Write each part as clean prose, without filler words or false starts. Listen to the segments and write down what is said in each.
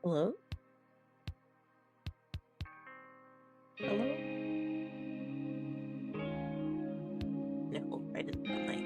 Hello? Hello? No, right in the mic.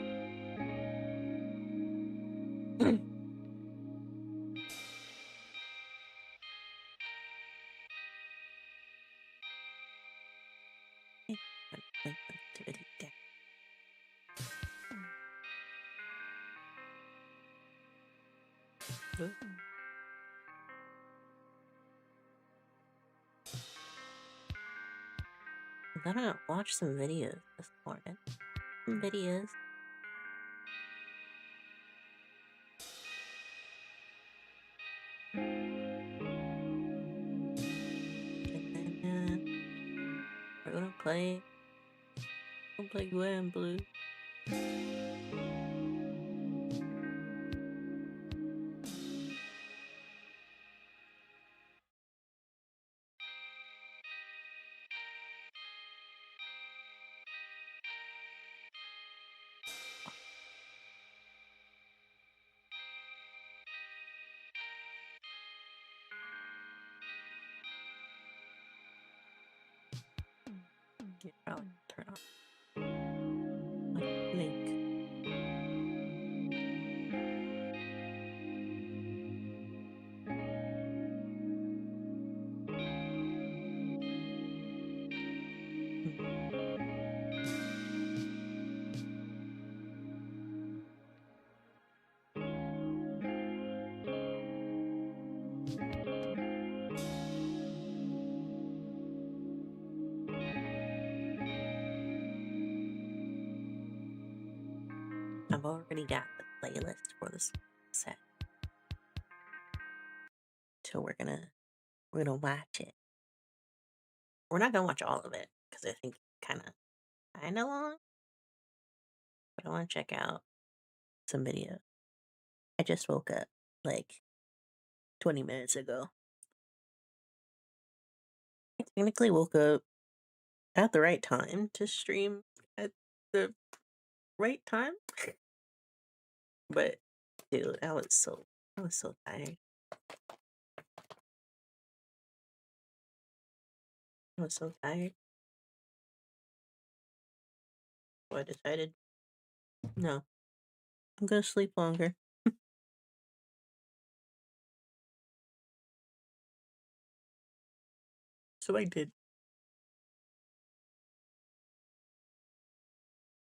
I'm gonna watch some videos this morning. Some videos. And then we're gonna play. We'll play Gwen Blue. You probably turn off my link. I've already got the playlist for this set, so we're gonna watch it. We're not gonna watch all of it because I think it's kind of long. But I want to check out some videos. I just woke up like 20 minutes ago. I technically woke up at the right time to stream at the right time. But dude, I was so tired. I was so tired. So I decided, no, I'm gonna sleep longer. So I did.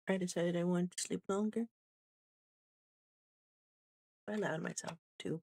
I decided I wanted to sleep longer. I allowed myself to.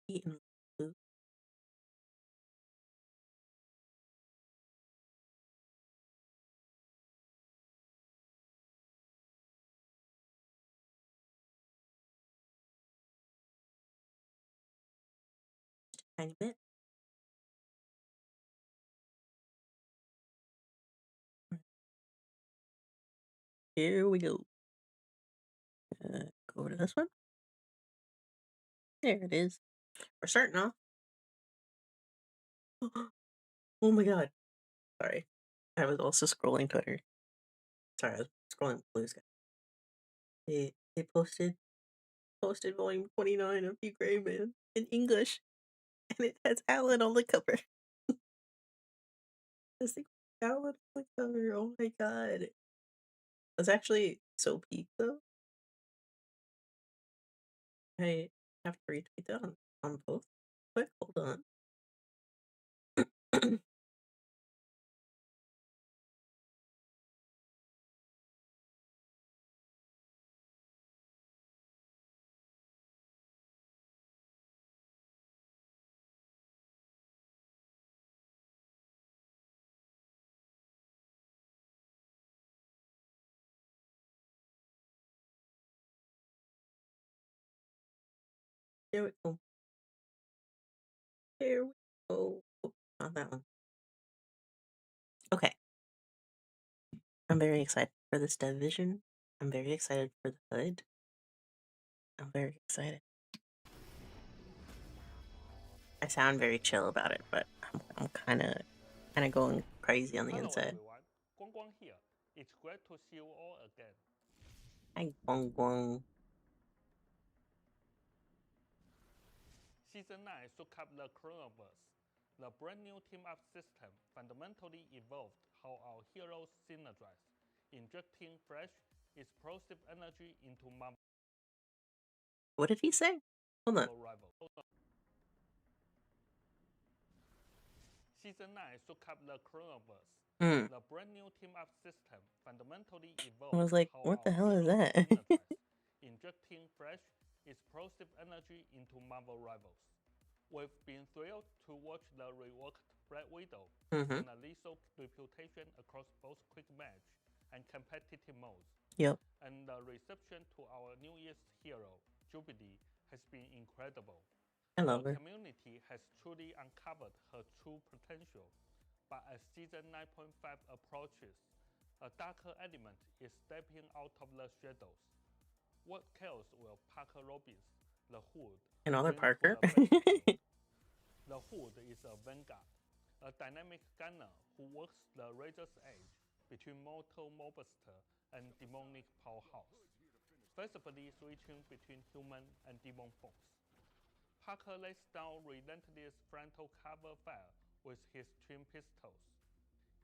Eating food. Tiny bit. Here we go. Go to this one. There it is. We're starting off. Oh my god. Sorry. I was also scrolling Twitter. Sorry, I was scrolling Blue Sky. They posted volume 29 of Gray Man in English, and it has Alan on the cover. It's like Alan on the cover. Oh my god. That's actually so peak though. I have to retweet that on both. But hold on. Here we go. Here we go. Not that one. Okay. I'm very excited for this division. I'm very excited for the hood. I'm very excited. I sound very chill about it, but I'm kind of going crazy on the Hello inside. everyone, Guang here. It's great to see you all again. Hi, Guang Guang. Season 9 took up the Chronoverse. The brand new team-up system fundamentally evolved how our heroes synergize, injecting fresh, explosive energy into Marvel What did he say? Hold on. rivals. Season 9 took up the Chronoverse. The brand new team-up system fundamentally evolved I was like, how what the our hell is heroes that? synergize, injecting fresh, explosive energy into Marvel rivals. We've been thrilled to watch the reworked Black Widow gain a lethal reputation across both quick match and competitive modes. Yep. And the reception to our newest hero, Gbvr, has been incredible. I love The her. community has truly uncovered her true potential, but as Season 9.5 approaches, a darker element is stepping out of the shadows. What chaos will Parker Robbins, the Hood, Another bring to Parker. the battlefield? The Hood is a vanguard, a dynamic gunner who works the razor's edge between mortal mobster and demonic powerhouse, flexibly switching between human and demon forms. Parker lays down relentless frontal cover fire with his twin pistols.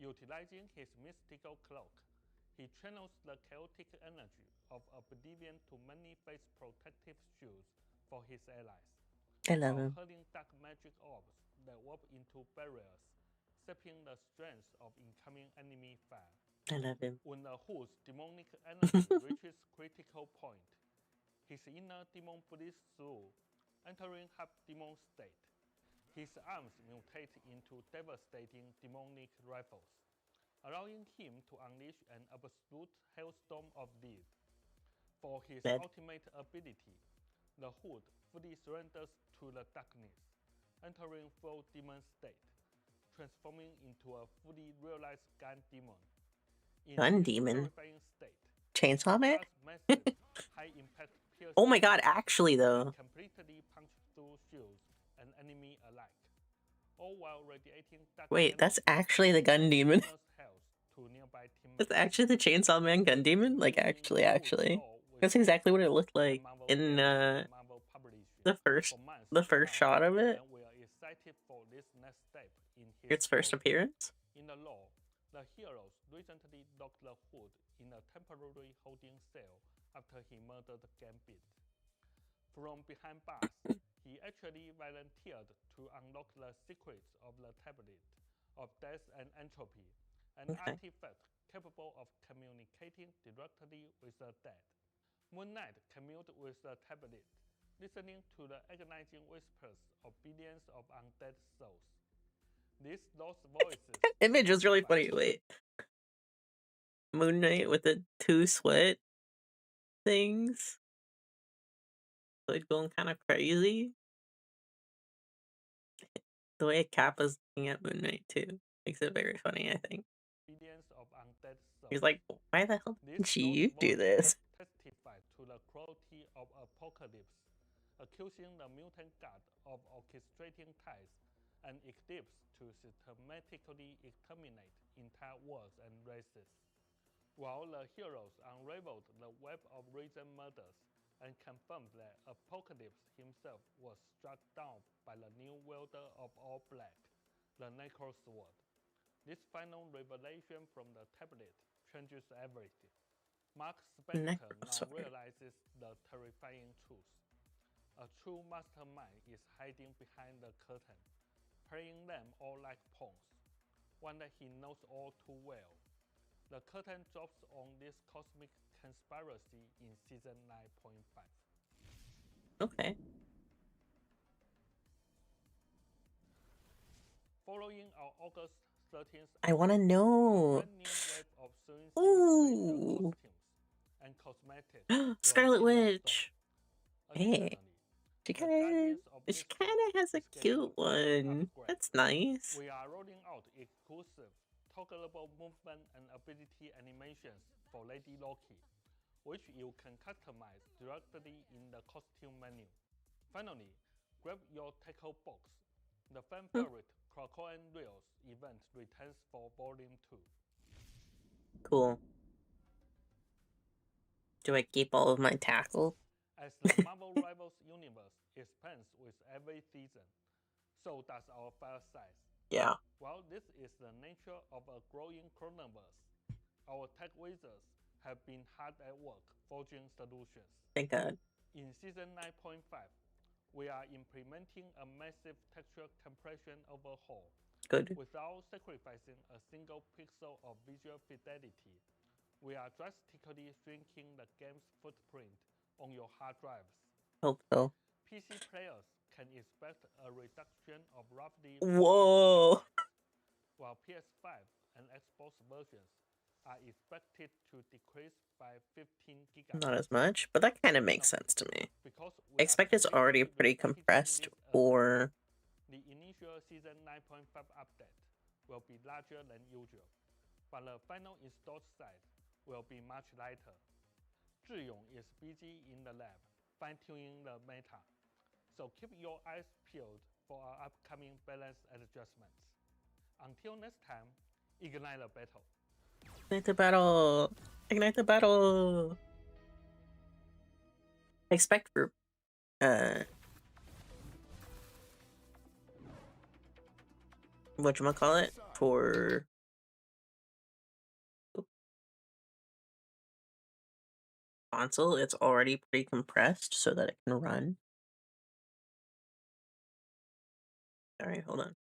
Utilizing his mystical cloak, he channels the chaotic energy of Oblivion to manifest protective shields for his allies. I love While him. hurling dark magic orbs that warp into barriers, sapping the strength of incoming enemy fire. I love him. When the Hood's demonic energy reaches critical point, his inner demon bleeds through, entering half-demon state. His arms mutate into devastating demonic rifles, allowing him to unleash an absolute hailstorm of death. For his Dead. ultimate ability, the Hood fully surrenders to the darkness, entering full demon state, transforming into a fully realized gun demon. In Gun this demon. terrifying state, Chainsaw Man? massive, high-impact piercing Oh my god, strikes actually though. completely punch through shields and enemy alike, all while radiating dark Wait, that's energy actually the gun demon. health to nearby teammates. That's actually the Chainsaw Man gun demon? Like actually. That's exactly what it looked like in the first shot of it. And we are excited for this next step in his Its first story. appearance. In the lore, the heroes recently locked the Hood in a temporary holding cell after he murdered Gambit. From behind bars, he actually volunteered to unlock the secrets of the tablet of death and entropy, an artifact capable of communicating directly with the dead. Moon Knight communed with the tablet, listening to the agonizing whispers of billions of undead souls. These lost voices. Image was really funny. Wait. Moon Knight with the two sweat things. Like going kind of crazy. The way Kappa's looking at Moon Knight too makes it very funny, I think. Billions of undead souls. He's like, why the hell didn't you do this? Testify to the cruelty of Apocalypse, accusing the mutant god of orchestrating ties and Eclipse to systematically exterminate entire worlds and races. While the heroes unraveled the web of recent murders and confirmed that Apocalypse himself was struck down by the new wielder of all black, the Necro Sword. This final revelation from the tablet changes everything. Mark Spencer now realizes the terrifying truth. A true mastermind is hiding behind the curtain, playing them all like pawns, one that he knows all too well. The curtain drops on this cosmic conspiracy in season 9.5. Okay. Following our August 13th, I want to know. a brand new wave of costumes and cosmetics. Scarlet Witch. Additionally, She The kind Guardians of she Mischief kind of has a is getting cute a full one. upgrade. That's nice. We are rolling out exclusive toggleable movement and ability animations for Lady Loki, which you can customize directly in the costume menu. Finally, grab your tackle box. The fan Hmm, favorite Krakow and Reels event returns for Volume 2. cool. Do I keep all of my tackle? As the Marvel Rivals universe expands with every season, so does our file size. Yeah, While this is the nature of a growing chronoverse, our tech wizards have been hard at work forging solutions. thank God. In Season 9.5, we are implementing a massive texture compression overhaul Good. without sacrificing a single pixel of visual fidelity. We are drastically shrinking the game's footprint on your hard drives. Hope so. PC players can expect a reduction of roughly 40%, Whoa. while PS5 and Xbox versions are expected to decrease by 15 Not gigabytes. as much, but that kind of makes Note, sense to me. because I we are expect it's already carefully pretty repackaging compressed this early, for. the initial Season 9.5 update will be larger than usual, but the final installed size will be much lighter. Zhiyong is busy in the lab, fine-tuning the meta, so keep your eyes peeled for our upcoming balance adjustments. Until next time, ignite the battle. Ignite the battle! Ignite the battle! I expect for whatchamacallit? For console, it's already pretty compressed so that it can run. Alright, hold on.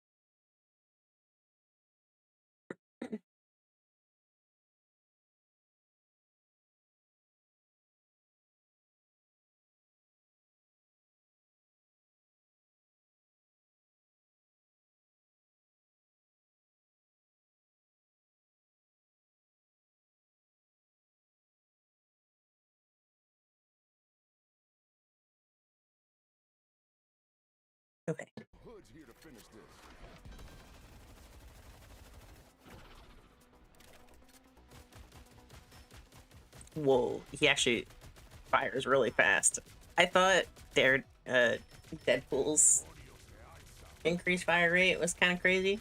Okay. Hood's here to finish this. Whoa, he actually fires really fast. I thought their Deadpool's increased fire rate was kind of crazy.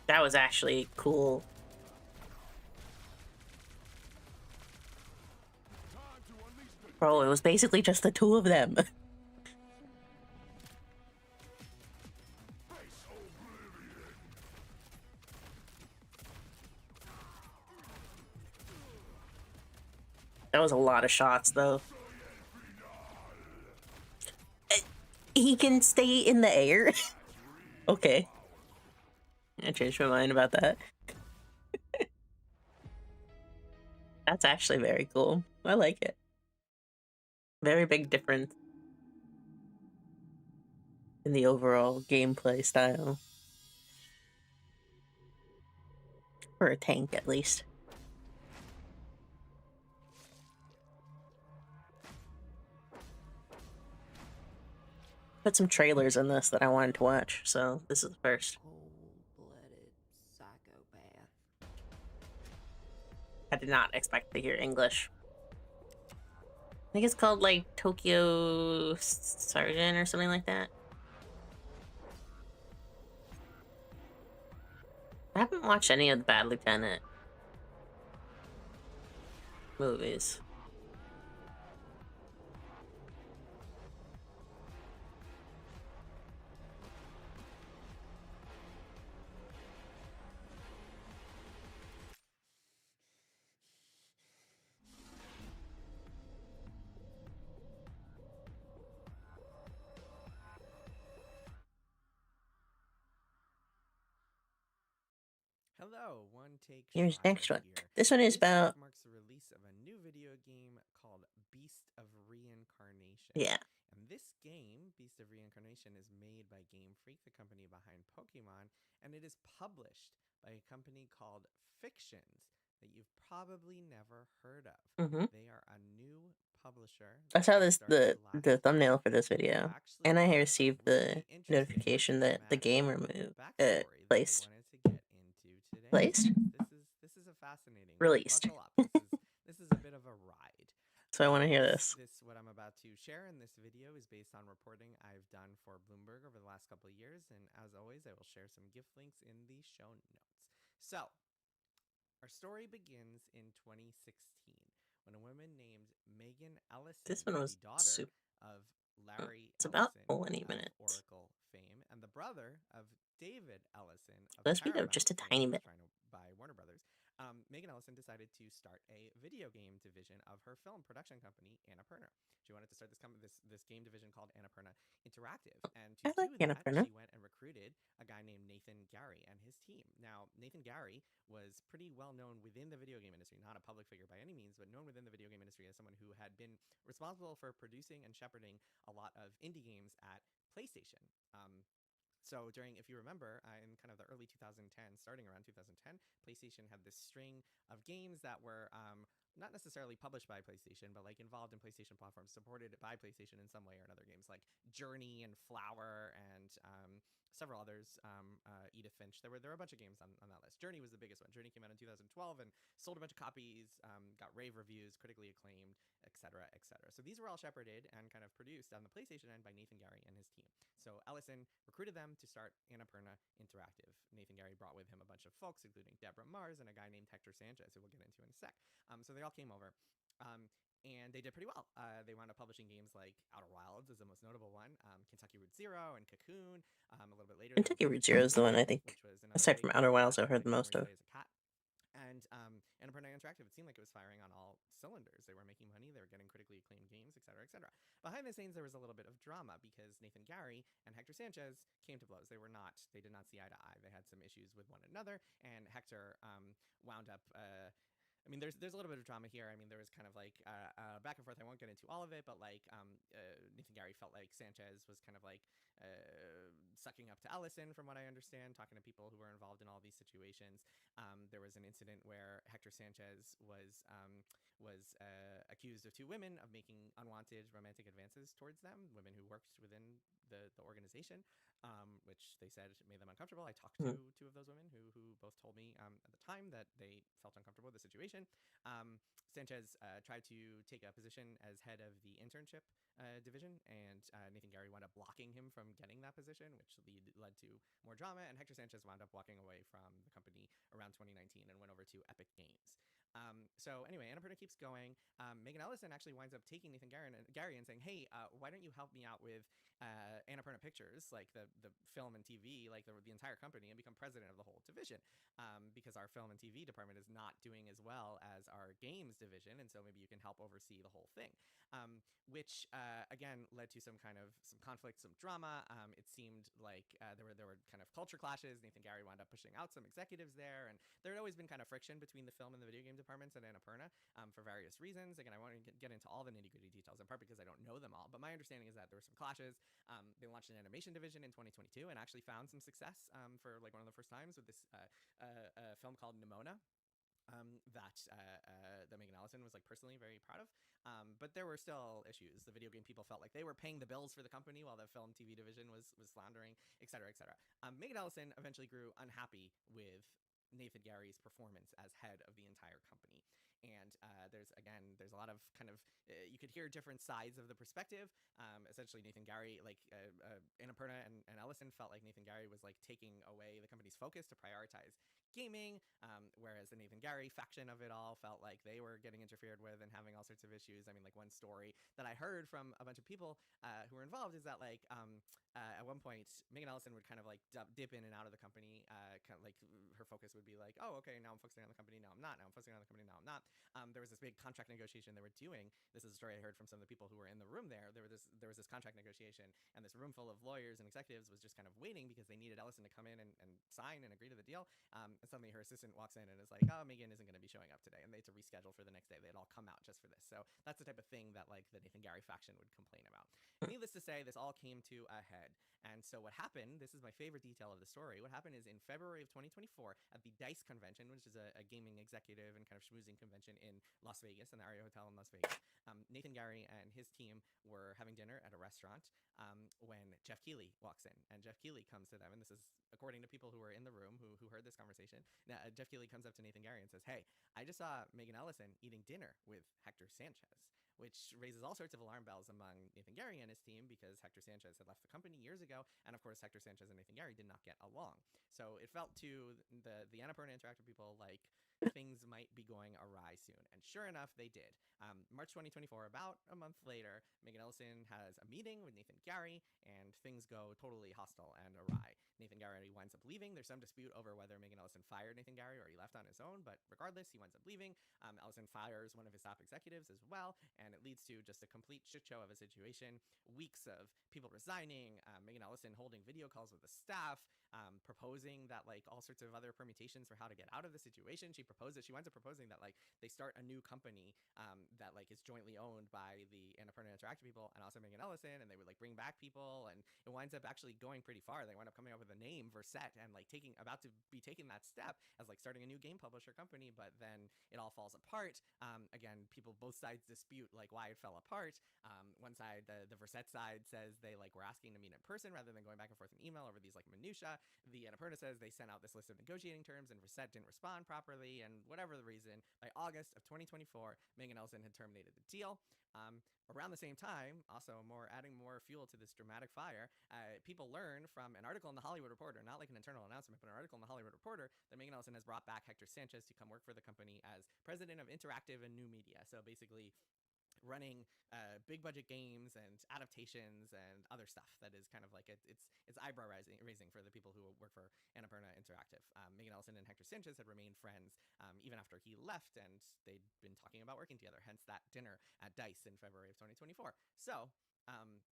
That was actually cool. Bro, it was basically just the two of them. That was a lot of shots, though. He can stay in the air? Okay. I changed my mind about that. That's actually very cool. I like it. Very big difference in the overall gameplay style. For a tank, at least. Put some trailers in this that I wanted to watch, so this is the first. Cold-blooded psychopath. I did not expect to hear English. I think it's called, like, Tokyo Sergeant or something like that. I haven't watched any of the Bad Lieutenant movies. Hello, one take Here's shot next right one. here. This one is This about marks the release release of a new video game called Beast of Reincarnation. Yeah. And this game, Beast of Reincarnation, is made by Game Freak, the company behind Pokemon, and it is published by a company called Fictions that you've probably never heard of. Mm-hmm. They are a new publisher. I saw that this started the last thumbnail year. for this They video, actually and I have a received really the interesting notification that the thematic game removed backstory that I placed. wanted to get into today. Placed? This is a fascinating one. Released. Buckle up. This is a bit of a ride. So I want to hear this. What I'm about to share in this video is based on reporting I've done for Bloomberg over the last couple of years, and as always, I will share some gift links in the show notes. So, our story begins in 2016 when a woman named Megan Ellison, This one was the daughter of Larry It's about Ellison 20 of minutes. Oracle fame and the brother of David Ellison of Let's speed up Paramount just a fame, tiny who was bit. trying to buy Warner Brothers. Megan Ellison decided to start a video game division of her film production company, Annapurna. She wanted to start this game division called Annapurna Interactive. And to I like do that, Annapurna. she went and recruited a guy named Nathan Gary and his team. Now, Nathan Gary was pretty well known within the video game industry, not a public figure by any means, but known within the video game industry as someone who had been responsible for producing and shepherding a lot of indie games at PlayStation. So if you remember, in kind of the early 2010s, starting around 2010, PlayStation had this string of games that were not necessarily published by PlayStation, but like involved in PlayStation platforms, supported by PlayStation in some way or another. Games like Journey and Flower and several others. Edith Finch. There were a bunch of games on that list. Journey was the biggest one. Journey came out in 2012 and sold a bunch of copies, got rave reviews, critically acclaimed, etc., etc. So these were all shepherded and kind of produced on the PlayStation end by Nathan Gary and his team. So Ellison recruited them to start Annapurna Interactive. Nathan Gary brought with him a bunch of folks, including Deborah Mars and a guy named Hector Sanchez, who we'll get into in a sec. So they all came over. And they did pretty well. They wound up publishing games like Outer Wilds is the most notable one, Kentucky Route Zero and Cocoon. A little bit later, Kentucky Route Zero is the one I think, aside from Outer Wilds, I've heard the most of. And Annapurna Interactive, it seemed like it was firing on all cylinders. They were making money, they were getting critically acclaimed games, etc., etc. Behind the scenes, there was a little bit of drama because Nathan Gary and Hector Sanchez came to blows. They did not see eye to eye. They had some issues with one another, and Hector wound up. There's a little bit of drama here. There was kind of like back and forth. I won't get into all of it, but like Nathan Gary felt like Sanchez was kind of like sucking up to Ellison, from what I understand, talking to people who were involved in all these situations. There was an incident where Hector Sanchez was accused of two women of making unwanted romantic advances towards them, women who worked within the organization, which they said made them uncomfortable. I talked to two of those women who both told me at the time that they felt uncomfortable with the situation. Sanchez tried to take a position as head of the internship division, and Nathan Gary wound up blocking him from getting that position, which led to more drama, and Hector Sanchez wound up walking away from the company around 2019 and went over to Epic Games. So anyway, Annapurna keeps going. Megan Ellison actually winds up taking Nathan Gary and saying, hey, why don't you help me out with Annapurna Pictures, like the film and TV, like the entire company, and become president of the whole division, because our film and TV department is not doing as well as our games division, and so maybe you can help oversee the whole thing. Which again led to some conflict, some drama. It seemed like there were kind of culture clashes. Nathan Gary wound up pushing out some executives there, and there had always been kind of friction between the film and the video game departments at Annapurna for various reasons. Again, I won't get into all the nitty-gritty details, in part because I don't know them all, but my understanding is that there were some clashes. They launched an animation division in 2022 and actually found some success for like one of the first times with this film called Nimona. That Megan Ellison was like personally very proud of. But there were still issues. The video game people felt like they were paying the bills for the company while the film TV division was floundering, etc., etc. Megan Ellison eventually grew unhappy with Nathan Gary's performance as head of the entire company. And there's a lot of kind of, you could hear different sides of the perspective. Essentially, Nathan Gary, like Annapurna and Ellison felt like Nathan Gary was like taking away the company's focus to prioritize gaming, whereas the Nathan Gary faction of it all felt like they were getting interfered with and having all sorts of issues. Like one story that I heard from a bunch of people who were involved is that like at one point Megan Ellison would kind of like dip in and out of the company, kind of like her focus would be like, oh, okay, now I'm focusing on the company, now I'm not, now I'm focusing on the company, now I'm not. there was this big contract negotiation they were doing. This is a story I heard from some of the people who were in the room there. There was this contract negotiation, and this room full of lawyers and executives was just kind of waiting because they needed Ellison to come in and sign and agree to the deal. And suddenly her assistant walks in and is like, "Oh, Megan isn't going to be showing up today," and they had to reschedule for the next day. They had all come out just for this. So that's the type of thing that like the Nathan Gary faction would complain about. Needless to say, this all came to a head. And so what happened, this is my favorite detail of the story, what happened is in February of 2024 at the DICE convention, which is a gaming executive and kind of schmoozing convention in Las Vegas, in the Aria Hotel in Las Vegas, Nathan Gary and his team were having dinner at a restaurant when Jeff Keighley walks in. And Jeff Keighley comes to them, and this is according to people who were in the room who heard this conversation. Now, Jeff Keighley comes up to Nathan Gary and says, "Hey, I just saw Megan Ellison eating dinner with Hector Sanchez," which raises all sorts of alarm bells among Nathan Gary and his team because Hector Sanchez had left the company years ago, and of course Hector Sanchez and Nathan Gary did not get along. So it felt to the Annapurna Interactive people like things might be going awry soon, and sure enough, they did. March 2024, about a month later, Megan Ellison has a meeting with Nathan Gary, and things go totally hostile and awry. Nathan Gary winds up leaving. There's some dispute over whether Megan Ellison fired Nathan Gary or he left on his own, but regardless, he winds up leaving. Ellison fires one of his top executives as well, and it leads to just a complete shit show of a situation. Weeks of people resigning, Megan Ellison holding video calls with the staff, proposing that like all sorts of other permutations for how to get out of the situation. She winds up proposing that like they start a new company that like is jointly owned by the Annapurna Interactive people and also Megan Ellison, and they would like bring back people, and it winds up actually going pretty far. They wind up coming up with a name, Verset, and like about to be taking that step as like starting a new game publisher company, but then it all falls apart. Again, people both sides dispute like why it fell apart. One side, the Verset side, says they like were asking to meet in person rather than going back and forth in email over these like minutia. The Annapurna says they sent out this list of negotiating terms and Verset didn't respond properly, and whatever the reason, by August of 2024, Megan Ellison had terminated the deal. Around the same time, also adding more fuel to this dramatic fire, people learn from an article in the Hollywood Reporter, not like an internal announcement, but an article in the Hollywood Reporter, that Megan Ellison has brought back Hector Sanchez to come work for the company as president of interactive and new media. So basically running big budget games and adaptations and other stuff that is kind of like it's eyebrow raising for the people who work for Annapurna Interactive. Megan Ellison and Hector Sanchez had remained friends even after he left, and they'd been talking about working together, hence that dinner at DICE in February of 2024. So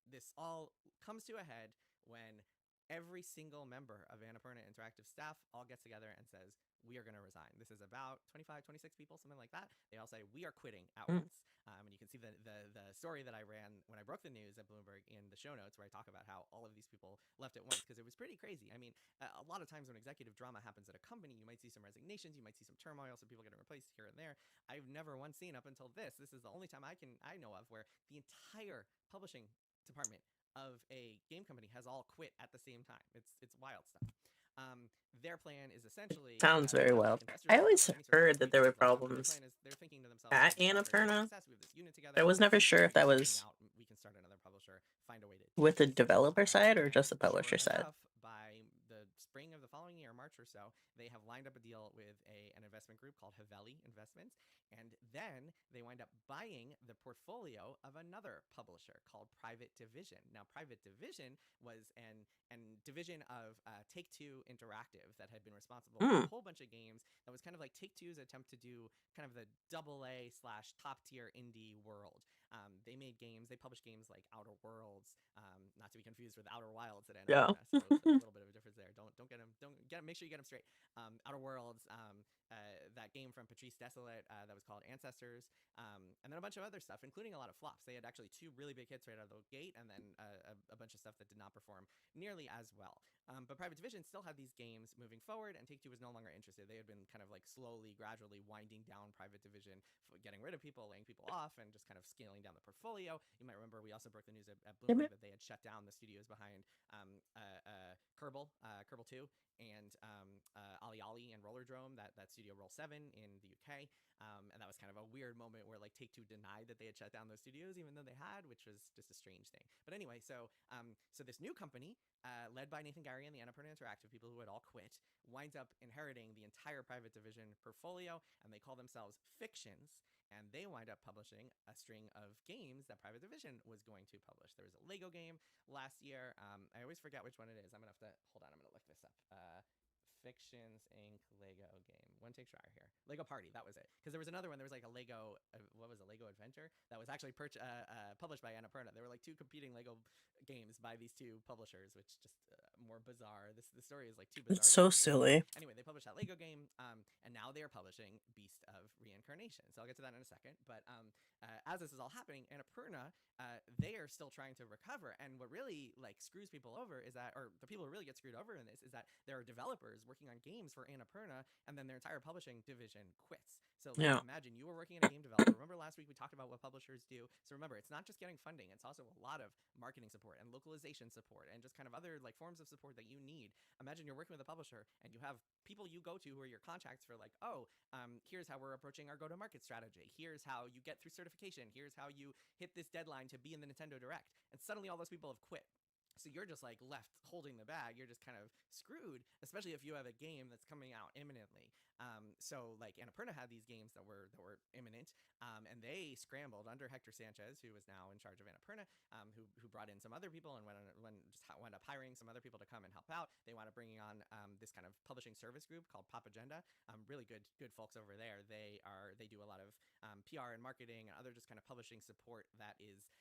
this all comes to a head when every single member of Annapurna Interactive staff all gets together and says, "We are going to resign." This is about 25, 26 people, something like that. They all say, "We are quitting" at once. And you can see the story that I ran when I broke the news at Bloomberg in the show notes, where I talk about how all of these people left at once, because it was pretty crazy. I mean, a lot of times when executive drama happens at a company, you might see some resignations, you might see some turmoil, some people getting replaced here and there. I've never once seen up until this. This is the only time I know of where the entire publishing department of a game company has all quit at the same time. It's wild stuff. Their plan is essentially Sounds very wild. I always heard that there were problems they're thinking to themselves, at Annapurna. we have this unit together. I was never sure if that was We can start another publisher, find a way to with the developer side or just the publisher sure side. enough, by the spring of the following year, March or so, they have lined up a deal with an investment group called Haveli Investments, and then they wind up buying the portfolio of another publisher called Private Division. Now, Private Division was an division of Take-Two Interactive that had been responsible for a whole bunch of games that was kind of like Take-Two's attempt to do kind of the AA/top-tier indie world. They made games, they published games like Outer Worlds, not to be confused with Outer Wilds at Annapurna, so a little bit of a difference there. Make sure you get them straight. Outer Worlds, that game from Patrice Desolate that was called Ancestors, and then a bunch of other stuff, including a lot of flops. They had actually 2 really big hits right out of the gate, and then a bunch of stuff that did not perform nearly as well. But Private Division still had these games moving forward, and Take-Two was no longer interested. They had been kind of like slowly, gradually winding down Private Division, getting rid of people, laying people off, and just kind of scaling down the portfolio. You might remember we also broke the news at Bloomberg that they had shut down the studios behind Kerbal 2, and Ali and Rollerdrome, that studio Roll 7 in the UK. And that was kind of a weird moment where like Take-Two denied that they had shut down those studios, even though they had, which was just a strange thing. But anyway, so this new company, led by Nathan Gary and the Annapurna Interactive people who had all quit, winds up inheriting the entire Private Division portfolio, and they call themselves Fictions. And they wind up publishing a string of games that Private Division was going to publish. There was a Lego game last year. I always forget which one it is. I'm going to have to, hold on, I'm going to look this up. Fictions Inc. Lego game. One take try here. Lego Party, that was it. Because there was another one. There was like a Lego, what was it, Lego Adventure? That was actually published by Annapurna. There were like two competing Lego games by these two publishers, which just more bizarre. The story is like too bizarre. It's so silly. Anyway, they published that Lego game, and now they are publishing Beast of Reincarnation. So I'll get to that in a second. But as this is all happening, Annapurna, they are still trying to recover. And what really like screws people over is that, or the people who really get screwed over in this, is that there are developers working on games for Annapurna, and then their entire publishing division quits. So like, imagine you were working in a game developer. Remember last week we talked about what publishers do. So remember, it's not just getting funding; it's also a lot of marketing support and localization support and just kind of other like forms of support that you need. Imagine you're working with a publisher and you have people you go to who are your contacts for like, oh, here's how we're approaching our go-to-market strategy. Here's how you get through certification. Here's how you hit this deadline to be in the Nintendo Direct. And suddenly all those people have quit. So you're just like left holding the bag. You're just kind of screwed, especially if you have a game that's coming out imminently. So like Annapurna had these games that were imminent, and they scrambled under Hector Sanchez, who is now in charge of Annapurna, who brought in some other people and wound up hiring some other people to come and help out. They wound up bringing on this kind of publishing service group called Pop Agenda. Really good folks over there. They do a lot of PR and marketing and other just kind of publishing support that is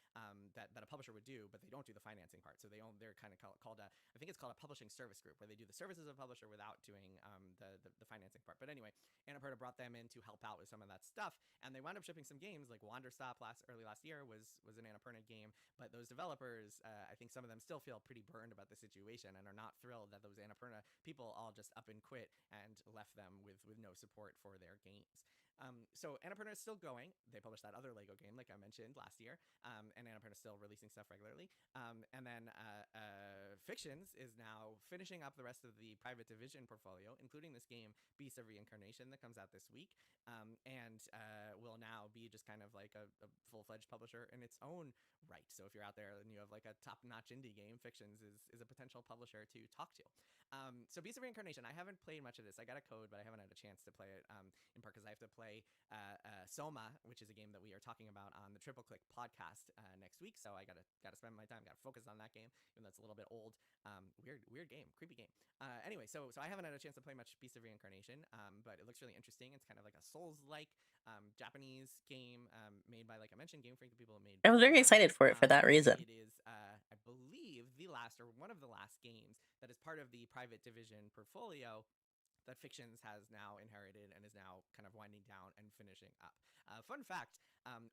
that a publisher would do, but they don't do the financing part. So they're kind of called a, I think it's called a publishing service group, where they do the services of a publisher without doing the financing part. But anyway, Annapurna brought them in to help out with some of that stuff, and they wound up shipping some games like Wanderstop early last year was an Annapurna game. But those developers, I think some of them still feel pretty burned about the situation and are not thrilled that those Annapurna people all just up and quit and left them with no support for their games. So Annapurna is still going. They published that other Lego game, like I mentioned, last year, and Annapurna is still releasing stuff regularly. And then Fictions is now finishing up the rest of the Private Division portfolio, including this game, Beast of Reincarnation, that comes out this week, and will now be just kind of like a full-fledged publisher in its own right. So if you're out there and you have like a top-notch indie game, Fictions is a potential publisher to talk to. So Beast of Reincarnation, I haven't played much of this. I got a code, but I haven't had a chance to play it, in part because I have to play Soma, which is a game that we are talking about on the Triple Click podcast next week. So I gotta spend my time, gotta focus on that game, even though it's a little bit old. Weird game, creepy game. Anyway, so I haven't had a chance to play much Beast of Reincarnation, but it looks really interesting. It's kind of like a Souls-like Japanese game made by, like I mentioned, Game Freak, the people who made. I was very excited for it for that reason. It is, I believe, the last or one of the last games that is part of the Private Division portfolio that Fictions has now inherited and is now kind of winding down and finishing up. Fun fact,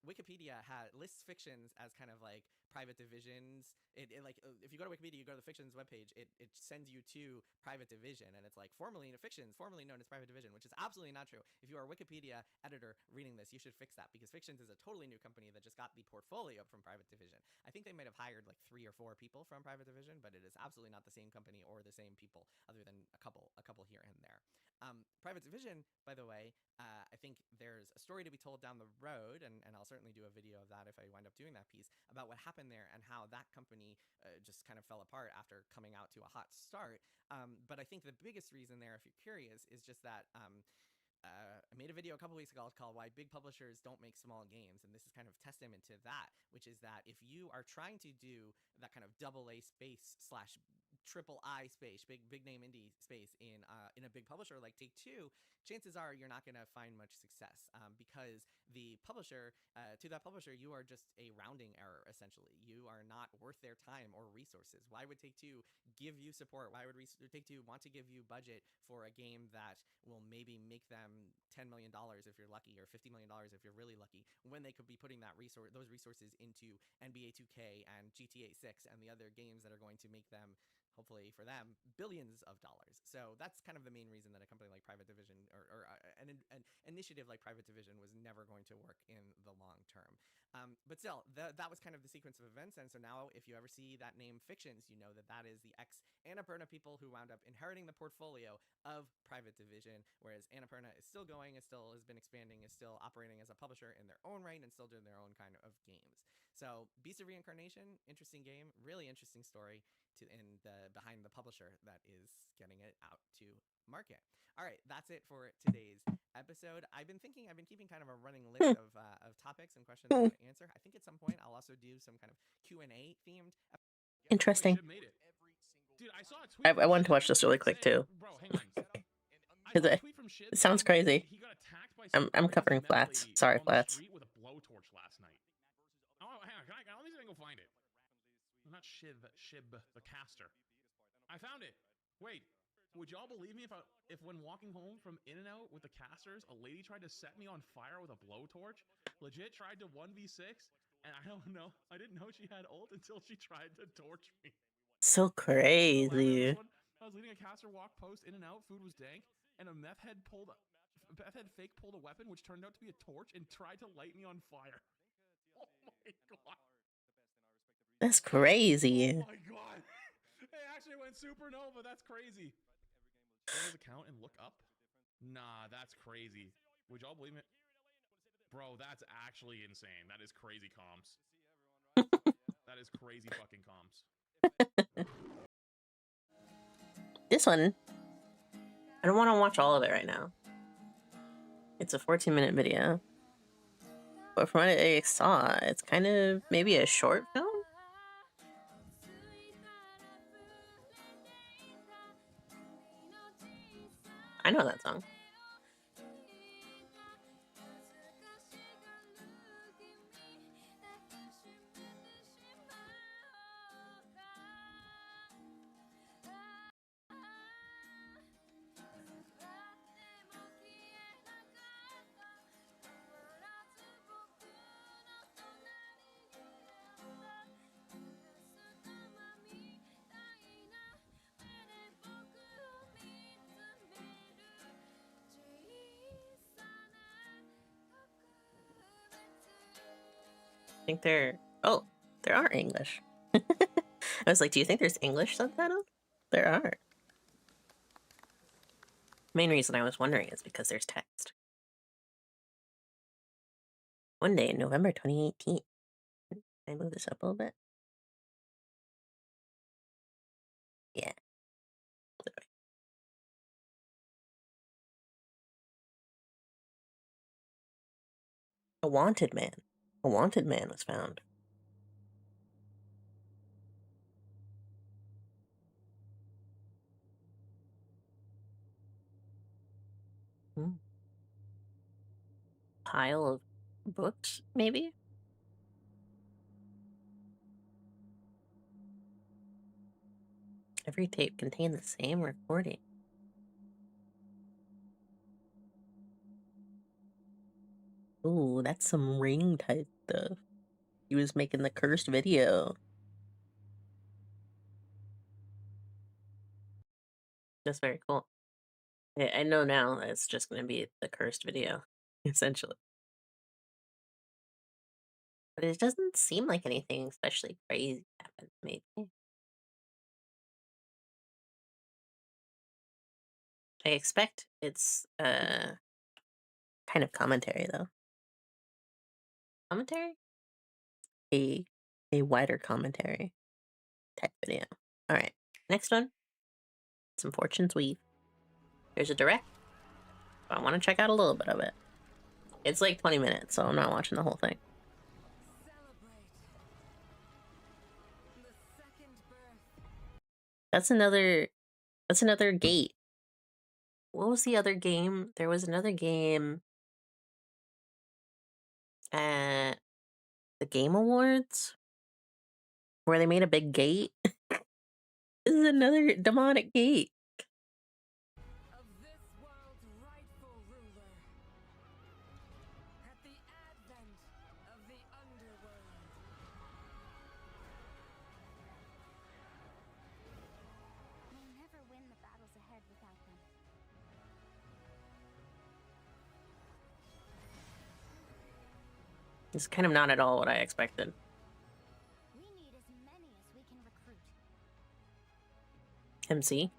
Wikipedia lists Fictions as kind of like Private Divisions. It like if you go to Wikipedia, you go to the Fictions webpage, it sends you to Private Division, and it's like formerly Fictions, formerly known as Private Division, which is absolutely not true. If you are a Wikipedia editor reading this, you should fix that, because Fictions is a totally new company that just got the portfolio from Private Division. I think they might have hired like 3 or 4 people from Private Division, but it is absolutely not the same company or the same people, other than a couple here and there. Private Division, by the way, I think there's a story to be told down the road, and I'll certainly do a video of that if I wind up doing that piece, about what happened there and how that company just kind of fell apart after coming out to a hot start. But I think the biggest reason there, if you're curious, is just that I made a video a couple weeks ago called Why Big Publishers Don't Make Small Games, and this is kind of testament to that, which is that if you are trying to do that kind of AA space / triple I space, big name indie space in a big publisher like Take-Two, chances are you're not going to find much success, because the publisher, to that publisher, you are just a rounding error, essentially. You are not worth their time or resources. Why would Take-Two give you support? Why would Take-Two want to give you budget for a game that will maybe make them $10 million if you're lucky, or $50 million if you're really lucky, when they could be putting those resources into NBA 2K and GTA 6 and the other games that are going to make them, hopefully for them, billions of dollars. So that's kind of the main reason that a company like Private Division, or an initiative like Private Division, was never going to work in the long term. But still, that was kind of the sequence of events. And so now, if you ever see that name Fictions, you know that is the ex-Annapurna people who wound up inheriting the portfolio of Private Division, whereas Annapurna is still going, has been expanding, is still operating as a publisher in their own right, and still doing their own kind of games. So Beast of Reincarnation, interesting game, really interesting story behind the publisher that is getting it out to market. All right, that's it for today's episode. I've been keeping kind of a running list of topics and questions I want to answer. I think at some point I'll also do some kind of Q&A themed. Interesting. Dude, I saw a tweet. I wanted to watch this really quick too. Bro, hang on. I saw a Because tweet from Shib it sounds saying crazy. he got attacked by I'm some covering crazy meth flats. lady Sorry, on the flats. street with a blowtorch last night. Oh, hang on, let me see if I can go find it. Not Shib, the caster. I found it. Wait, would y'all believe me if when walking home from In-N-Out with the casters, a lady tried to set me on fire with a blowtorch? Legit tried to 1v6, and I don't know. I didn't know she had ult until she tried to torch me. So Can you elaborate on crazy. this one? I was leading a caster walk post In-N-Out, food was dank, and a meth head fake pulled a weapon which turned out to be a torch and tried to light me on fire. Oh my god. That's crazy. Oh my god. It actually went supernova. That's crazy. Go to his account and look up? Nah, that's crazy. Would y'all believe it? Bro, that's actually insane. That is crazy comms. That is crazy fucking comms. This one, I don't want to watch all of it right now. It's a 14-minute video. But from what I saw, it's kind of maybe a short film? I know that song. I think there are English. I was like, do you think there's English subtitles? There are. Main reason I was wondering is because there's text. One day in November 2018. Can I move this up a little bit? Yeah. A wanted man. A wanted man was found. Pile of books, maybe? Every tape contained the same recording. Ooh, that's some ring type stuff. He was making the cursed video. That's very cool. I know now that it's just going to be the cursed video, essentially. But it doesn't seem like anything especially crazy happened, maybe. I expect it's kind of commentary, though. Commentary? A wider commentary type video. Alright, next one. Some Fortune's Weave. There's a direct. I want to check out a little bit of it. It's like 20 minutes, so I'm not watching the whole thing. That's another gate. What was the other game? There was another game at the Game Awards where they made a big gate. This is another demonic gate. Of this world's rightful ruler. At the advent of the underworld. We'll never win the battles ahead without them. It's kind of not at all what I expected. We need as many as we can recruit. MC.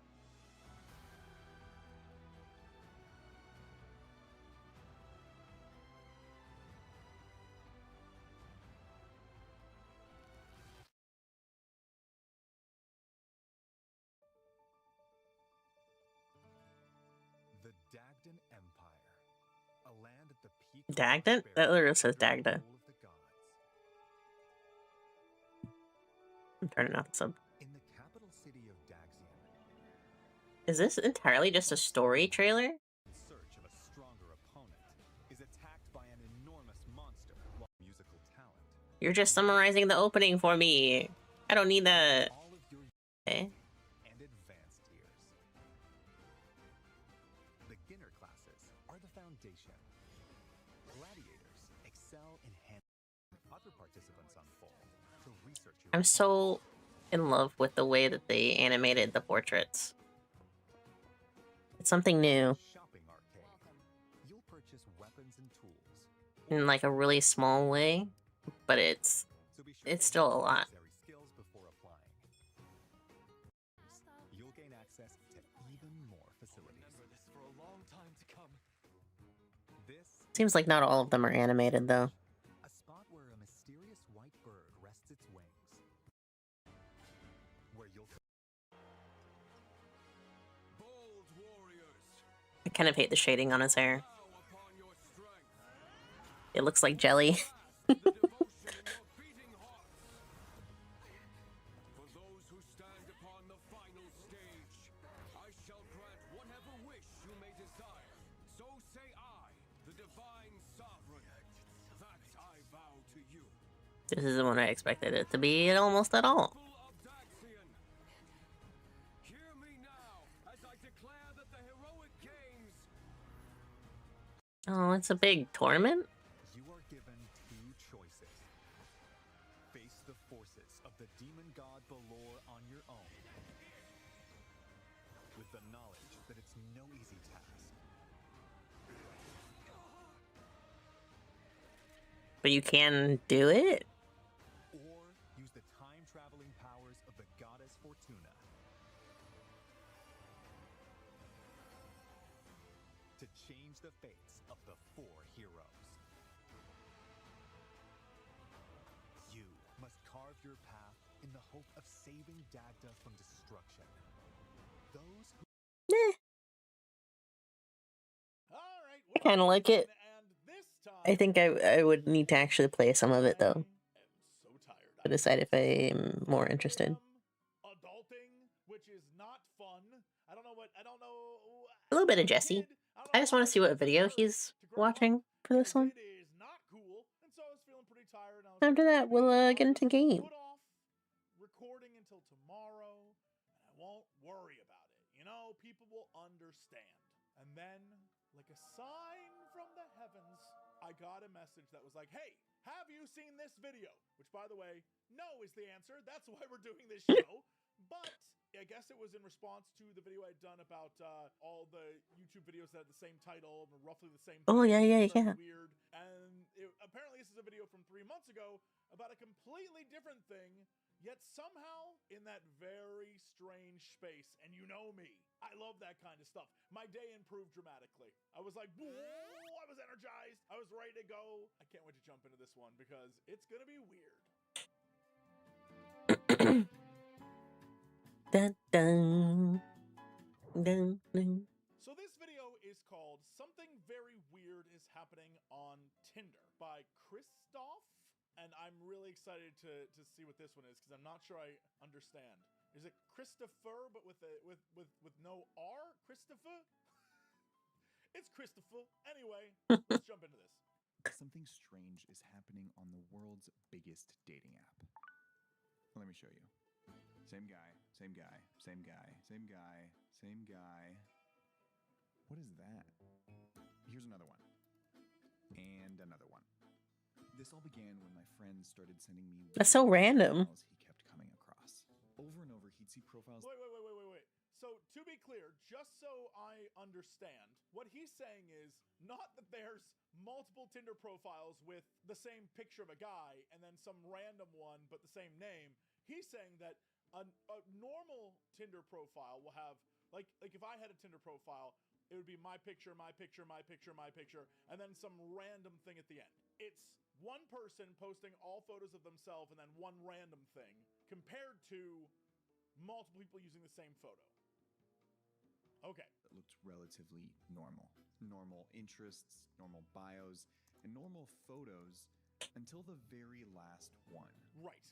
The Dagdan Empire, a land at the peak of Dagdan? That prosperity literally says under the Dagda. rule of the gods. I'm turning off the sub. In the capital city of Daxian, Is this entirely just a story trailer? In search of a stronger opponent, is attacked by an enormous monster. Musical talent. You're just summarizing the opening for me. I don't need that. All of your Okay. and advanced tiers. Beginner classes are the foundation. Gladiators excel in hand. Other participants unfold to research your I'm so in love with the way that they animated the portraits. It's something new shopping arcade. You'll purchase weapons and tools. in like a really small way, but it's So be sure It's to still a learn lot. necessary skills before applying. You'll gain access to even more facilities. Remember this for a long time to come. This seems like not all of them are animated though. a spot where a mysterious white bird rests its wings. Where you'll bold warriors, I kind of hate the shading on his hair. bow upon your strength. It looks like jelly. The devotion in your beating hearts. For those who stand upon the final stage, I shall grant whatever wish you may desire. So say I, the divine sovereign, that I vow to you. This isn't what I expected it to be almost at all. People of Daxian, hear me now as I declare that the heroic games. Oh, it's a big tournament? You are given two choices. Face the forces of the demon god Balor on your own, with the knowledge that it's no easy task. But you can do it? Or use the time-traveling powers of the goddess Fortuna to change the fates of the four heroes. You must carve your path in the hope of saving Dagda from destruction. Those who Eh, All right, I kind of like it. and this time I think I would need to actually play some of it though I am so tired. to decide if I'm more interested. Adulting, which is not fun. I don't know. A little bit of Jesse. I just want to see what video he's watching for this one. It is not cool, and so I was feeling pretty tired. And I was After like, that, maybe we'll I'll get into just game. Put off recording until tomorrow, and I won't worry about it. You know, people will understand. And then, like a sign from the heavens, I got a message that was like, "Hey, have you seen this video?" Which, by the way, no is the answer. That's why we're doing this show. But I guess it was in response to the video I'd done about all the YouTube videos that had the same title and roughly the same. Oh, thing. yeah, yeah, It's very yeah. Weird. And apparently, this is a video from 3 months ago about a completely different thing. Yet somehow in that very strange space, and you know me, I love that kind of stuff. My day improved dramatically. I was like, whoa, I was energized. I was ready to go. I can't wait to jump into this one because it's going to be weird. Dun, dun. Dun, dun. So this video is called Something Very Weird is Happening on Tinder by Christoph. And I'm really excited to see what this one is because I'm not sure I understand. Is it Christopher but with no R? Christopher? It's Christopher. Anyway, let's jump into this. Something strange is happening on the world's biggest dating app. Let me show you. Same guy, same guy, same guy, same guy, same guy. What is that? Here's another one. And another one. This all began when my friends started sending me That's so random. profiles he kept coming across. Over and over, he'd see profiles. Wait. So, to be clear, just so I understand, what he's saying is not that there's multiple Tinder profiles with the same picture of a guy and then some random one but the same name. He's saying that a normal Tinder profile will have, like if I had a Tinder profile, it would be my picture, my picture, my picture, my picture, and then some random thing at the end. It's one person posting all photos of themselves and then one random thing compared to multiple people using the same photo. Okay. That looked relatively normal. Normal interests, normal bios, and normal photos until the very last one. Right.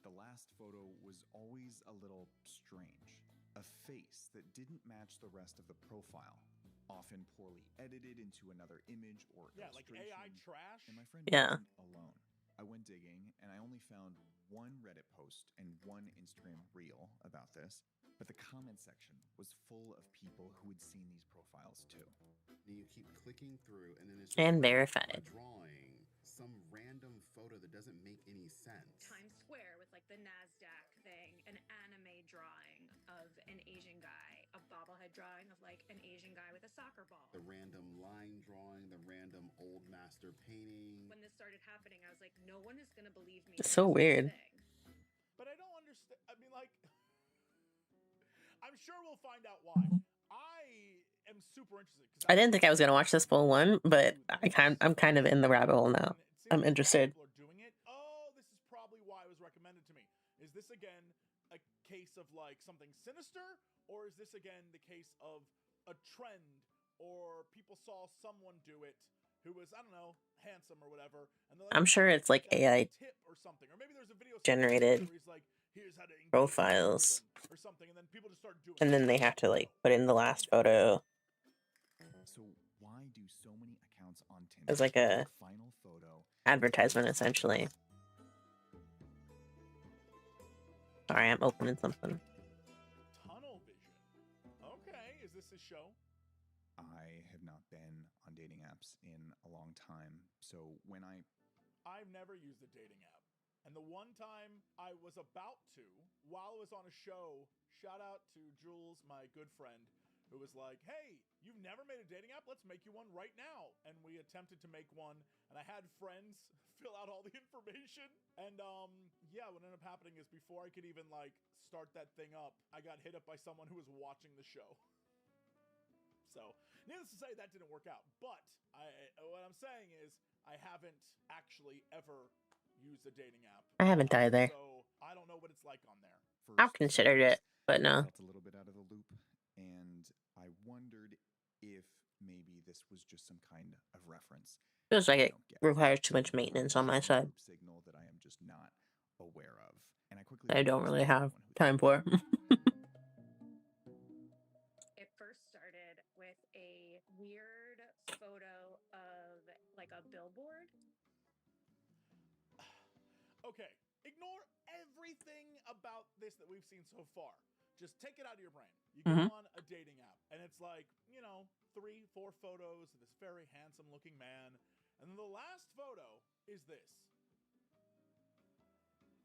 The last photo was always a little strange. a face that didn't match the rest of the profile, often poorly edited into another image or like illustration. AI trash. And my friend Yeah. wasn't alone. I went digging, and I only found one Reddit post and one Instagram reel about this, but the comment section was full of people who had seen these profiles too. You keep clicking through, and then it's just And like verified. a drawing, some random photo that doesn't make any sense. Times Square with like the NASDAQ thing, an anime drawing of an Asian guy, a bobblehead drawing of like an Asian guy with a soccer ball. The random line drawing, the random old master painting. When this started happening, I was like, no one is gonna believe me. It's so This is a weird. thing. But I don't understand. I mean, like, I'm sure we'll find out why. I am super interested. I didn't think I was gonna watch this full one, but I'm kind of in the rabbit hole now. I'm interested. People are doing it. Oh, this is probably why it was recommended to me. Is this again a case of like something sinister, or is this again the case of a trend, or people saw someone do it who was, I don't know, handsome or whatever, and they're like, I'm sure it's like that's AI a tip or something, or maybe there's a video generated where he's like, here's how to engage profiles, or something, and then people just start doing and it. then they have to like put in the last photo So why do so many accounts on Tinder as like a final photo advertisement, essentially? Sorry, I'm opening something. Tunnel vision. Okay, is this his show? I have not been on dating apps in a long time, so when I've never used a dating app. And the one time I was about to, while I was on a show, shout out to Jules, my good friend, who was like, hey, you've never made a dating app? Let's make you one right now. And we attempted to make one, and I had friends fill out all the information. And yeah, what ended up happening is before I could even like start that thing up, I got hit up by someone who was watching the show. So, needless to say, that didn't work out. But what I'm saying is, I haven't actually ever used a dating app. I haven't either. So I don't know what it's like on there. I've considered it, but no. I felt a little bit out of the loop, and I wondered if maybe this was just some kind of reference. Feels like I it don't get. requires too much maintenance on my side. Group signal that I am just not aware of, and I quickly. I don't really have someone who time for. It first started with a weird photo of like a billboard. Okay, ignore everything about this that we've seen so far. Just take it out of your brain. You go on a dating app, and it's like, 3-4 photos of this very handsome-looking man, and then the last photo is this.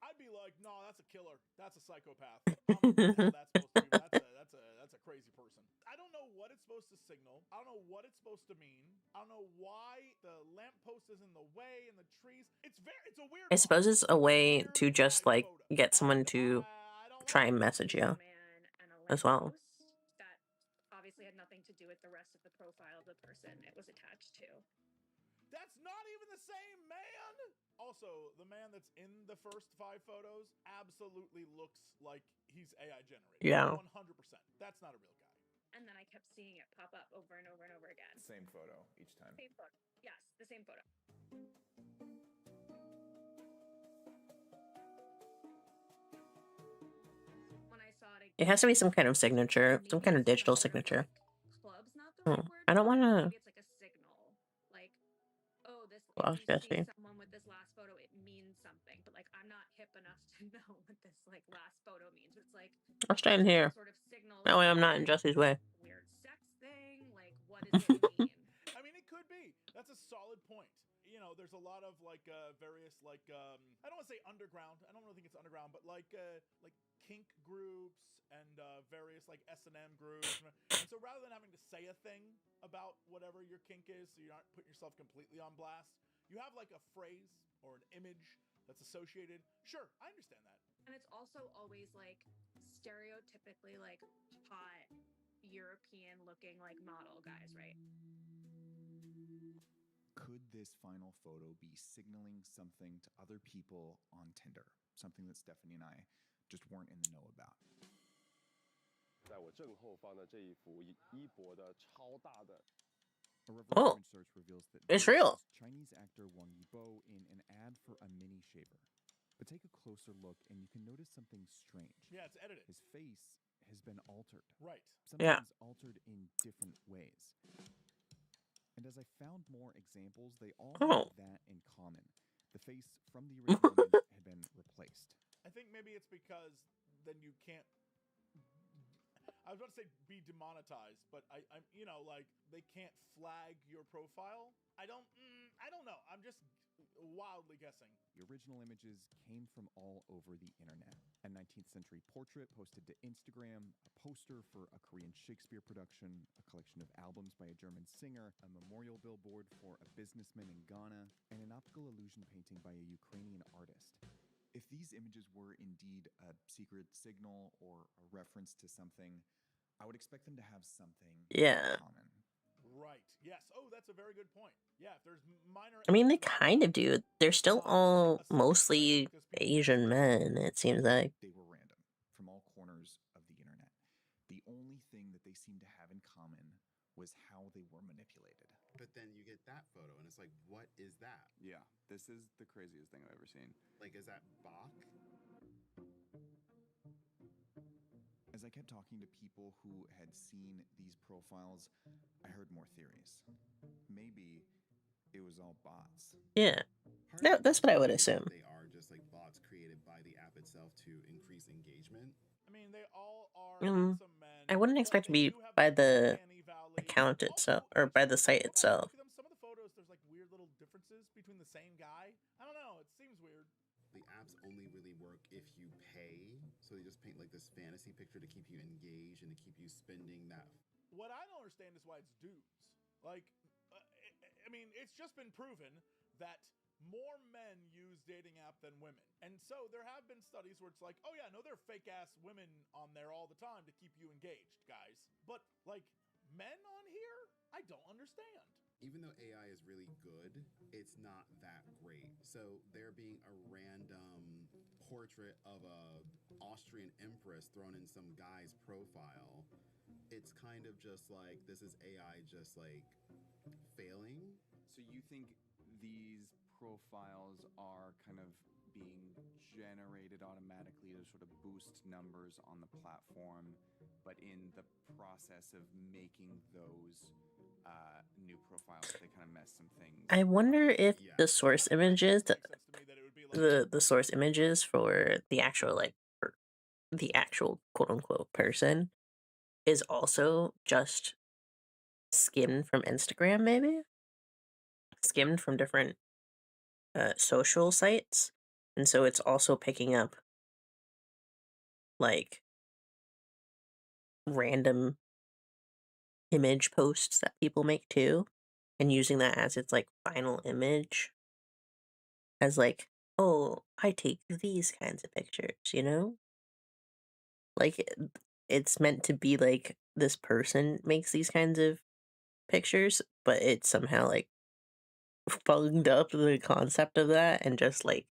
I'd be like, no, that's a killer. That's a psychopath. I don't know what the hell that's supposed to be. That's a crazy person. I don't know what it's supposed to signal. I don't know what it's supposed to mean. I don't know why the lamppost is in the way and the trees. It's a weird. I suppose it's a way to just like get someone to try and message you as well. That obviously had nothing to do with the rest of the profile of the person it was attached to. That's not even the same man! Also, the man that's in the first 5 photos absolutely looks like he's AI generated. Yeah. 100%. That's not a real guy. And then I kept seeing it pop up over and over and over again. Same photo each time. Same photo. Yes, the same photo. When I saw it again, It has to be some kind of signature, some kind of digital signature. Club's not the right word. I don't want to. Maybe it's like a signal. Like, oh, this. Well, If you see Jesse. someone with this last photo, it means something. But like, I'm not hip enough to know what this like last photo means. It's like I'll stay in here. sort of signal. That way I'm not in Jesse's way. Weird sex thing. Like, what does it mean? I mean, it could be. That's a solid point. There's a lot of like various like I don't want to say underground. I don't really think it's underground, but like kink groups and various like S&M groups. And so rather than having to say a thing about whatever your kink is, so you're not putting yourself completely on blast, you have like a phrase or an image that's associated. Sure, I understand that. And it's also always like stereotypically like hot European looking like model guys, right? Could this final photo be signaling something to other people on Tinder? Something that Stephanie and I just weren't in the know about. 在我正后方的这一幅衣钵的超大的 A reverse image search reveals that it's this real. is Chinese actor Wang Yibo in an ad for a mini shaver. But take a closer look and you can notice something strange. Yeah, it's edited. His face has been altered. Right. Yeah. Sometimes altered in different ways. And as I found more examples, they all Oh. have that in common. The face from the original image had been replaced. I think maybe it's because then you can't. I was about to say be demonetized, but I'm like they can't flag your profile. I don't know. I'm just wildly guessing. The original images came from all over the internet. A 19th century portrait posted to Instagram, a poster for a Korean Shakespeare production, a collection of albums by a German singer, a memorial billboard for a businessman in Ghana, and an optical illusion painting by a Ukrainian artist. If these images were indeed a secret signal or a reference to something, I would expect them to have something Yeah. in common. Right. Yes. Oh, that's a very good point. Yeah, if there's minor. I mean, they kind of do. They're still all mostly Asian men, it seems like. They were random from all corners of the internet. The only thing that they seemed to have in common was how they were manipulated. But then you get that photo, and it's like, what is that? Yeah, this is the craziest thing I've ever seen. Like, is that Bach? As I kept talking to people who had seen these profiles, I heard more theories. Maybe it was all bots. Yeah. That's what I would assume. They are just like bots created by the app itself to increase engagement. I mean, they all are handsome men. I wouldn't expect to be by the account itself or by the site itself. Look at them. Some of the photos, there's like weird little differences between the same guy. I don't know. It seems weird. The apps only really work if you pay. So they just paint like this fantasy picture to keep you engaged and to keep you spending that. What I don't understand is why it's dudes. Like, I mean, it's just been proven that more men use dating app than women. And so there have been studies where it's like, oh yeah, no, there are fake ass women on there all the time to keep you engaged, guys. But like men on here, I don't understand. Even though AI is really good, it's not that great. So there being a random portrait of a Austrian empress thrown in some guy's profile, it's kind of just like, this is AI just like failing. So you think these profiles are kind of being generated automatically to sort of boost numbers on the platform, but in the process of making those new profiles, they kind of mess some things. I wonder if the source images, the source images for the actual quote unquote person is also just skimmed from Instagram, maybe skimmed from different social sites, and so it's also picking up like random image posts that people make too, and using that as its like final image, as like, oh, I take these kinds of pictures, you know? Like it's meant to be like this person makes these kinds of pictures, but it somehow like bugged up the concept of that and just like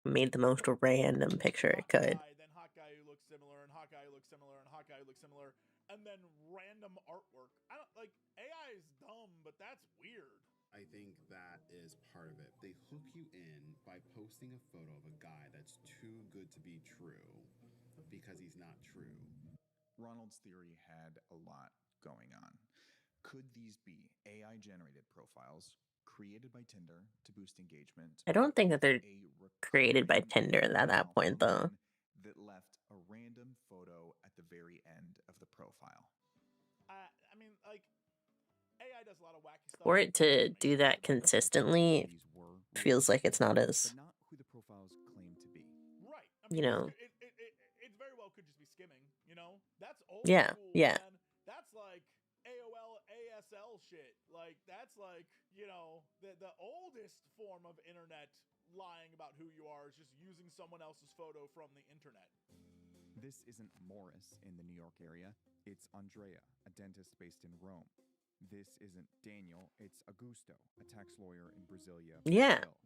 made the most random picture it could. Then hot guy who looks similar, and hot guy who looks similar, and hot guy who looks similar, and then random artwork. I don't like AI is dumb, but that's weird. I think that is part of it. They hook you in by posting a photo of a guy that's too good to be true because he's not true. Ronald's theory had a lot going on. Could these be AI-generated profiles created by Tinder to boost engagement? I don't think that they're created by Tinder at that point, though. That left a random photo at the very end of the profile. I mean, like, AI does a lot of wacky stuff. For it to do that consistently feels like it's not as, but not who the profiles claim to be. Right. I you mean, know. It very well could just be skimming, you know? That's old Yeah, school, yeah. man. That's like AOL, ASL shit. Like, that's like, you know, the oldest form of internet lying about who you are is just using someone else's photo from the internet. This isn't Morris in the New York area. It's Andrea, a dentist based in Rome. This isn't Daniel. It's Augusto, a tax lawyer in Brasilia. Yeah. Brazil.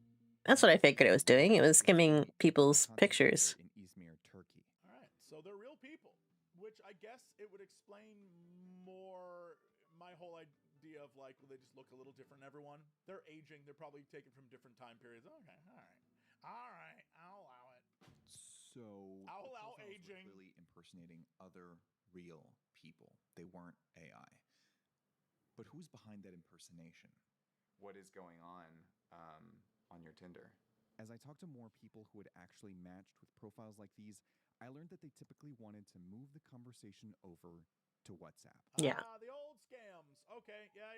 That's what I figured it was doing. It was skimming people's pictures. In Izmir, Turkey. All right, so they're real people, which I guess it would explain more my whole idea of like, well, they just look a little different, everyone. They're aging. They're probably taken from different time periods. Okay, all right. All right, I'll allow it. So Owl the out profiles were aging. clearly impersonating other real people. They weren't AI. But who's behind that impersonation? What is going on your Tinder? As I talked to more people who had actually matched with profiles like these, I learned that they typically wanted to move the conversation over to WhatsApp. Yeah. The old scams. Okay, yeah.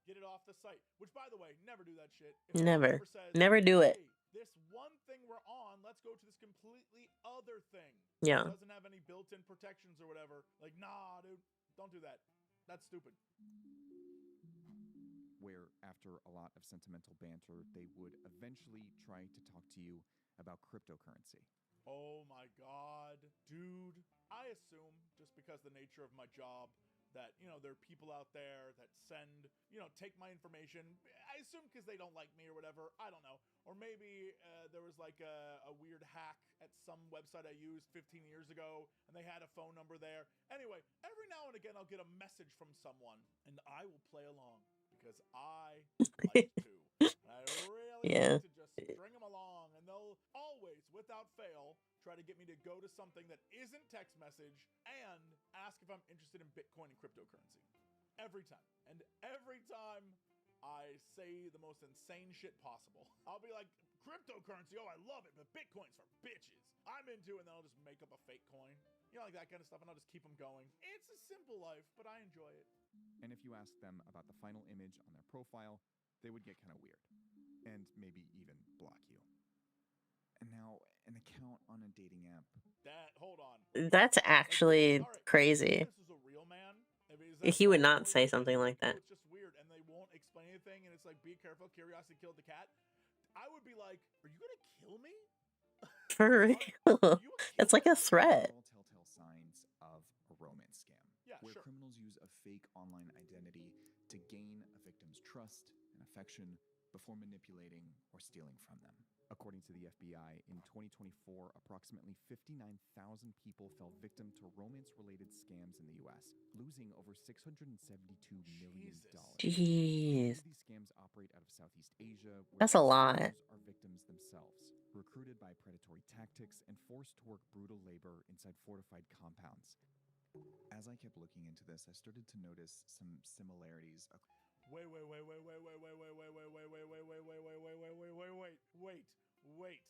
Get it off the site. Which, by the way, never do that shit. If Never. someone ever says, Never do it. "Hey, this one thing we're on, let's go to this completely other thing." Yeah. It doesn't have any built-in protections or whatever. Like, nah, dude, don't do that. That's stupid. Where, after a lot of sentimental banter, they would eventually try to talk to you about cryptocurrency. Oh my god, dude. I assume, just because the nature of my job, that, there are people out there that send, take my information. I assume because they don't like me or whatever. I don't know. Or maybe there was like a weird hack at some website I used 15 years ago, and they had a phone number there. Anyway, every now and again I'll get a message from someone, and I will play along because I like to. I really Yeah. like to just string them along, and they'll always, without fail, try to get me to go to something that isn't text message and ask if I'm interested in Bitcoin and cryptocurrency. Every time. And every time I say the most insane shit possible. I'll be like, cryptocurrency, oh, I love it, but Bitcoin's for bitches. I'm into it, and then I'll just make up a fake coin. Like that kind of stuff, and I'll just keep them going. It's a simple life, but I enjoy it. And if you asked them about the final image on their profile, they would get kind of weird. And maybe even block you. And now, an account on a dating app. Hold on. That's actually crazy. If this is a real man, He would not say something like that. It's just weird, and they won't explain anything, and it's like, be careful, curiosity killed the cat. I would be like, are you gonna kill me? For real. It's like a threat. All telltale signs of a romance scam. Yeah, where sure. criminals use a fake online identity to gain a victim's trust and affection before manipulating or stealing from them. According to the FBI, in 2024, approximately 59,000 people fell victim to romance-related scams in the U.S., losing over $672 million. Jeez. These scams operate out of Southeast Asia, where That's a lot. are victims themselves, recruited by predatory tactics and forced to work brutal labor inside fortified compounds. As I kept looking into this, I started to notice some similarities. Wait.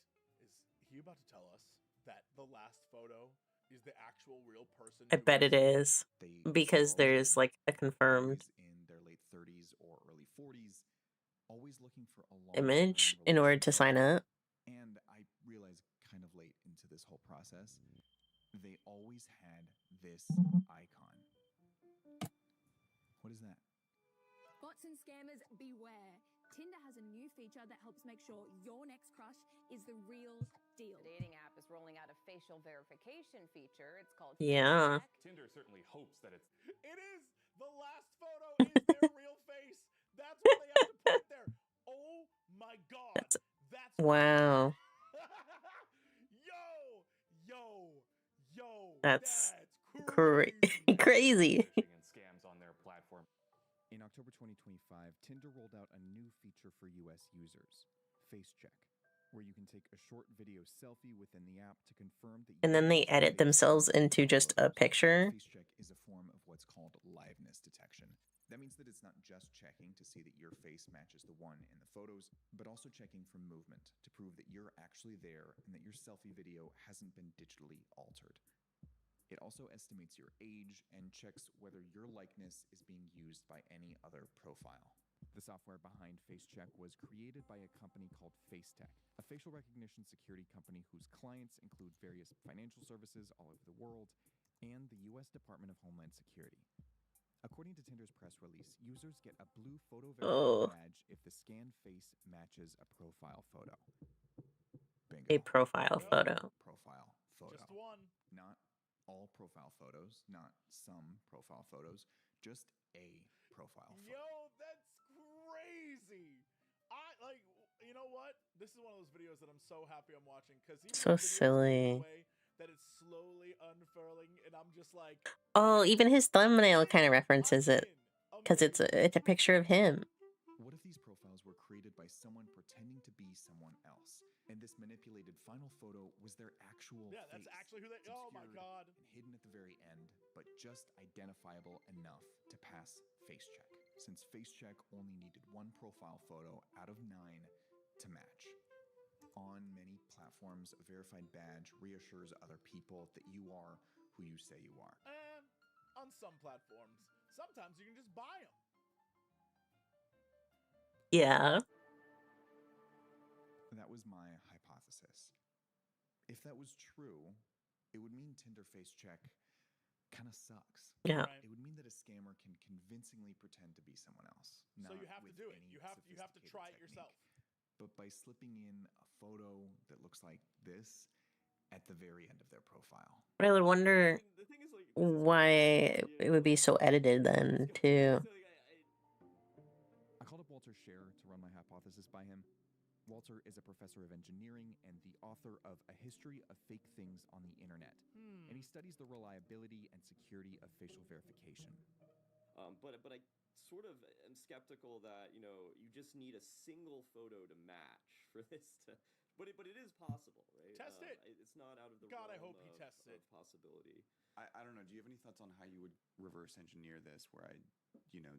Is he about to tell us that the last photo is the actual real person? I bet it is. Because there's like a confirmed in their late 30s or early 40s, always looking for a long image in order to sign up. And I realized kind of late into this whole process, they always had this icon. What is that? Bots and scammers, beware. Tinder has a new feature that helps make sure your next crush is the real deal. The dating app is rolling out a facial verification feature. It's called Yeah. Tinder certainly hopes that it's... It is! The last photo is their real face. That's what they have to put there. Oh my god. That's wow. Yo. That's crazy. and scams on their platform. In October 2025, Tinder rolled out a new feature for US users, Face Check, where you can take a short video selfie within the app to confirm that And then they edit themselves into just a picture. Face Check is a form of what's called liveness detection. That means that it's not just checking to see that your face matches the one in the photos, but also checking for movement to prove that you're actually there and that your selfie video hasn't been digitally altered. It also estimates your age and checks whether your likeness is being used by any other profile. The software behind FaceCheck was created by a company called FaceTech, a facial recognition security company whose clients include various financial services all over the world and the U.S. Department of Homeland Security. According to Tinder's press release, users get a blue photo verification badge if the scanned face matches a profile photo. Bingo. A profile photo. Profile photo. Just one. Not all profile photos, not some profile photos, just a profile photo. Yo, that's crazy. You know what? This is one of those videos that I'm so happy I'm watching, because So silly. That it's slowly unfurling, and I'm just like, Oh, even his thumbnail kind of references it, because it's a picture of him. What if these profiles were created by someone pretending to be someone else, and And this manipulated final photo was their actual Yeah, face. that's actually who they. It's Oh my obscured god. and hidden at the very end, but just identifiable enough to pass face check, since face check only needed one profile photo out of 9 to match. On many platforms, a verified badge reassures other people that you are who you say you are. And on some platforms, sometimes you can just buy them. Yeah. That was my hypothesis. If that was true, it would mean Tinder face check kind of sucks. Yeah. Right. It would mean that a scammer can convincingly pretend to be someone else. So you have to with do it. any You have to sophisticated try it technique. yourself. But by slipping in a photo that looks like this at the very end of their profile. But I would wonder The thing is, like, why it would be so edited then, too. I called up Walter Scher to run my hypothesis by him. Walter is a professor of engineering and the author of A History of Fake Things on the Internet. And he studies the reliability and security of facial verification. But I sort of am skeptical that, you just need a single photo to match for this to... But it is possible, right? Test it. It's not out of the God, I realm hope he tests of it. possibility. I don't know. Do you have any thoughts on how you would reverse engineer this, where I,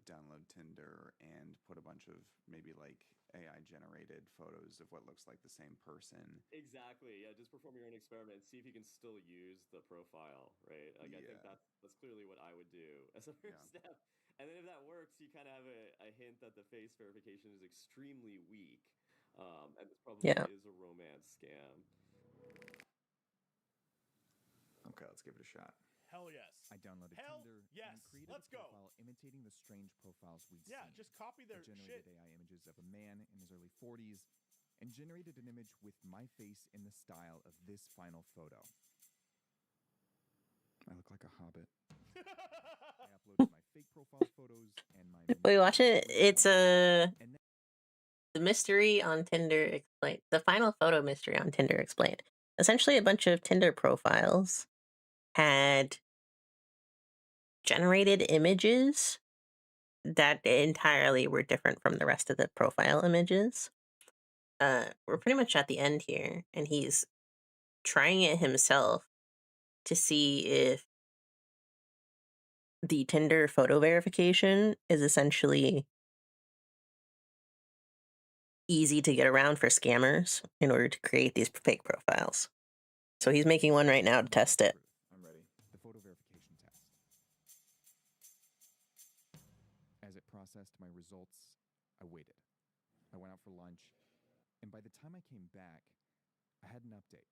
download Tinder and put a bunch of maybe like AI generated photos of what looks like the same person? Exactly. Yeah, just perform your own experiment and see if you can still use the profile, right? Like, I think that's clearly what I would do as a first step. And then if that works, you kind of have a hint that the face verification is extremely weak. And this probably is a romance scam. Okay, let's give it a shot. Hell yes. I downloaded Tinder and created Let's a go. profile imitating the strange profiles we'd Yeah, seen. just copy their I generated shit. AI images of a man in his early 40s and generated an image with my face in the style of this final photo. I look like a hobbit. I uploaded my fake profile photos and my... Wait, watch it. It's the mystery on Tinder explained. The final photo mystery on Tinder explained. Essentially, a bunch of Tinder profiles had generated images that entirely were different from the rest of the profile images. We're pretty much at the end here, and he's trying it himself to see if the Tinder photo verification is essentially easy to get around for scammers in order to create these fake profiles. So he's making one right now to test it. I'm ready. The photo verification test. As it processed my results, I waited. I went out for lunch, and by the time I came back, I had an update.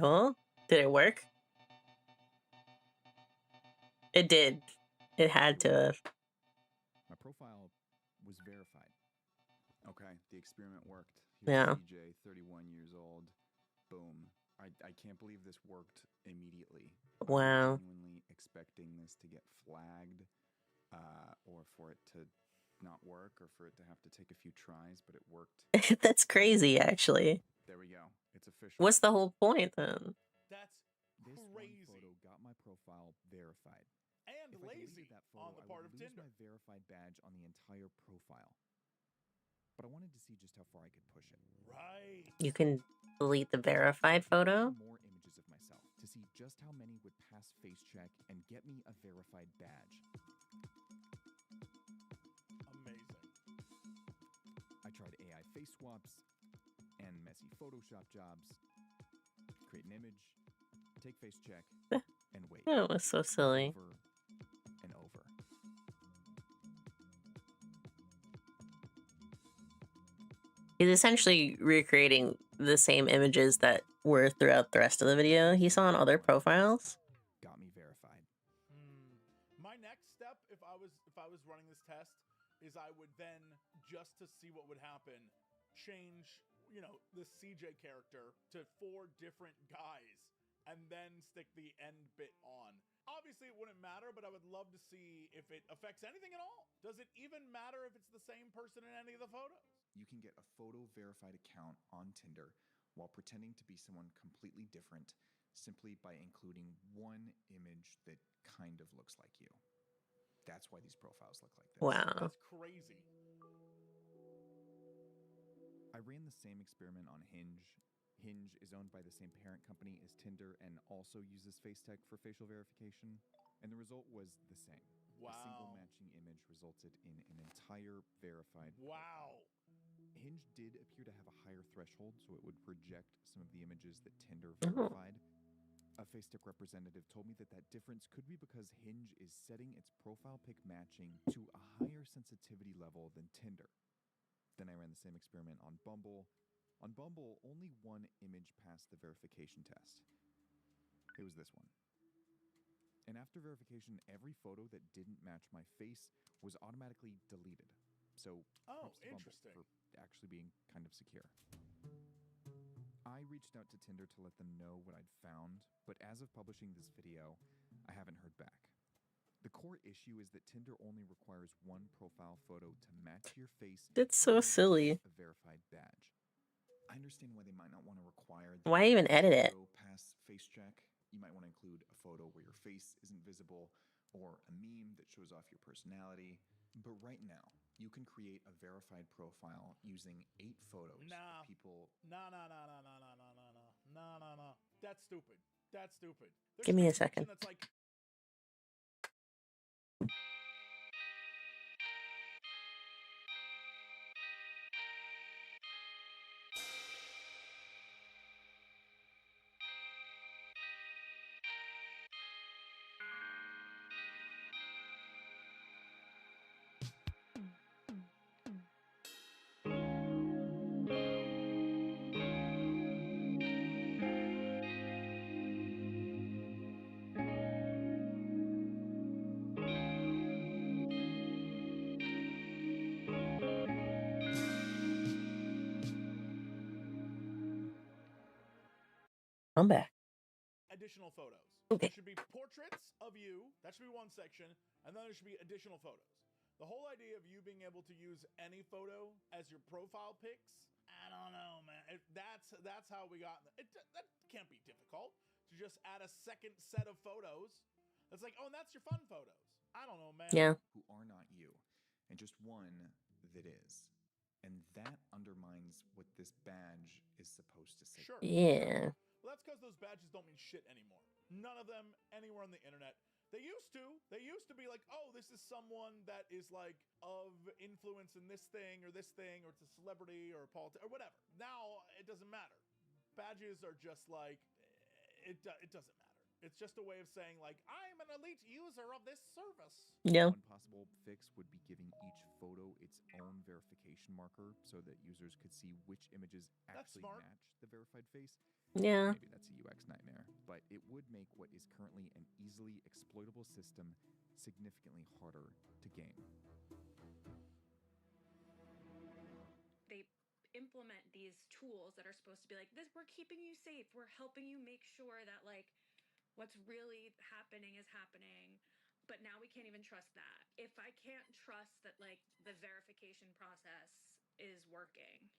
Oh, did it work? It did. It had to have. My profile was verified. Okay, the experiment worked. Here's Yeah. CJ, 31 years old. Boom. I can't believe this worked immediately. Wow. I was genuinely expecting this to get flagged, or for it to not work, or for it to have to take a few tries, but it worked. That's crazy, actually. There we go. It's official. What's the whole point then? That's This crazy. one photo got my profile verified. And If I lazy deleted that photo, on the I part would of lose Tinder. my verified badge on the entire profile. But I wanted to see just how far I could push it. Right. You can delete the verified photo? More images of myself to see just how many would pass face check and get me a verified badge. Amazing. I tried AI face swaps and messy Photoshop jobs. Create an image, take face check, and wait. That was so silly. Over and over. He's essentially recreating the same images that were throughout the rest of the video he saw on other profiles. Got me verified. My next step, if I was running this test, is I would then, just to see what would happen, change, the CJ character to 4 different guys, and then stick the end bit on. Obviously, it wouldn't matter, but I would love to see if it affects anything at all. Does it even matter if it's the same person in any of the photos? You can get a photo verified account on Tinder while pretending to be someone completely different, simply by including one image that kind of looks like you. That's why these profiles look like this. Wow. That's crazy. I ran the same experiment on Hinge. Hinge is owned by the same parent company as Tinder and also uses face tech for facial verification, and the result was the same. Wow. A single matching image resulted in an entire verified Wow. profile. Hinge did appear to have a higher threshold, so it would reject some of the images that Tinder Oh. verified. A FaceTech representative told me that that difference could be because Hinge is setting its profile pic matching to a higher sensitivity level than Tinder. Then I ran the same experiment on Bumble. On Bumble, only one image passed the verification test. It was this one. And after verification, every photo that didn't match my face was automatically deleted. So, props to Bumble interesting. for actually being kind of secure. I reached out to Tinder to let them know what I'd found, but as of publishing this video, I haven't heard back. The core issue is that Tinder only requires one profile photo to match your face. That's so silly. A verified badge. I understand why they might not want to require Why even edit it? Pass face check. You might want to include a photo where your face isn't visible or a meme that shows off your personality. But right now, you can create a verified profile using 8 photos of people. No. That's stupid. That's stupid. There Give should me be a second. function That's like, I'm back. additional photos. Okay. There should be portraits of you. That should be one section. And then there should be additional photos. The whole idea of you being able to use any photo as your profile pics, I don't know, man. That's how we got. That can't be difficult to just add a second set of photos. That's like, oh, and that's your fun photos. I don't know, man. Yeah. Who are not you, and just one that is. And that undermines what this badge is supposed to say. Sure. Yeah. Well, that's because those badges don't mean shit anymore. None of them anywhere on the internet. They used to. They used to be like, oh, this is someone that is like of influence in this thing, or it's a celebrity or a politician or whatever. Now it doesn't matter. Badges are just like, it doesn't matter. It's just a way of saying like, I'm an elite user of this service. Yeah. One possible fix would be giving each photo its own verification marker so that users could see which images actually match the verified face. Yeah. Maybe that's a UX nightmare, but it would make what is currently an easily exploitable system significantly harder to game. They implement these tools that are supposed to be like, this, we're keeping you safe. We're helping you make sure that like what's really happening is happening. But now we can't even trust that. If I can't trust that like the verification process is working,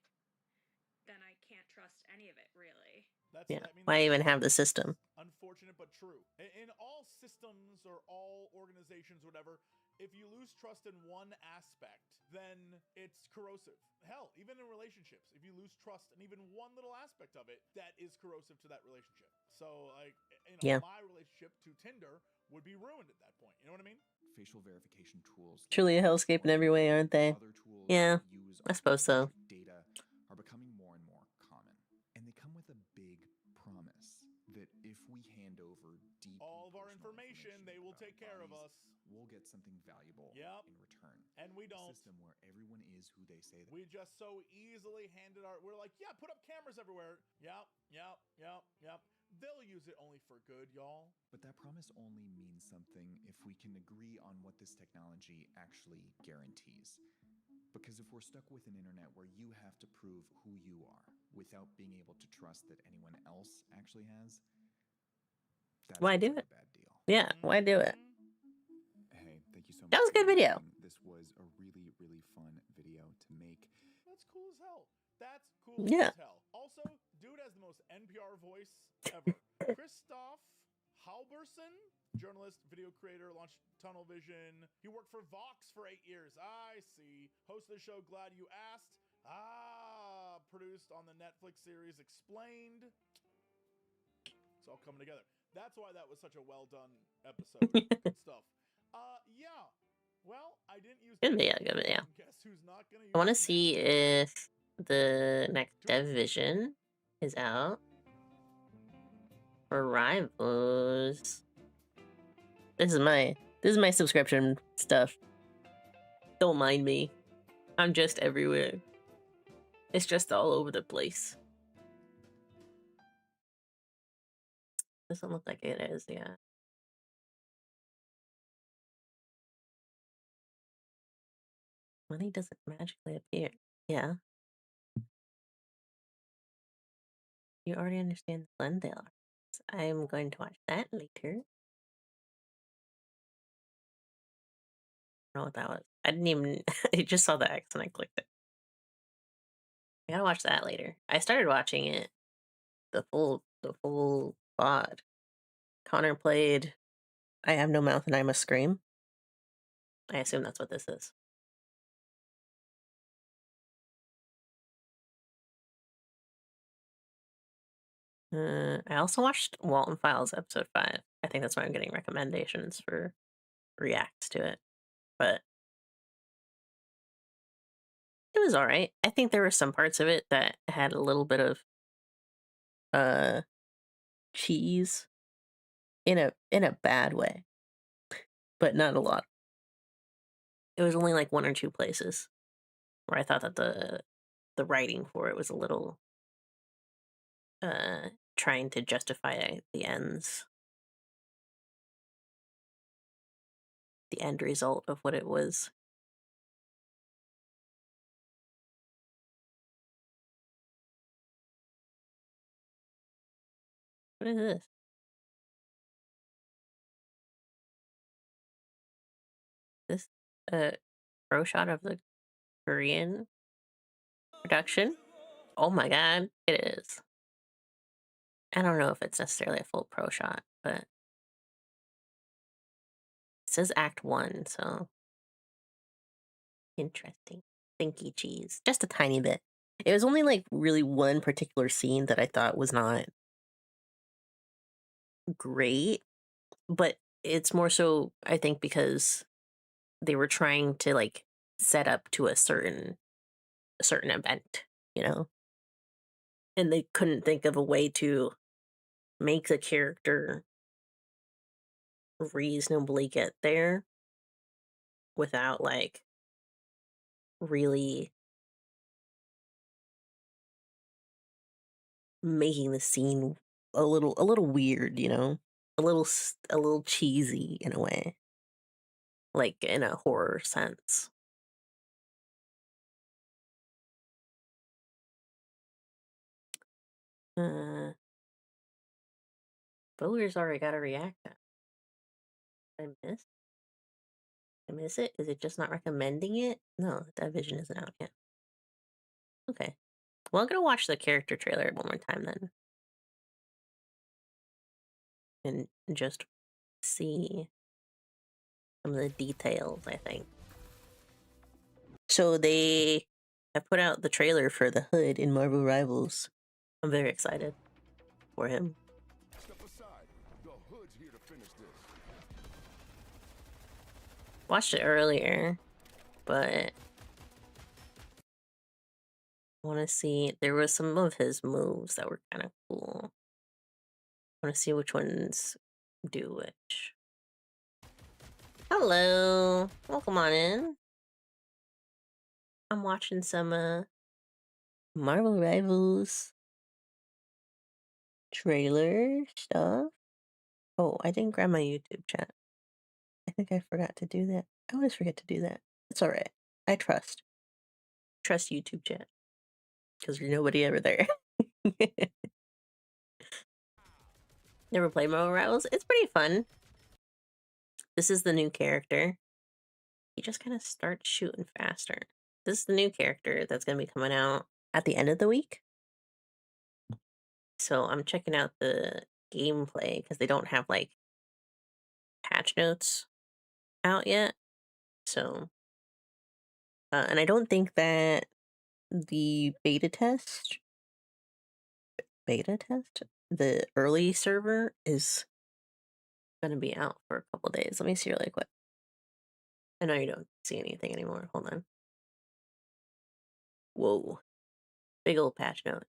then I can't trust any of it really. Yeah. Why even have the system? Unfortunate but true. In all systems or all organizations, whatever, if you lose trust in one aspect, then it's corrosive. Hell, even in relationships, if you lose trust in even one little aspect of it, that is corrosive to that relationship. So, like, my relationship to Tinder would be ruined at that point. You know what I mean? Facial verification tools. Truly a hellscape in every way, aren't they? Yeah. I suppose so. Data are becoming more and more common. And they come with a big promise that if we hand over all of our information, they will take care of us. We'll get something valuable in return. And we don't. A system where everyone is who they say they are. We just so easily handed we're like, yeah, put up cameras everywhere. Yep. They'll use it only for good, y'all. But that promise only means something if we can agree on what this technology actually guarantees. Because if we're stuck with an internet where you have to prove who you are without being able to trust that anyone else actually has, that's why do it? A bad deal. Yeah, why do it? Hey, thank you so much. That was a good video. This was a really, really fun video to make. That's cool as hell. That's cool as hell. Also, dude has the most most NPR voice ever. Christoph Halberson, journalist, video creator, launched Tunnel Vision. He worked for Vox for 8 years. I see. Host of the show Glad You Asked. Produced on the Netflix series Explained. It's all coming together. That's why that was such a well done episode. Good stuff. Yeah. Well, I didn't use Good video, good video. Guess who's not gonna use I want to see if the next Division is out for Rivals. This is my subscription stuff. Don't mind me. I'm just everywhere. It's just all over the place. Doesn't look like it is, yeah. Money doesn't magically appear. Yeah. You already understand the Glendale. I'm going to watch that later. I don't know what that was. I didn't even I just saw the X and I clicked it. I gotta watch that later. I started watching it. The full pod. Connor played I Have No Mouth and I Must Scream. I assume that's what this is. I also watched Walton Files episode 5. I think that's why I'm getting recommendations for reacts to it. But it was alright. I think there were some parts of it that had a little bit of cheese in a bad way. But not a lot. It was only like 1 or 2 places where I thought that the writing for it was a little trying to justify the ends. The end result of what it was. What is this? This pro shot of the Korean production? Oh my god, it is. I don't know if it's necessarily a full pro shot, but it says Act 1, so interesting. Thinky cheese. Just a tiny bit. It was only like really one particular scene that I thought was not great, but it's more so I think because they were trying to like set up to a certain event, you know? And they couldn't think of a way to make the character reasonably get there without like really making the scene a little weird, you know? A little cheesy in a way. Like in a horror sense. Boogers already got a react now. Did I miss it? Is it just not recommending it? No, that vision isn't out yet. Okay. Well, I'm gonna watch the character trailer one more time then. And just see some of the details, I think. So they have put out the trailer for the Hood in Marvel Rivals. I'm very excited for him. Step aside. The Hood's here to finish this. Watched it earlier, but I want to see. There were some of his moves that were kind of cool. I want to see which ones do which. Hello, welcome on in. I'm watching some Marvel Rivals trailer stuff. Oh, I didn't grab my YouTube chat. I think I forgot to do that. I always forget to do that. It's alright. I trust YouTube chat. Because there's nobody ever there. Never played Marvel Rivals? It's pretty fun. This is the new character. He just kind of starts shooting faster. This is the new character that's going to be coming out at the end of the week. So I'm checking out the gameplay because they don't have like patch notes out yet. So, and I don't think that the beta test, the early server is going to be out for a couple days. Let me see really quick. I know you don't see anything anymore. Hold on. Whoa. Big old patch note.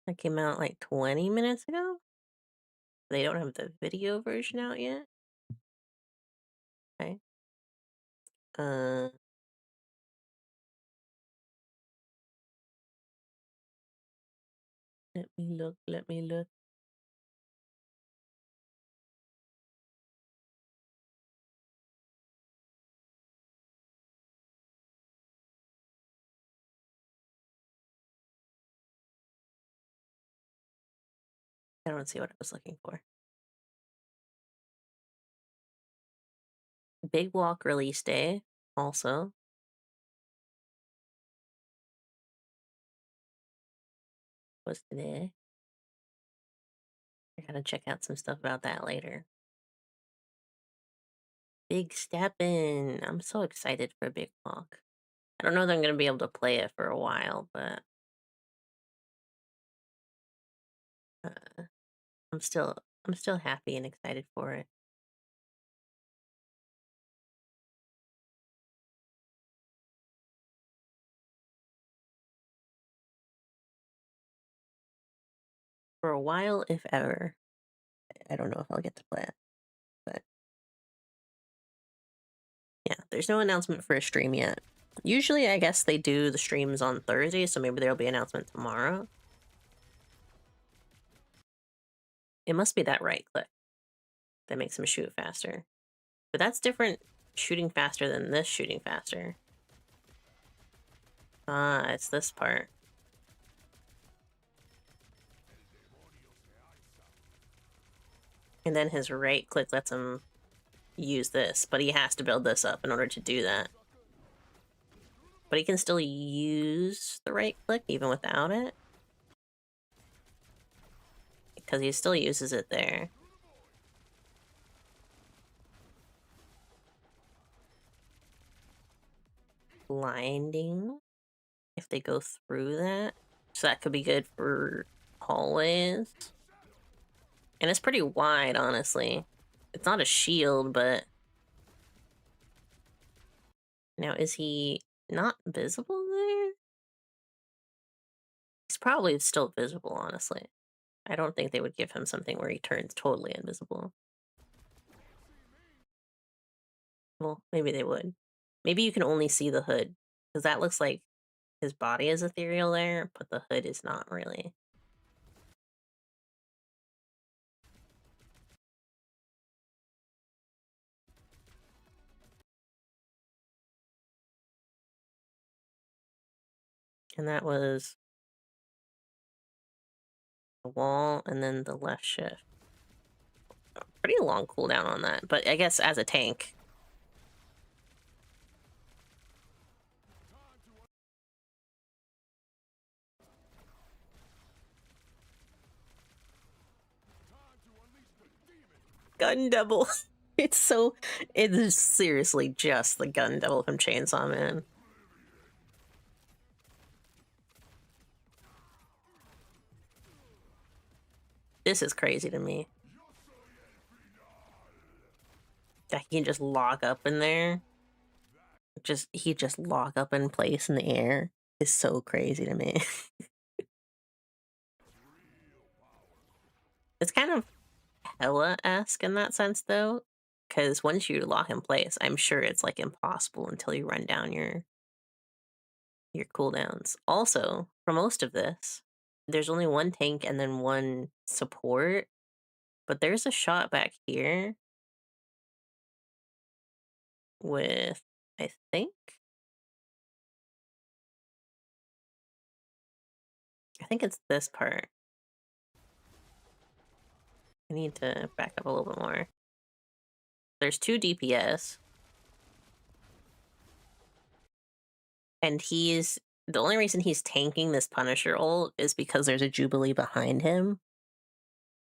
That came out like 20 minutes ago. They don't have the video version out yet. Okay. Let me look. I don't see what I was looking for. Big Walk release day, also. Was today. I gotta check out some stuff about that later. Big Step In. I'm so excited for Big Walk. I don't know that I'm gonna be able to play it for a while, but I'm still happy and excited for it. For a while, if ever. I don't know if I'll get to play it, but yeah, there's no announcement for a stream yet. Usually, I guess they do the streams on Thursday, so maybe there'll be an announcement tomorrow. It must be that right click that makes him shoot faster. But that's different shooting faster than this shooting faster. Ah, it's this part. And then his right click lets him use this, but he has to build this up in order to do that. But he can still use the right click even without it. Because he still uses it there. Blinding. If they go through that. So that could be good for hallways. And it's pretty wide, honestly. It's not a shield, but... Now, is he not visible there? He's probably still visible, honestly. I don't think they would give him something where he turns totally invisible. Well, maybe they would. Maybe you can only see the hood, because that looks like his body is ethereal there, but the hood is not really. And that was the wall and then the left shift. Pretty long cooldown on that, but I guess as a tank. Gun double. It is seriously just the gun double from Chainsaw Man. This is crazy to me. That he can just lock up in there. He just lock up in place in the air is so crazy to me. It's kind of Hella-esque in that sense, though, because once you lock in place, I'm sure it's like impossible until you run down your cooldowns. Also, for most of this, there's only one tank and then one support, but there's a shot back here with, I think it's this part. I need to back up a little bit more. There's 2 DPS. And he's The only reason he's tanking this Punisher ult is because there's a Jubilee behind him,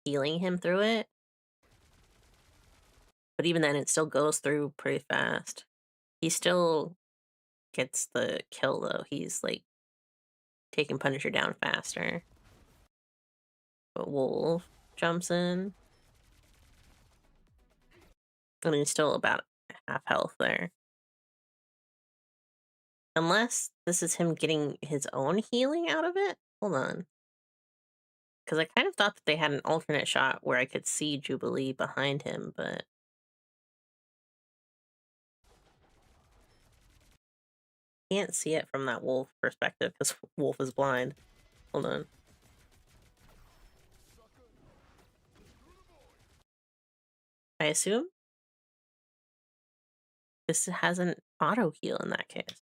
healing him through it. But even then, it still goes through pretty fast. He still gets the kill, though. He's, like, taking Punisher down faster. But Wolf jumps in. I mean, he's still about half health there. Unless this is him getting his own healing out of it? Hold on. Because I kind of thought that they had an alternate shot where I could see Jubilee behind him, but... Can't see it from that Wolf perspective because Wolf is blind. Hold on. I assume this has an auto heal in that case.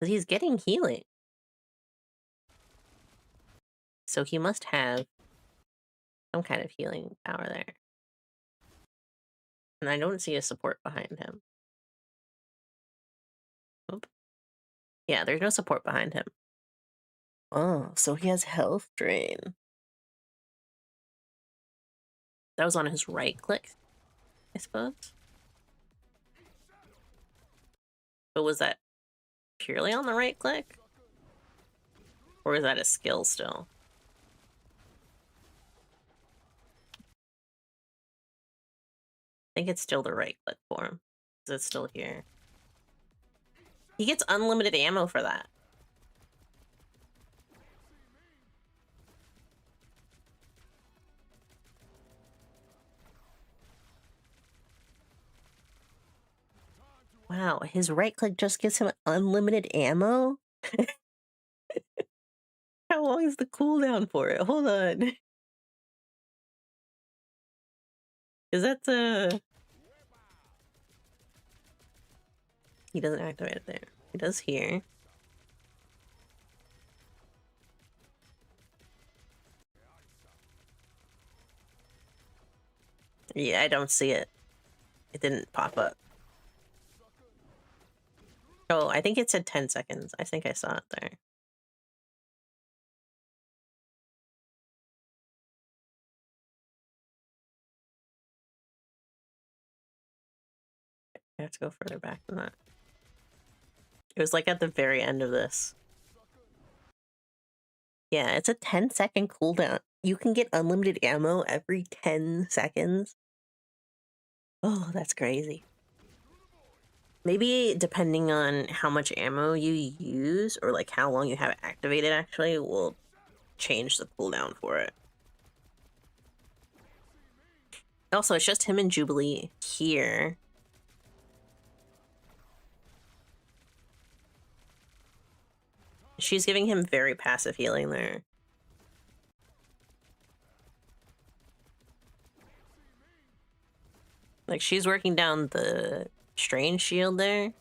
Because he's getting healing. So he must have some kind of healing power there. And I don't see a support behind him. Oop. Yeah, there's no support behind him. Oh, so he has health drain. That was on his right click, I suppose. But was that purely on the right click? Or is that a skill still? I think it's still the right click for him. Because it's still here. He gets unlimited ammo for that. Wow, his right click just gives him unlimited ammo? How long is the cooldown for it? Hold on. Is that He doesn't activate it there. He does here. Yeah, I don't see it. It didn't pop up. Oh, I think it said 10 seconds. I think I saw it there. I have to go further back than that. It was like at the very end of this. Yeah, it's a 10-second cooldown. You can get unlimited ammo every 10 seconds. Oh, that's crazy. Maybe depending on how much ammo you use or like how long you have it activated actually will change the cooldown for it. Also, it's just him and Jubilee here. She's giving him very passive healing there. Like, she's working down the strange shield there.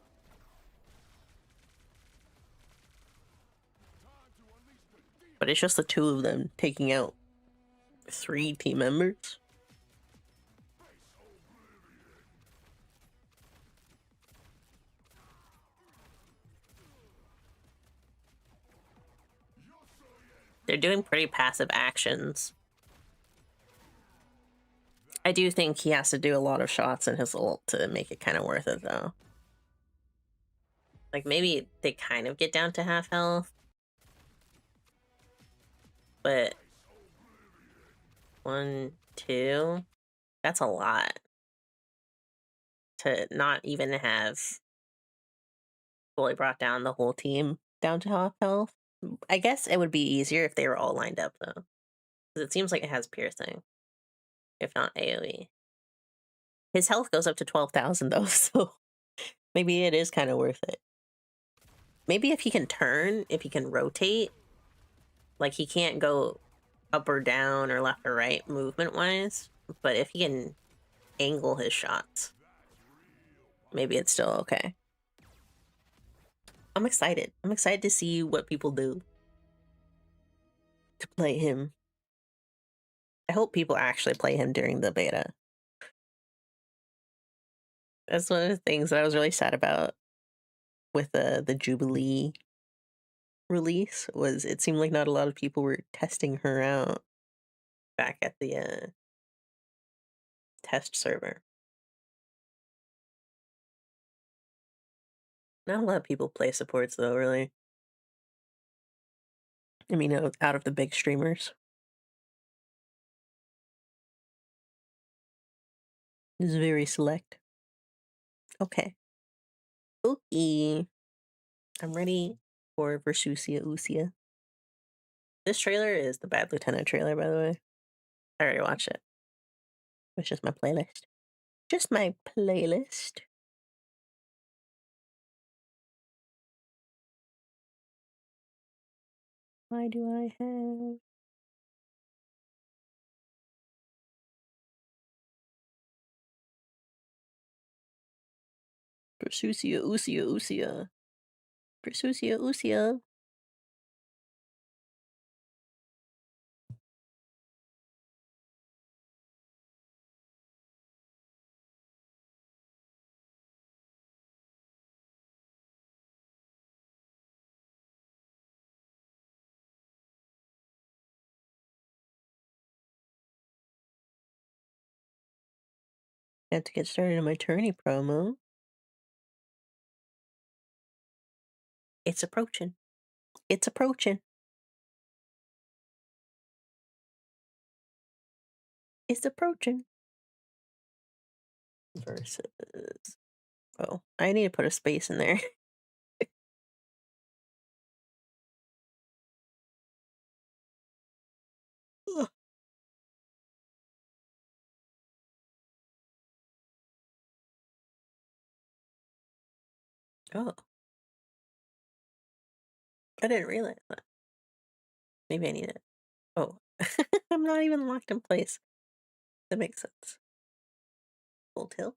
But it's just the two of them taking out 3 team members. They're doing pretty passive actions. I do think he has to do a lot of shots in his ult to make it kind of worth it, though. Like, maybe they kind of get down to half health. But 1, 2, that's a lot. To not even have fully brought down the whole team down to half health. I guess it would be easier if they were all lined up, though. Because it seems like it has piercing. If not AoE. His health goes up to 12,000, though, so maybe it is kind of worth it. Maybe if he can turn, if he can rotate, like he can't go up or down or left or right movement-wise, but if he can angle his shots, maybe it's still okay. I'm excited. I'm excited to see what people do to play him. I hope people actually play him during the beta. That's one of the things that I was really sad about with the Jubilee release was it seemed like not a lot of people were testing her out back at the test server. Not a lot of people play supports though, really. I mean, out of the big streamers. It's very select. Okay. Okay. I'm ready for Versusia Usia. This trailer is the Bad Lieutenant trailer, by the way. I already watched it. It's just my playlist. Just my playlist. Why do I have... Versusia Usia Usia. Versusia Usia. I have to get started on my tourney promo. It's approaching. It's approaching. It's approaching. Versus... Oh, I need to put a space in there. Oh. I didn't realize that. Maybe I need it. Oh. I'm not even locked in place. That makes sense. Full tilt.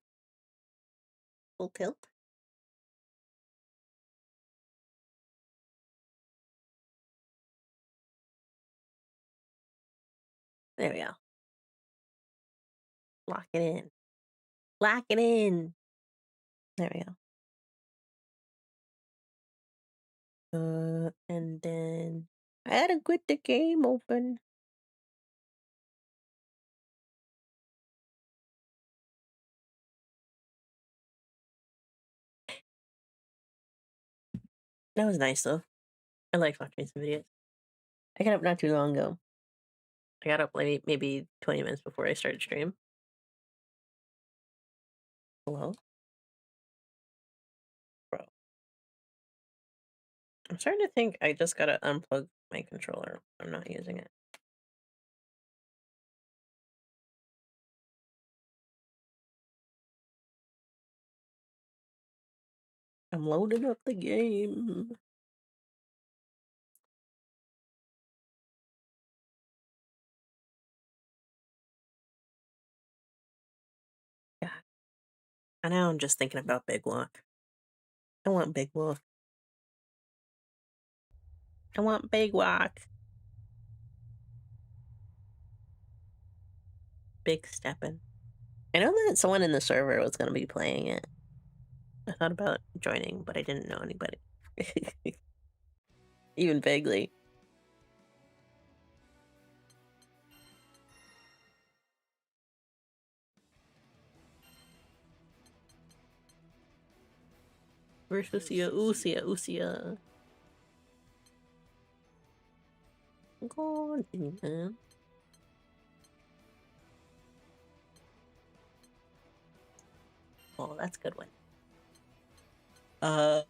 Full tilt. There we go. Lock it in. Lock it in. There we go. And then I had to quit the game open. That was nice though. I like watching some videos. I got up not too long ago. I got up like maybe 20 minutes before I started stream. Hello? Bro. I'm starting to think I just gotta unplug my controller. I'm not using it. I'm loading up the game. Yeah. And now I'm just thinking about Big Walk. I want Big Walk. I want Big Walk. Big Steppin'. I know that someone in the server was going to be playing it. I thought about joining, but I didn't know anybody. Even vaguely. Versusia Usia. Go on, man. Oh, that's a good one. I'm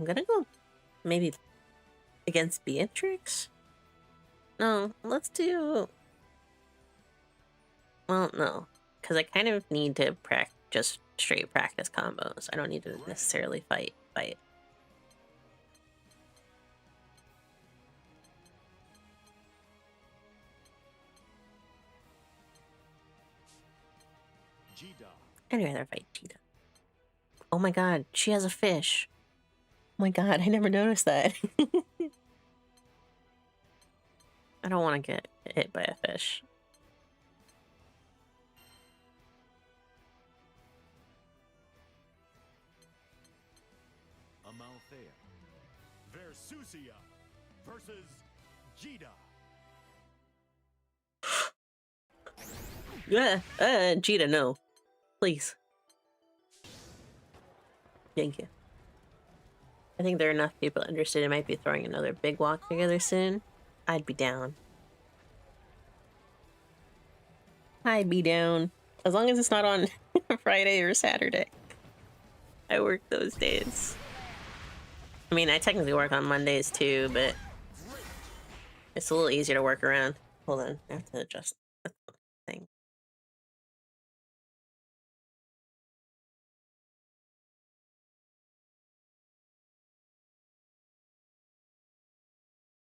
gonna go maybe against Beatrix? No, let's do... Well, no. Because I kind of need to just straight practice combos. I don't need to necessarily fight. I'd rather fight Cheetah. Oh my god, she has a fish. Oh my god, I never noticed that. I don't want to get hit by a fish. Amalthea. Versusia versus Jita. Yeah, Jita, no. Please. Thank you. I think there are enough people interested in might be throwing another big walk together soon. I'd be down. I'd be down. As long as it's not on Friday or Saturday. I work those days. I mean, I technically work on Mondays too, but it's a little easier to work around. Hold on, I have to adjust the thing.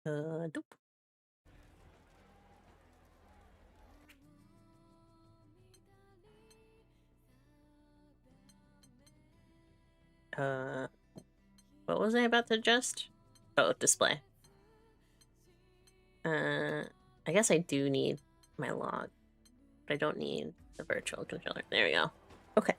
Doop. What was I about to adjust? Oh, display. I guess I do need my log, but I don't need the virtual controller. There we go. Okay.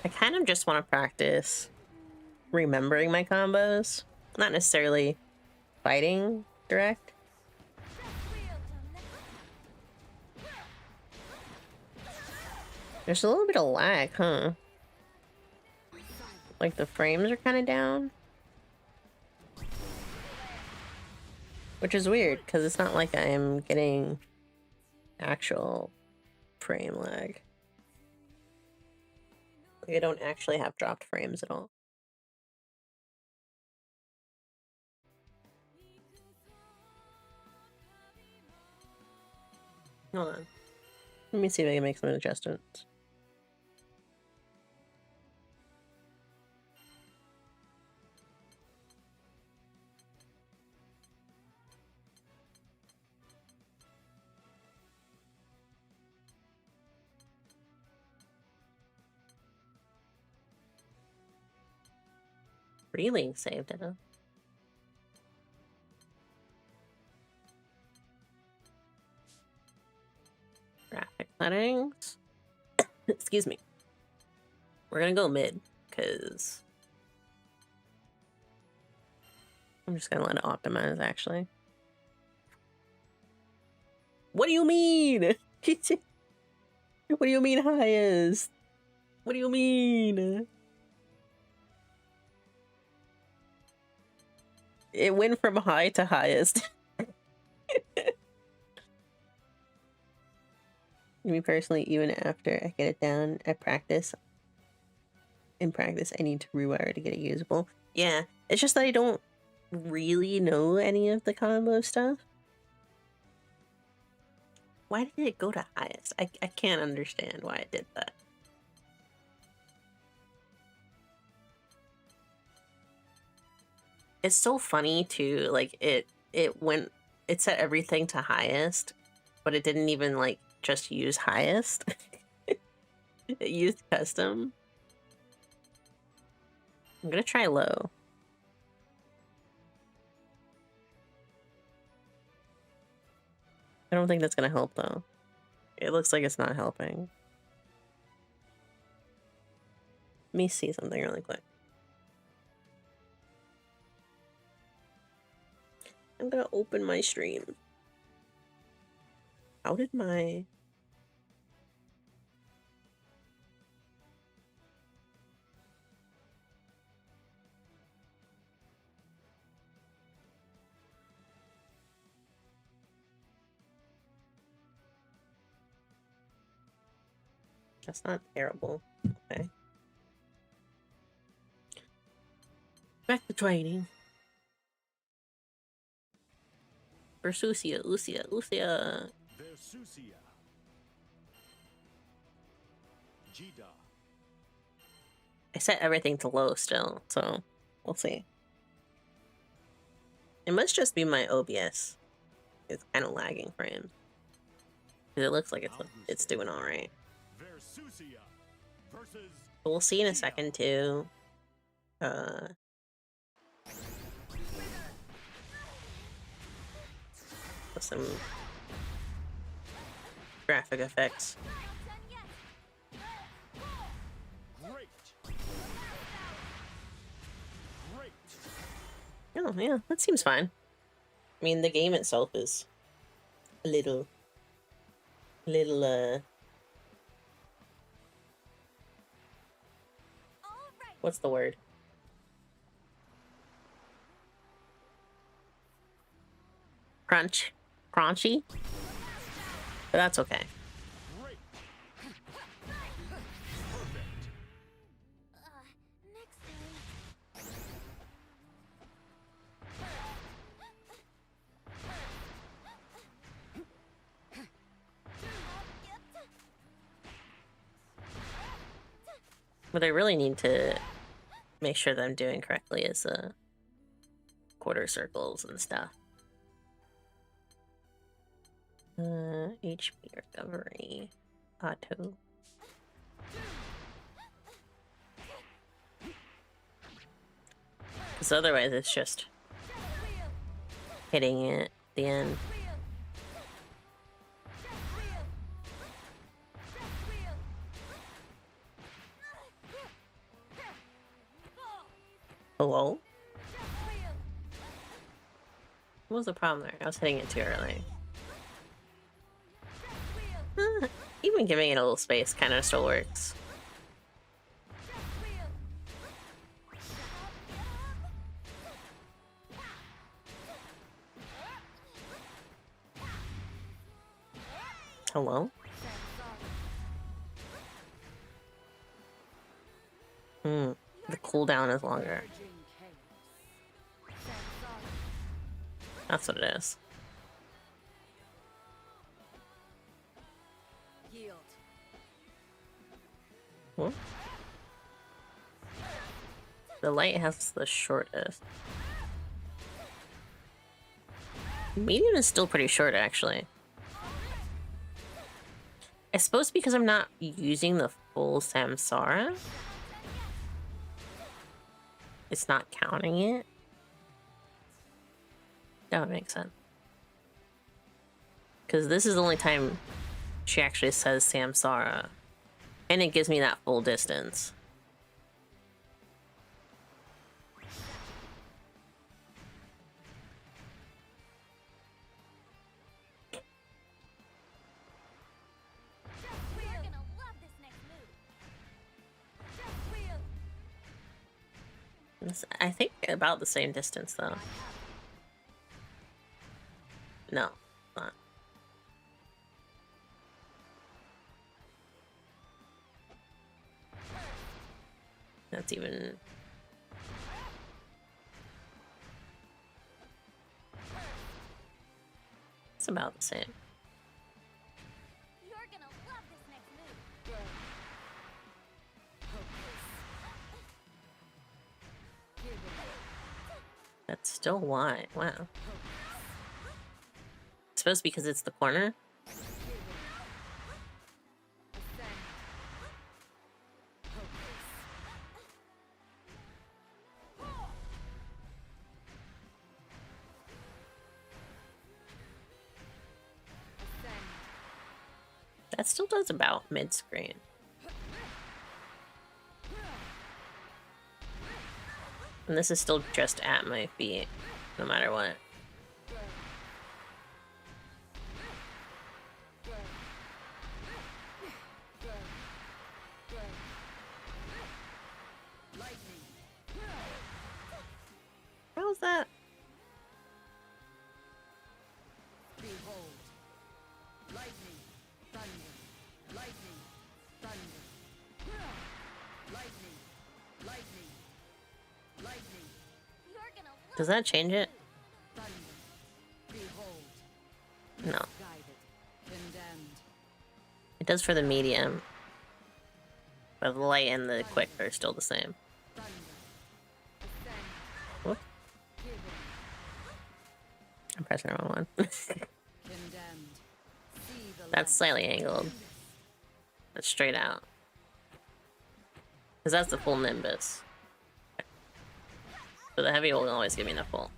I kind of just want to practice remembering my combos, not necessarily fighting direct. There's a little bit of lag, huh? Like the frames are kind of down. Which is weird, because it's not like I'm getting actual frame lag. Like I don't actually have dropped frames at all. Hold on. Let me see if I can make some adjustments. Really saved it, huh? Graphic settings. Excuse me. We're gonna go mid, because I'm just gonna let it optimize, actually. What do you mean? What do you mean highest? What do you mean? It went from high to highest. Me personally, even after I get it down at practice, in practice, I need to rewire to get it usable. Yeah, it's just that I don't really know any of the combo stuff. Why did it go to highest? I can't understand why it did that. It's so funny too, like it set everything to highest, but it didn't even like just use highest. It used custom. I'm gonna try low. I don't think that's gonna help though. It looks like it's not helping. Let me see something really quick. I'm gonna open my stream. How did my... That's not terrible. Okay. Back to training. Versusia, Usia. Versusia. Jita. I set everything to low still, so we'll see. It must just be my OBS. It's kind of lagging frames. Because it looks like it's doing all right. But we'll see in a second too. with some graphic effects. Oh, yeah, that seems fine. I mean, the game itself is a little, what's the word? Crunchy? But that's okay. What I really need to make sure that I'm doing correctly is quarter circles and stuff. HP recovery, auto. Because otherwise it's just hitting it at the end. Hello? What was the problem there? I was hitting it too early. Even giving it a little space kind of still works. Hello? The cooldown is longer. That's what it is. Whoop. The light has the shortest. Medium is still pretty short, actually. I suppose because I'm not using the full Samsara, it's not counting it. That would make sense. Because this is the only time she actually says Samsara. And it gives me that full distance. I think about the same distance, though. No, not. That's even... It's about the same. You're gonna love this next move. That's still why. Wow. I suppose because it's the corner. That still does about mid-screen. And this is still just at my feet, no matter what. How was that? Behold. Lightning, thunder, lightning, thunder. Lightning, lightning, lightning. You're gonna love Does that change it? Thunder. Behold. No. Guided. Condemned. It does for the medium. But the light and the quick are still the same. Whoop. I'm pressing the wrong one. That's slightly angled. That's straight out. Because that's the full Nimbus. So the heavy will always give me the full.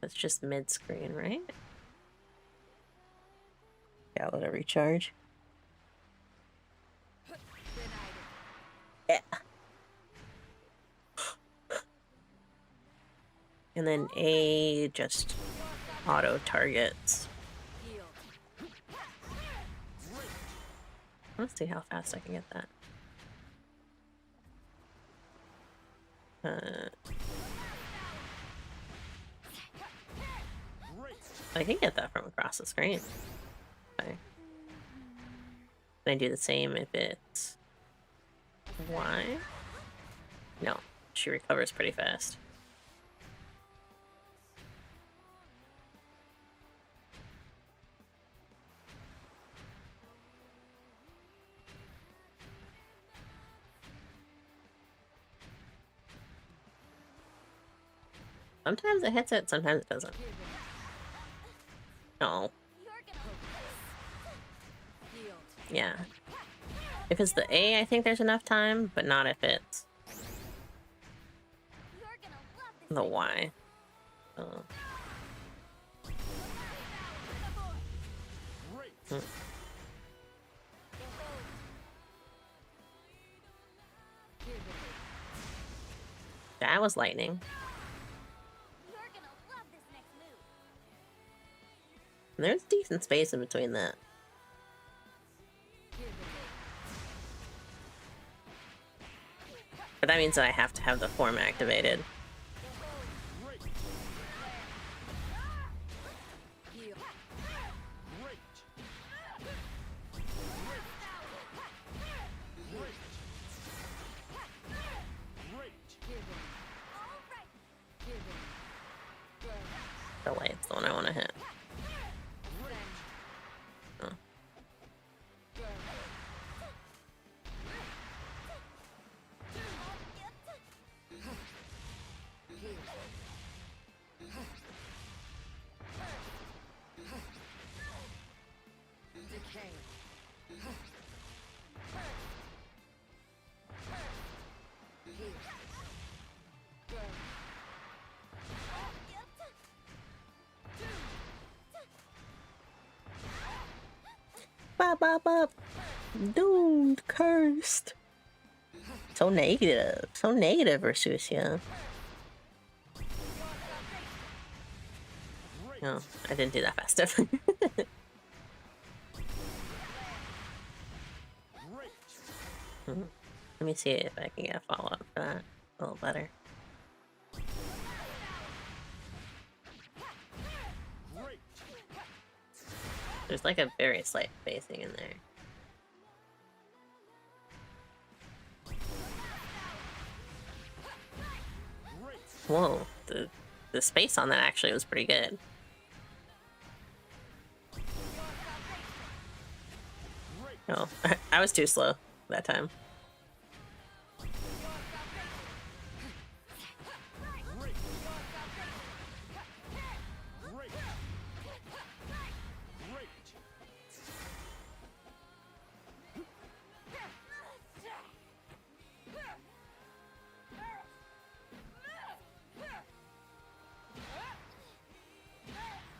That's just mid-screen, right? Yeah, let it recharge. Yeah. And then A just auto targets. Let's see how fast I can get that. I can get that from across the screen. Okay. Can I do the same if it's Y? No, she recovers pretty fast. Sometimes it hits it, sometimes it doesn't. No. Yeah. If it's the A, I think there's enough time, but not if it's the Y. That was lightning. There's decent space in between that. But that means that I have to have the form activated. The light's the one I want to hit. Oh. Bop, bop, bop. Doomed, cursed. So negative. So negative, Versusia. No, I didn't do that fast enough. Let me see if I can get a follow-up for that a little better. There's like a very slight spacing in there. Whoa, the space on that actually was pretty good. Oh, I was too slow that time.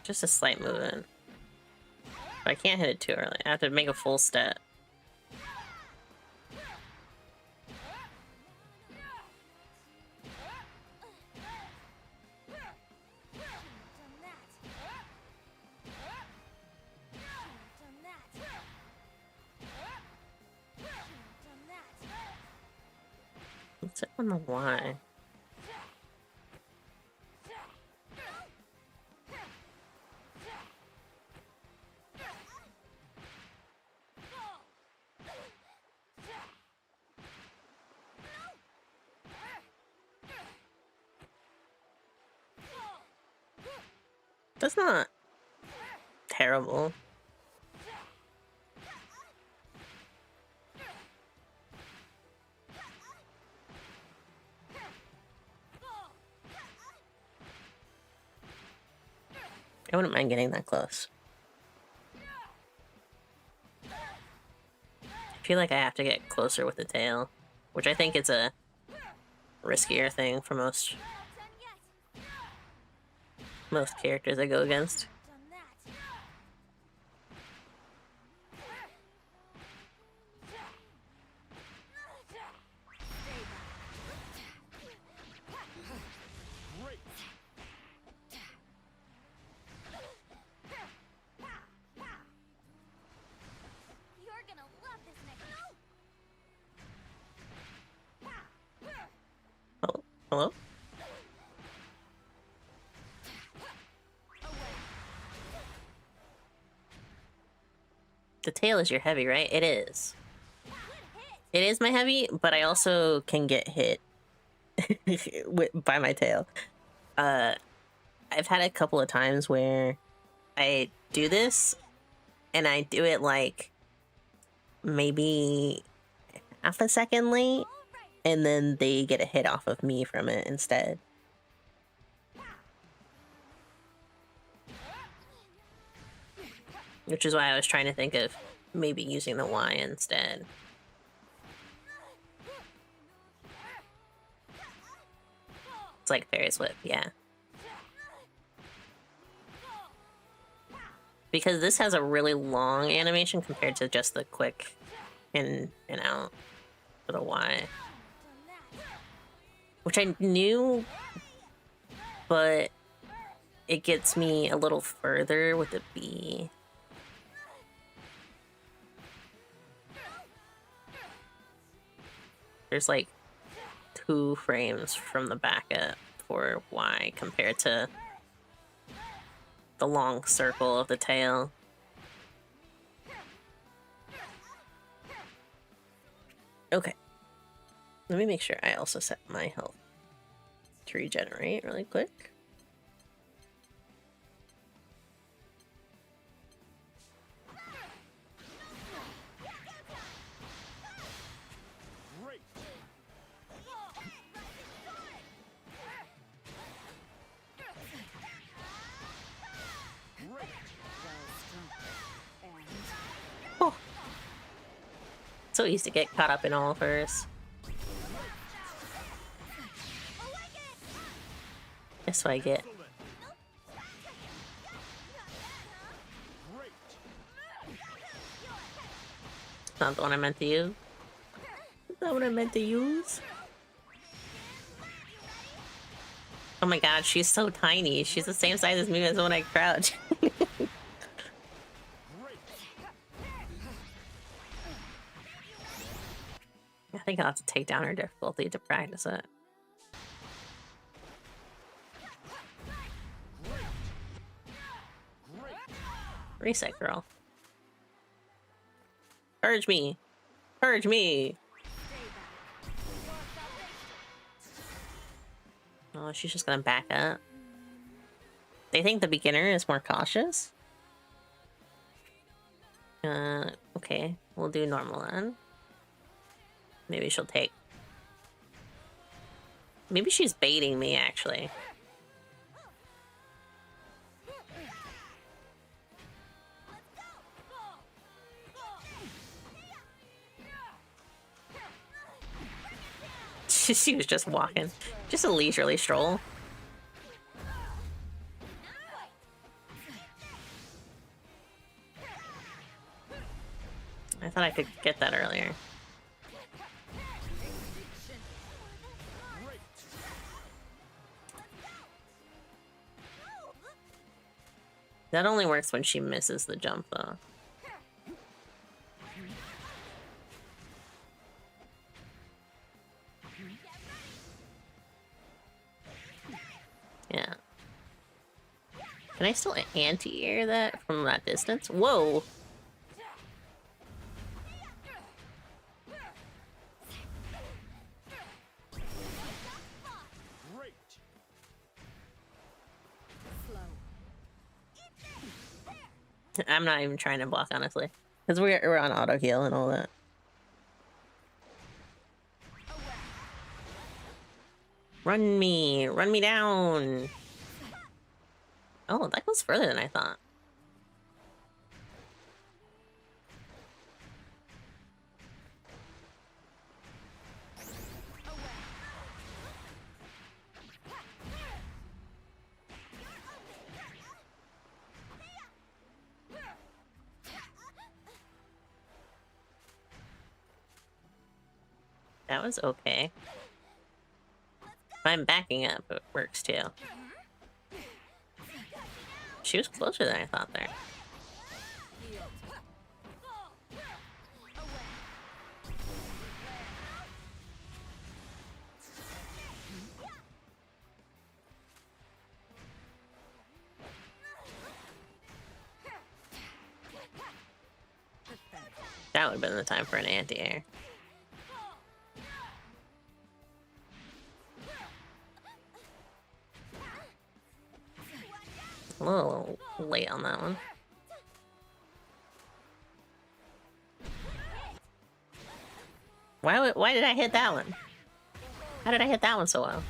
Just a slight movement. But I can't hit it too early. I have to make a full step. What's it on the Y? That's not terrible. I wouldn't mind getting that close. I feel like I have to get closer with the tail, which I think is a riskier thing for most most characters I go against. You're gonna love this next. Hello? The tail is your heavy, right? It is. It is my heavy, but I also can get hit by my tail. I've had a couple of times where I do this, and I do it like maybe half a second late, and then they get a hit off of me from it instead. Which is why I was trying to think of maybe using the Y instead. It's like Ferris Whip, yeah. Because this has a really long animation compared to just the quick in and out for the Y. Which I knew, but it gets me a little further with the B. There's like 2 frames from the back up for Y compared to the long circle of the tail. Okay. Let me make sure I also set my health to regenerate really quick. Oh. So easy to get caught up in all of hers. That's what I get. Not the one I meant to use. Is that what I meant to use? Oh my god, she's so tiny. She's the same size as me as when I crouch. I think I'll have to take down her difficulty to practice it. Reset, girl. Purge me. Purge me. Oh, she's just gonna back up. They think the beginner is more cautious? Okay. We'll do normal then. Maybe she'll take... Maybe she's baiting me, actually. She was just walking. Just a leisurely stroll. I thought I could get that earlier. That only works when she misses the jump, though. Yeah. Can I still anti-air that from that distance? Whoa! I'm not even trying to block, honestly. Because we're on auto heal and all that. Run me! Run me down! Oh, that goes further than I thought. That was okay. If I'm backing up, it works too. She was closer than I thought there. That would have been the time for an anti-air. A little late on that one. Why did I hit that one? How did I hit that one so well?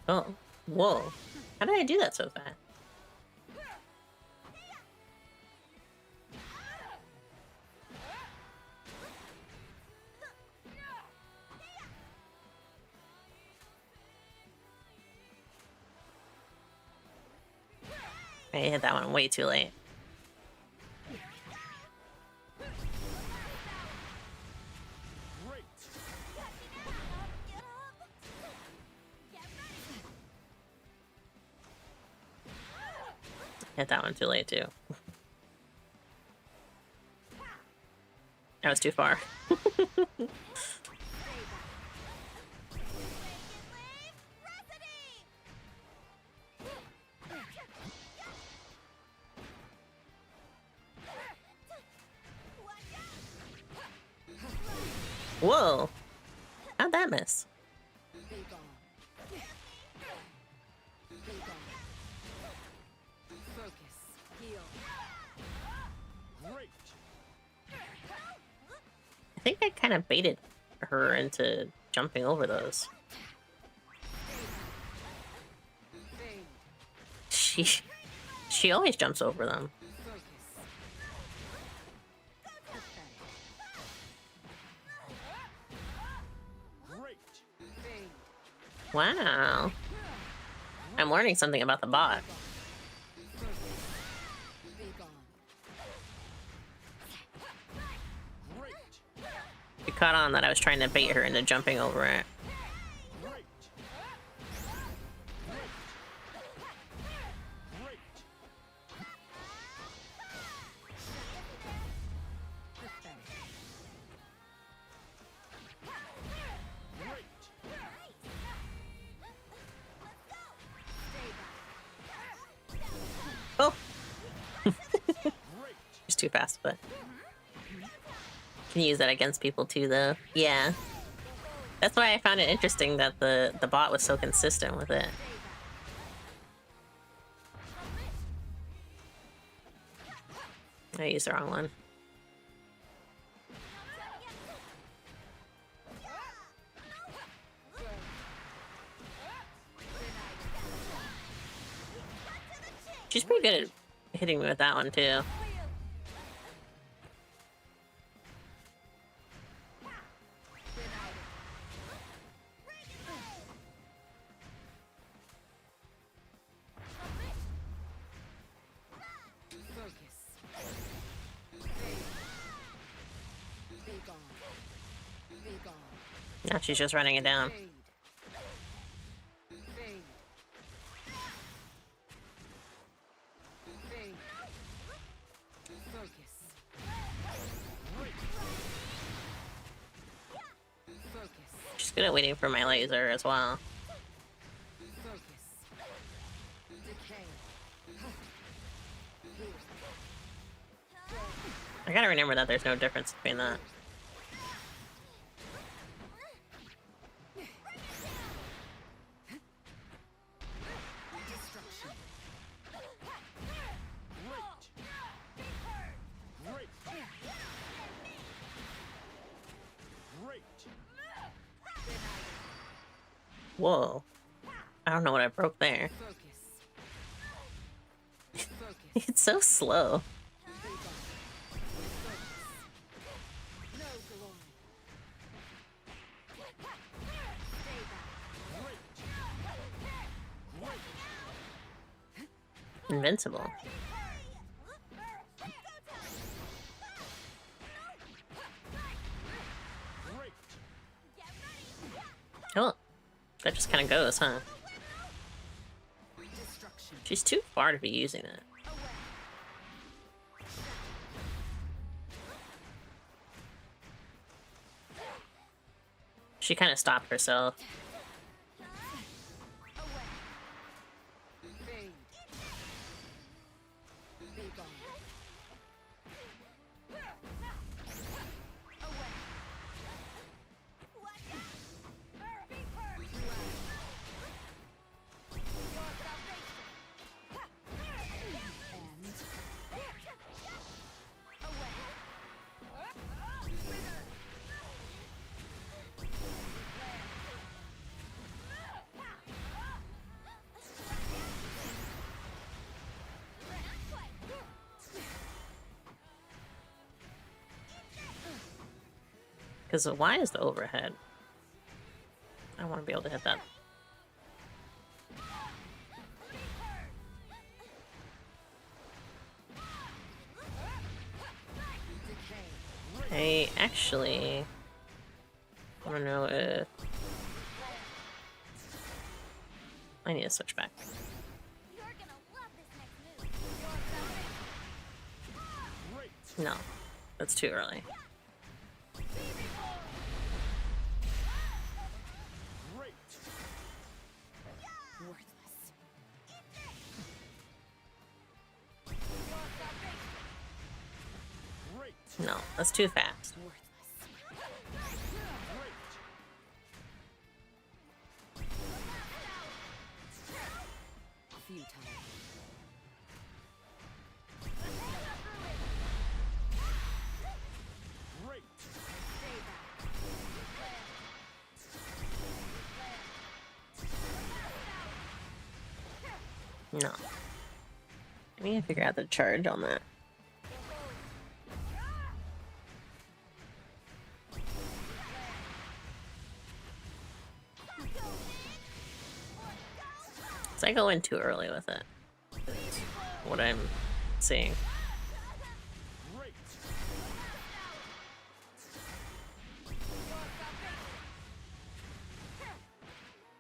Oh, whoa. How did I do that so fast? I hit that one way too late. Hit that one too late too. That was too far. Whoa! How'd that miss? I think I kind of baited her into jumping over those. She always jumps over them. Wow. I'm learning something about the bot. You caught on that I was trying to bait her into jumping over it. Oh! Just too fast, but... Can use that against people too, though. Yeah. That's why I found it interesting that the bot was so consistent with it. I used the wrong one. She's pretty good at hitting me with that one, too. Now she's just running it down. She's good at waiting for my laser as well. I gotta remember that there's no difference between that. Whoa. I don't know what I broke there. It's so slow. Invincible. Oh, that just kind of goes, huh? She's too far to be using it. She kind of stopped herself. Because why is the overhead? I want to be able to hit that. I actually want to know if I need to switch back. No, that's too early. No, that's too fast. No. I need to figure out the charge on that. So I go in too early with it. That's what I'm seeing.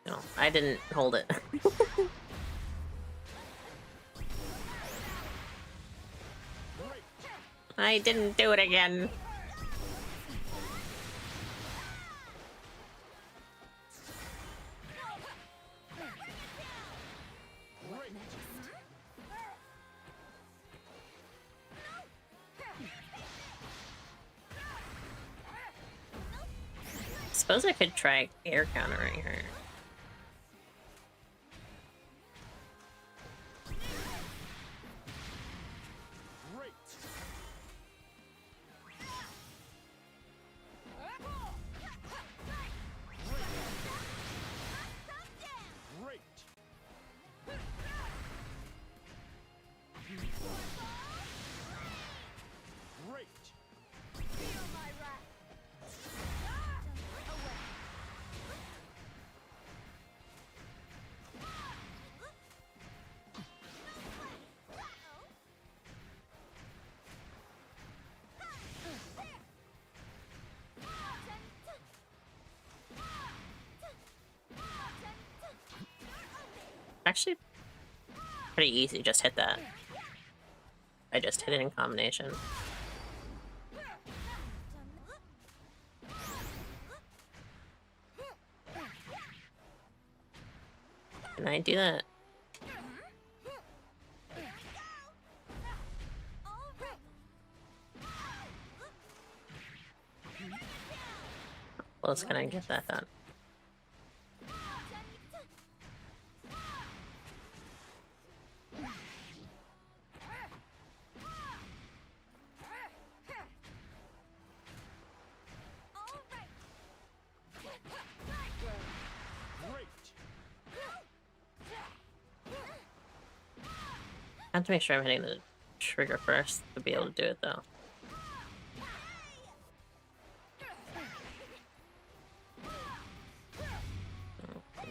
No, I didn't hold it. I didn't do it again. Suppose I could try air countering her. Actually, pretty easy, just hit that. I just hit it in combination. Can I do that? Well, can I get that done? I have to make sure I'm hitting the trigger first to be able to do it, though.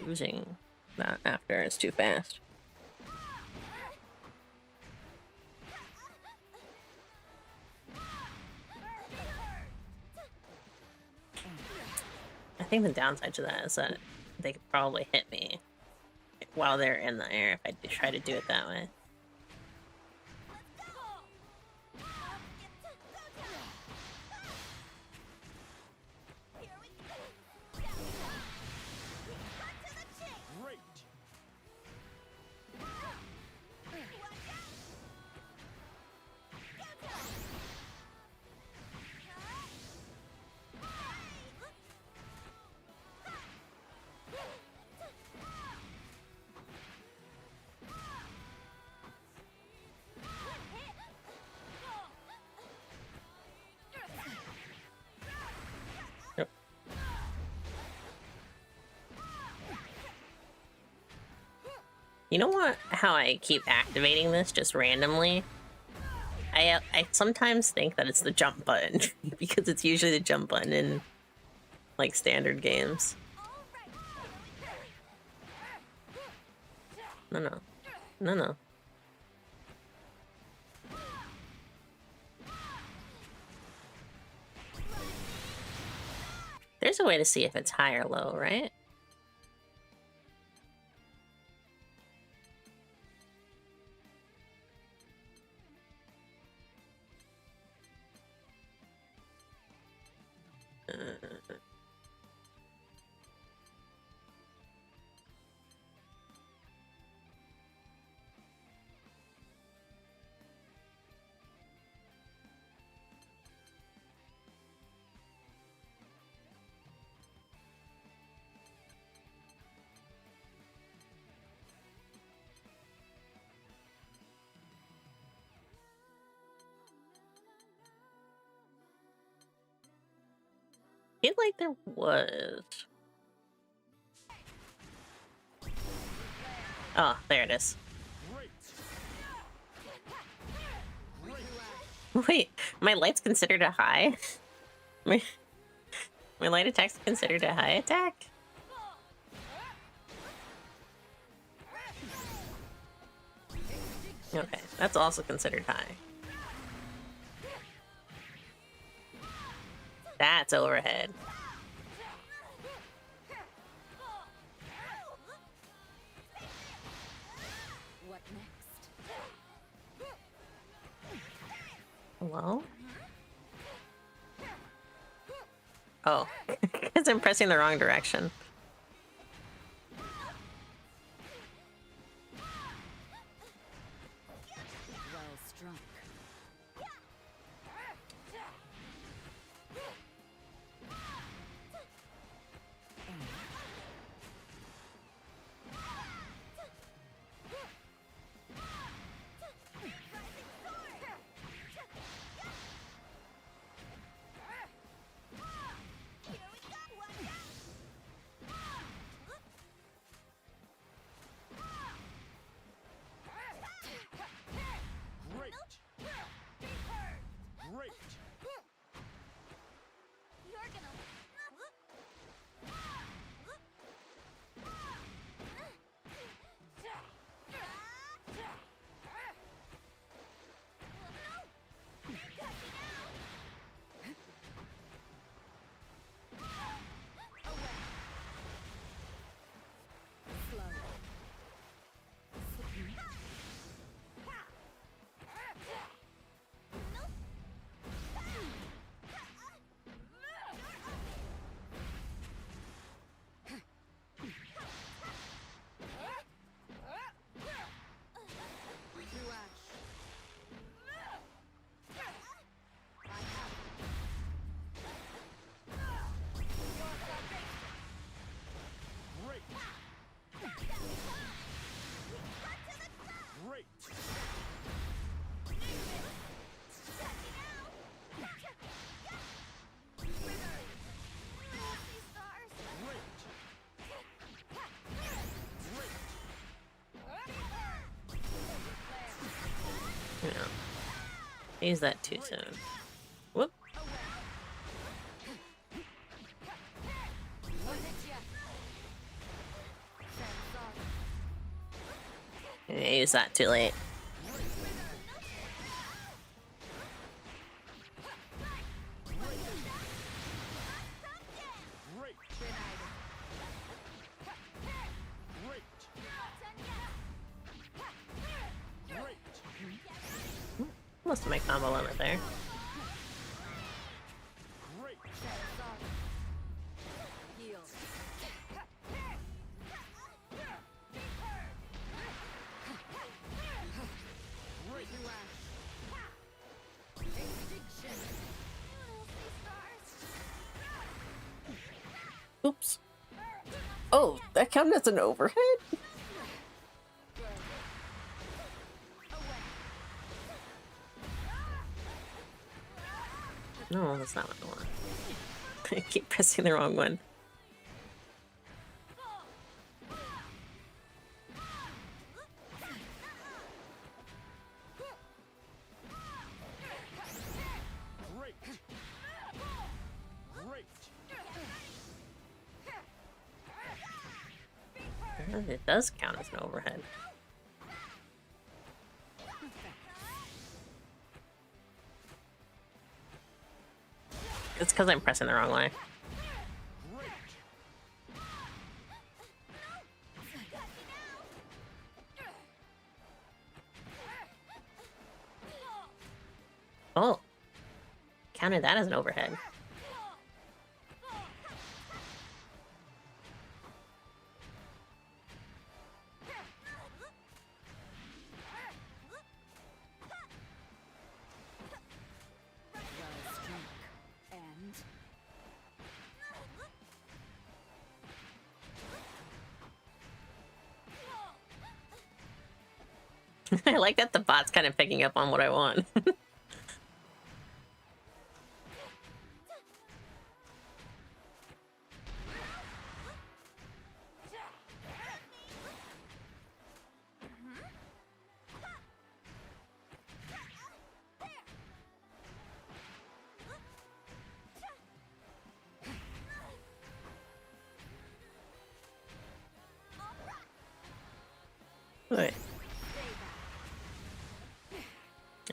Losing that after is too fast. think the downside to that is that they could probably hit me while they're in the air if I try to do it that way. You know what? How I keep activating this just randomly? I sometimes think that it's the jump button because it's usually the jump button in like standard games. No. There's a way to see if it's high or low, right? I feel like there was. Oh, there it is. Wait, my light's considered a high? My light attack's considered a high attack? Okay, that's also considered high. That's overhead. What next? Hello? Oh, because I'm pressing the wrong direction. Well struck. I used that too soon. Whoop. I used that too late. Most of my combo limit there. Oops. Oh, that counted as an overhead? No, that's not what I want. I keep pressing the wrong one. It does count as an overhead. It's because I'm pressing the wrong way. Oh, counted that as an overhead. I like that the bot's kind of picking up on what I want. Wait.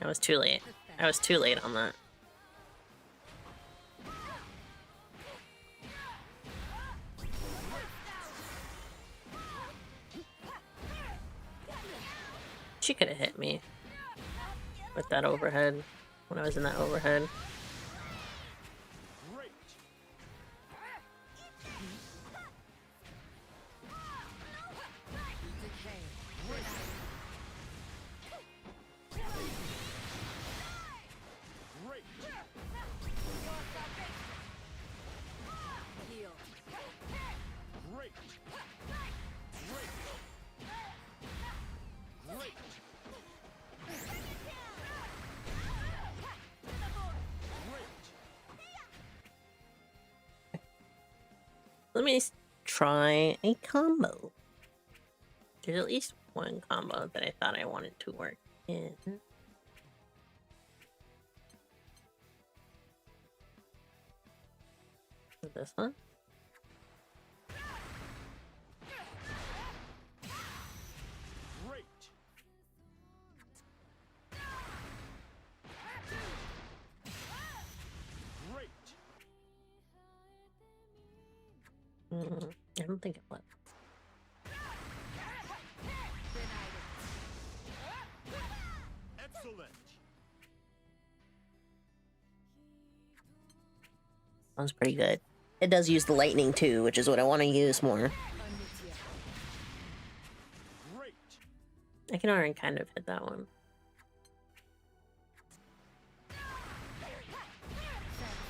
I was too late. I was too late on that. She could have hit me with that overhead when I was in that overhead. Let me try a combo. There's at least one combo that I thought I wanted to work in. This one? I don't think it was. Excellent. Sounds pretty good. It does use the lightning too, which is what I want to use more. I can already kind of hit that one.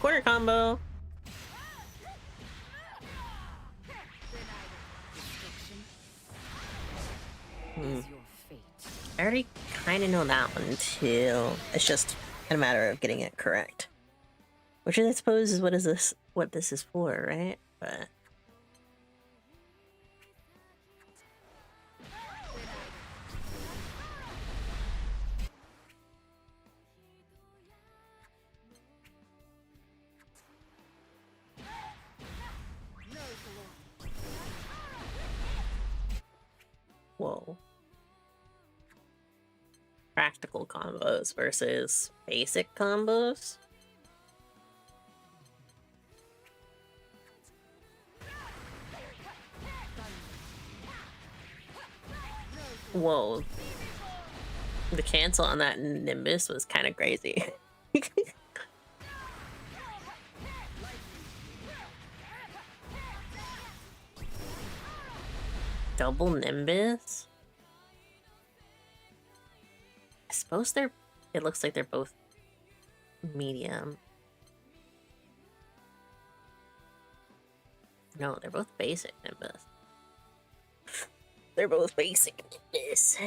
Quarter combo. I already kind of know that one too. It's just a matter of getting it correct. Which I suppose is what this is for, right? But whoa. Practical combos versus basic combos. Whoa. The cancel on that Nimbus was kind of crazy. Double Nimbus? I suppose they're... It looks like they're both medium. No, they're both basic Nimbus. They're both basic Nimbus.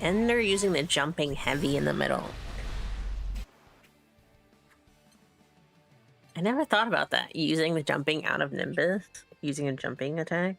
And they're using the jumping heavy in the middle. I never thought about that. Using the jumping out of Nimbus. Using a jumping attack.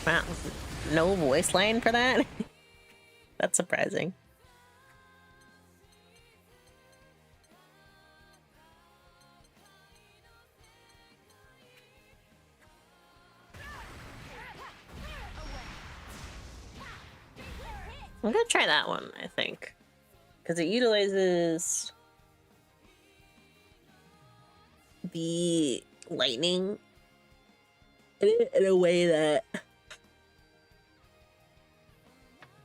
Wow, no voice line for that? That's surprising. I'm gonna try that one, I think. Because it utilizes the lightning in a way that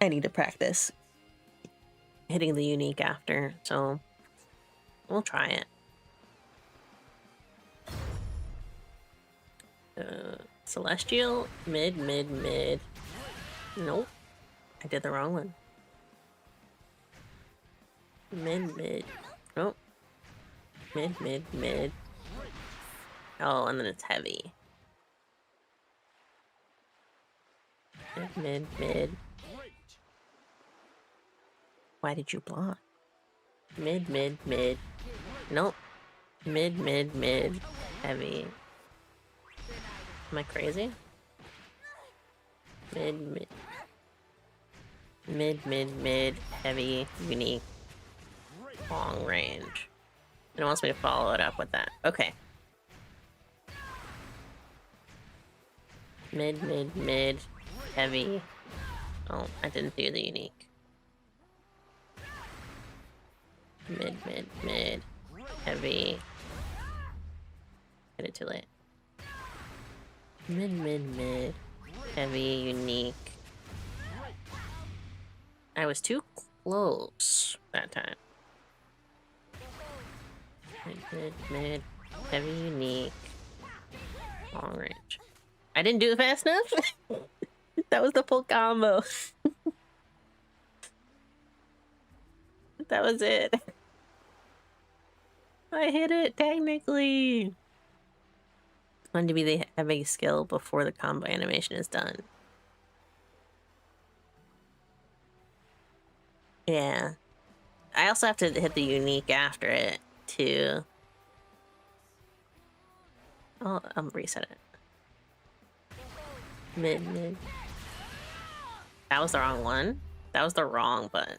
I need to practice hitting the unique after, so we'll try it. Celestial, mid. Nope. I did the wrong one. Mid. Nope. Mid. Oh, and then it's heavy. Mid. Why did you block? Mid. Nope. Mid. Heavy. Am I crazy? Mid. Heavy, unique, long range. And it wants me to follow it up with that. Okay. Mid, heavy. Oh, I didn't do the unique. Mid, heavy. Did it too late. Mid, heavy, unique. I was too close that time. Mid, heavy, unique, long range. I didn't do it fast enough? That was the full combo. That was it. I hit it, technically. Wanted to be the heavy skill before the combo animation is done. Yeah. I also have to hit the unique after it, too. I'll reset it. Mid. That was the wrong one. That was the wrong button.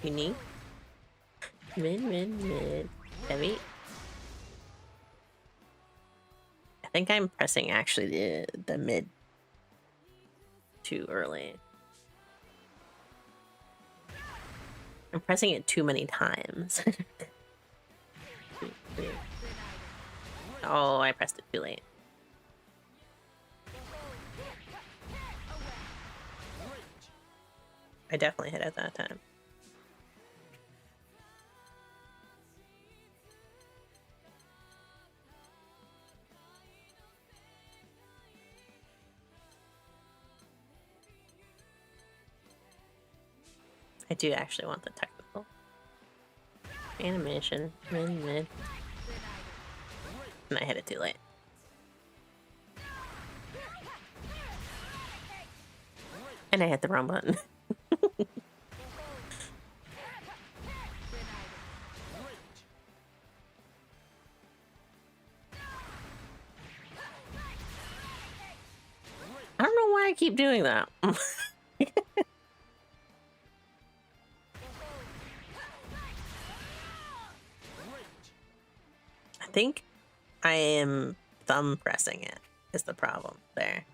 Unique. Mid. Heavy. I think I'm pressing actually the mid too early. I'm pressing it too many times. Oh, I pressed it too late. I definitely hit it that time. I do actually want the technical animation. Mid. And I hit it too late. And I hit the wrong button. I don't know why I keep doing that. I think I am thumb pressing it is the problem there.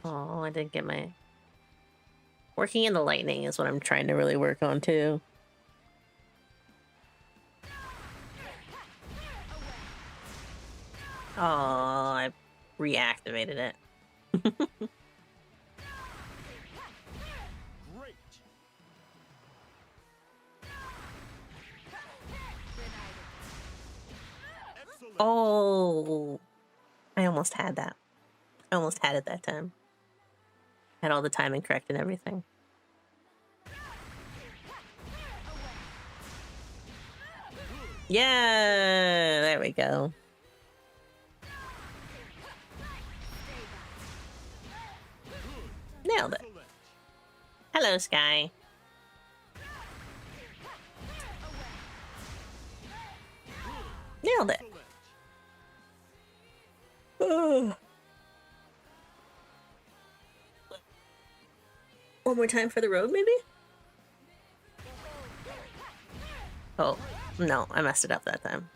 Oh, I didn't get my... Working in the lightning is what I'm trying to really work on too. Oh, I reactivated it. Oh, I almost had that. I almost had it that time. Had all the timing correct and everything. Yeah, there we go. Nailed it. Hello, Sky. Nailed it. Ugh. One more time for the road, maybe? Oh, no, I messed it up that time.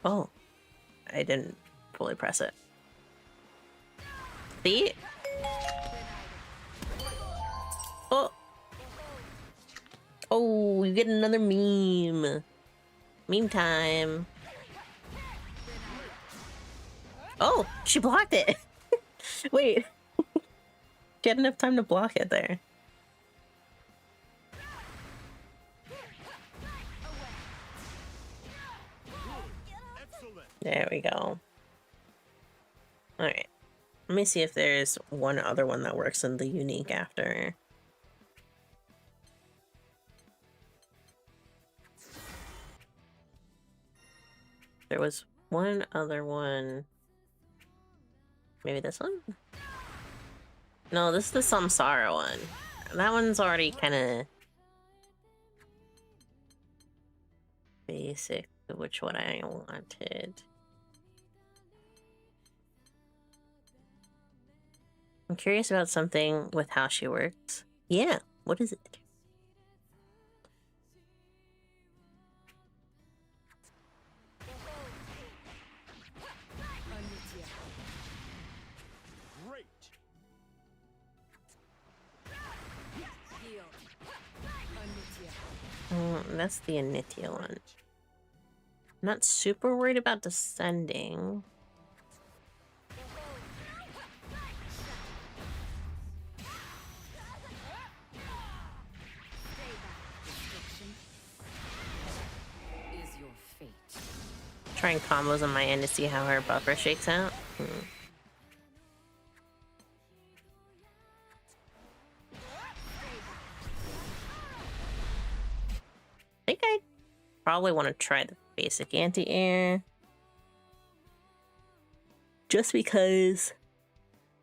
Oh, I didn't fully press it. See? Oh. Oh, you get another meme. Meme time. Oh, she blocked it. Wait. She had enough time to block it there. There we go. Alright. Let me see if there's one other one that works in the unique after. There was one other one. Maybe this one? No, this is the Samsara one. That one's already kind of basic to which one I wanted. I'm curious about something with how she works. Yeah, what is it? That's the Anitya one. I'm not super worried about descending. Trying combos on my end to see how her buffer shakes out. I think I probably want to try the basic anti-air. Just because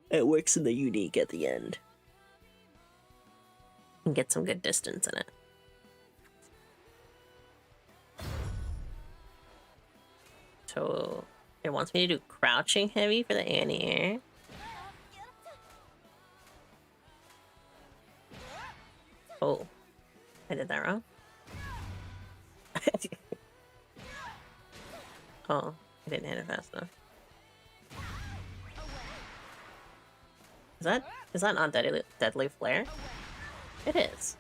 it works in the unique at the end. And get some good distance in it. So it wants me to do crouching heavy for the anti-air. Oh, I did that wrong. Oh, I didn't hit it fast enough. Is that not deadly flare? It is.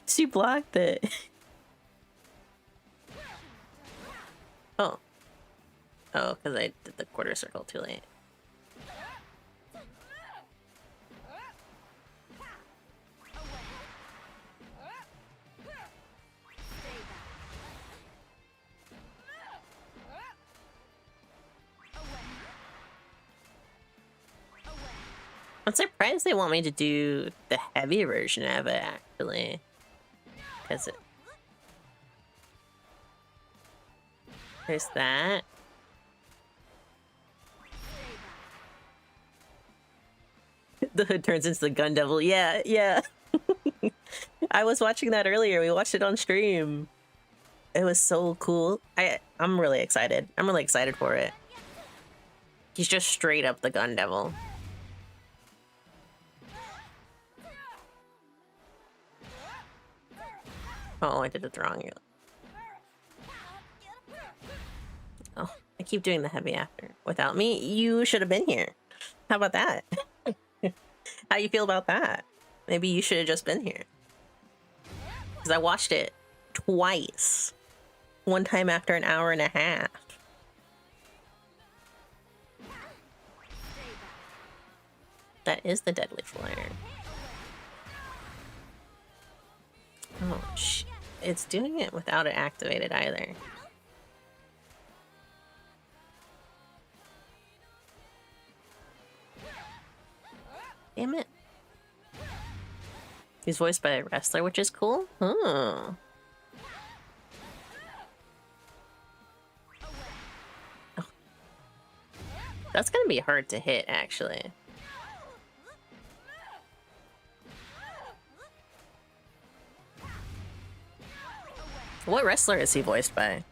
She blocked it. Oh. Oh, because I did the quarter circle too late. I'm surprised they want me to do the heavy version of it, actually. Because there's that. The hood turns into the gun devil. Yeah, yeah. I was watching that earlier. We watched it on stream. It was so cool. I'm really excited. I'm really excited for it. He's just straight up the gun devil. Oh, I did it wrong. Oh, I keep doing the heavy after. Without me, you should have been here. How about that? How you feel about that? Maybe you should have just been here. Because I watched it twice. One time after an hour and a half. That is the deadly flare. Oh, it's doing it without it activated either. Damn it. He's voiced by a wrestler, which is cool. Oh. Oh. That's gonna be hard to hit, actually. What wrestler is he voiced by?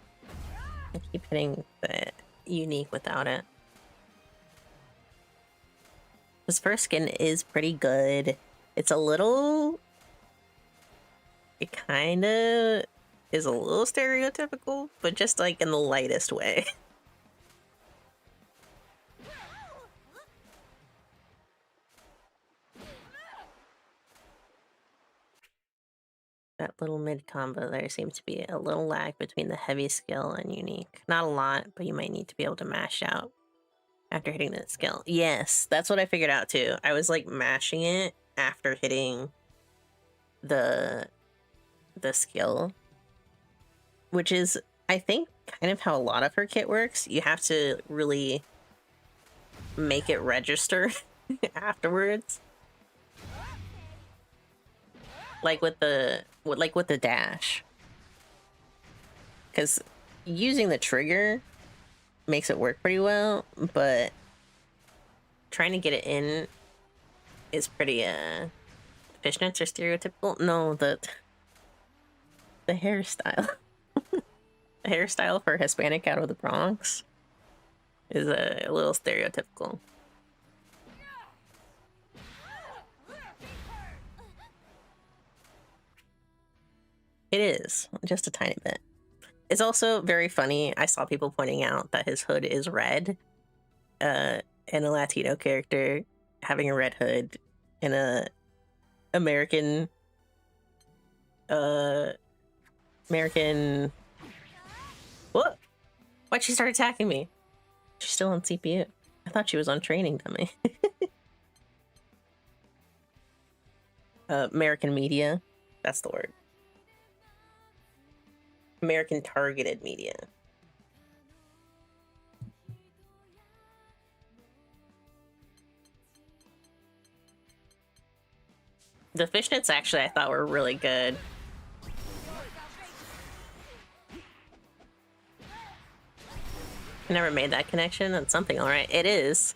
I keep hitting the unique without it. His first skin is pretty good. It's a little... It kind of is a little stereotypical, but just like in the lightest way. That little mid combo there seems to be a little lag between the heavy skill and unique. Not a lot, but you might need to be able to mash out after hitting that skill. Yes, that's what I figured out too. I was like mashing it after hitting the skill, which is, I think, kind of how a lot of her kit works. You have to really make it register afterwards. Like with the dash. Because using the trigger makes it work pretty well, but trying to get it in is pretty fishnets are stereotypical. No, the hairstyle. The hairstyle for Hispanic out of the Bronx is a little stereotypical. It is, just a tiny bit. It's also very funny. I saw people pointing out that his hood is red. And a Latino character having a red hood in a American what? Why'd she start attacking me? She's still on CPU. I thought she was on training dummy. American media. That's the word. American targeted media. The fishnets actually I thought were really good. I never made that connection. That's something, alright. It is.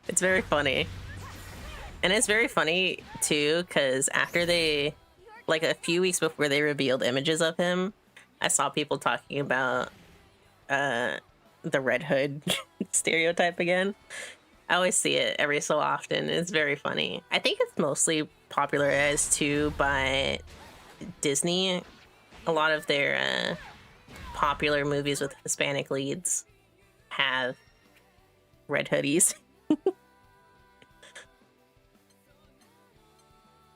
It's very funny. And it's very funny too, because after they, like a few weeks before they revealed images of him, I saw people talking about the red hood stereotype again. I always see it every so often. It's very funny. I think it's mostly popularized too by Disney. A lot of their popular movies with Hispanic leads have red hoodies.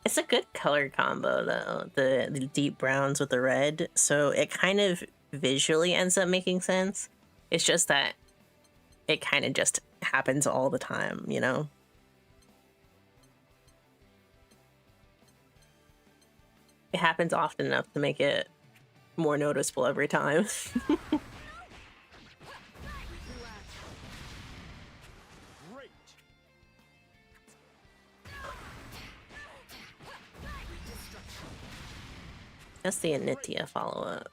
It's a good color combo though, the deep browns with the red, so it kind of visually ends up making sense. It's just that it kind of just happens all the time, you know? It happens often enough to make it more noticeable every time. That's the Anitia follow-up.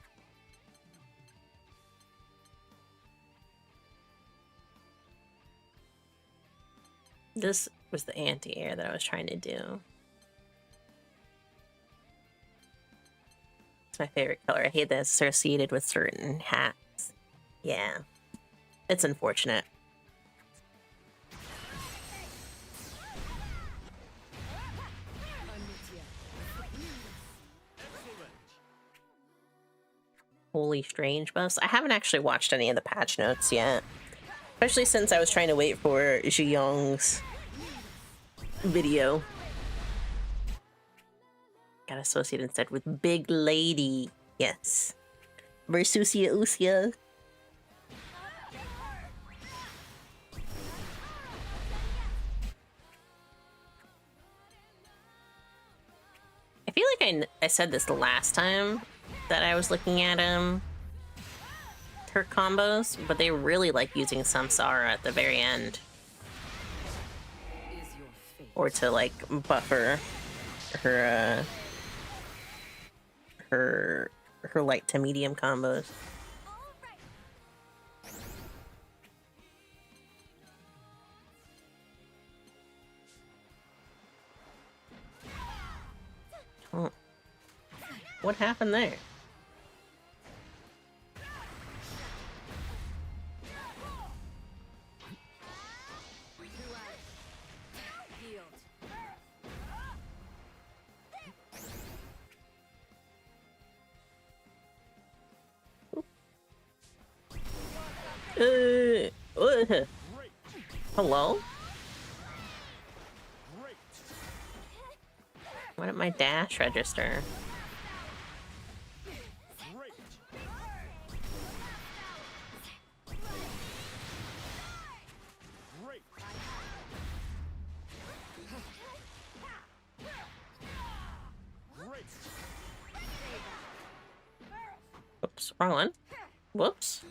This was the anti-air that I was trying to do. It's my favorite color. I hate that it's associated with certain hats. Yeah. It's unfortunate. Holy Strange buffs. I haven't actually watched any of the patch notes yet. Especially since I was trying to wait for Ji Young's video. Got associated instead with Big Lady. Yes. Versusia Usia. I feel like I said this the last time that I was looking at her combos, but they really like using Samsara at the very end. Or to like buffer her her light to medium combos. Oh. What happened there? Hello? Why didn't my dash register? Oops, wrong one. Whoops.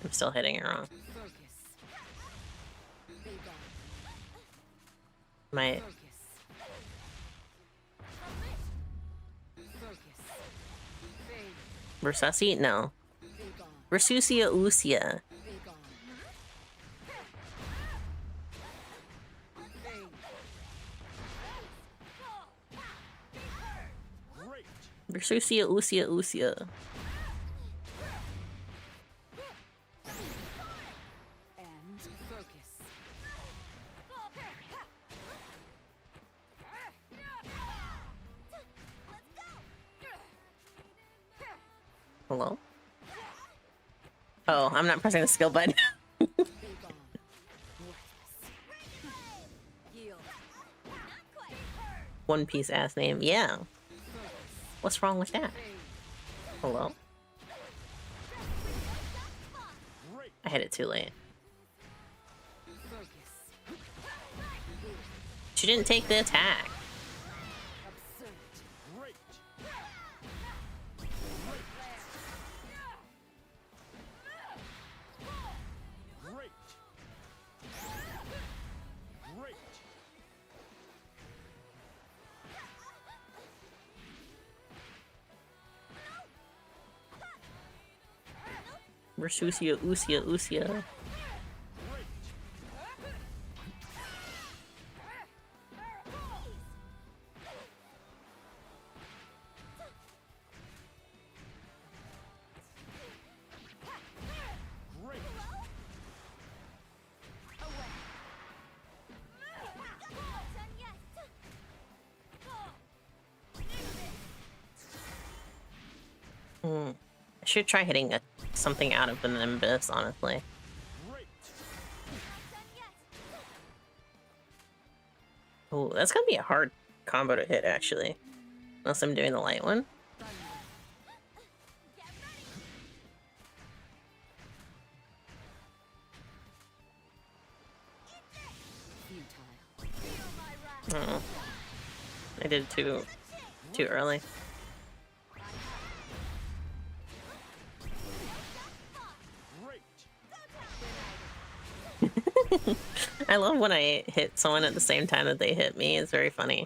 I'm still hitting it wrong. My... Versusi? No. Versusia Usia. Versusia Usia Usia. Hello? Oh, I'm not pressing the skill button. One Piece ass name. Yeah. What's wrong with that? Hello? I hit it too late. She didn't take the attack. Versusia Usia Usia. I should try hitting something out of the Nimbus, honestly. Oh, that's gonna be a hard combo to hit, actually. Unless I'm doing the light one. Oh, I did it too early. I love when I hit someone at the same time that they hit me. It's very funny.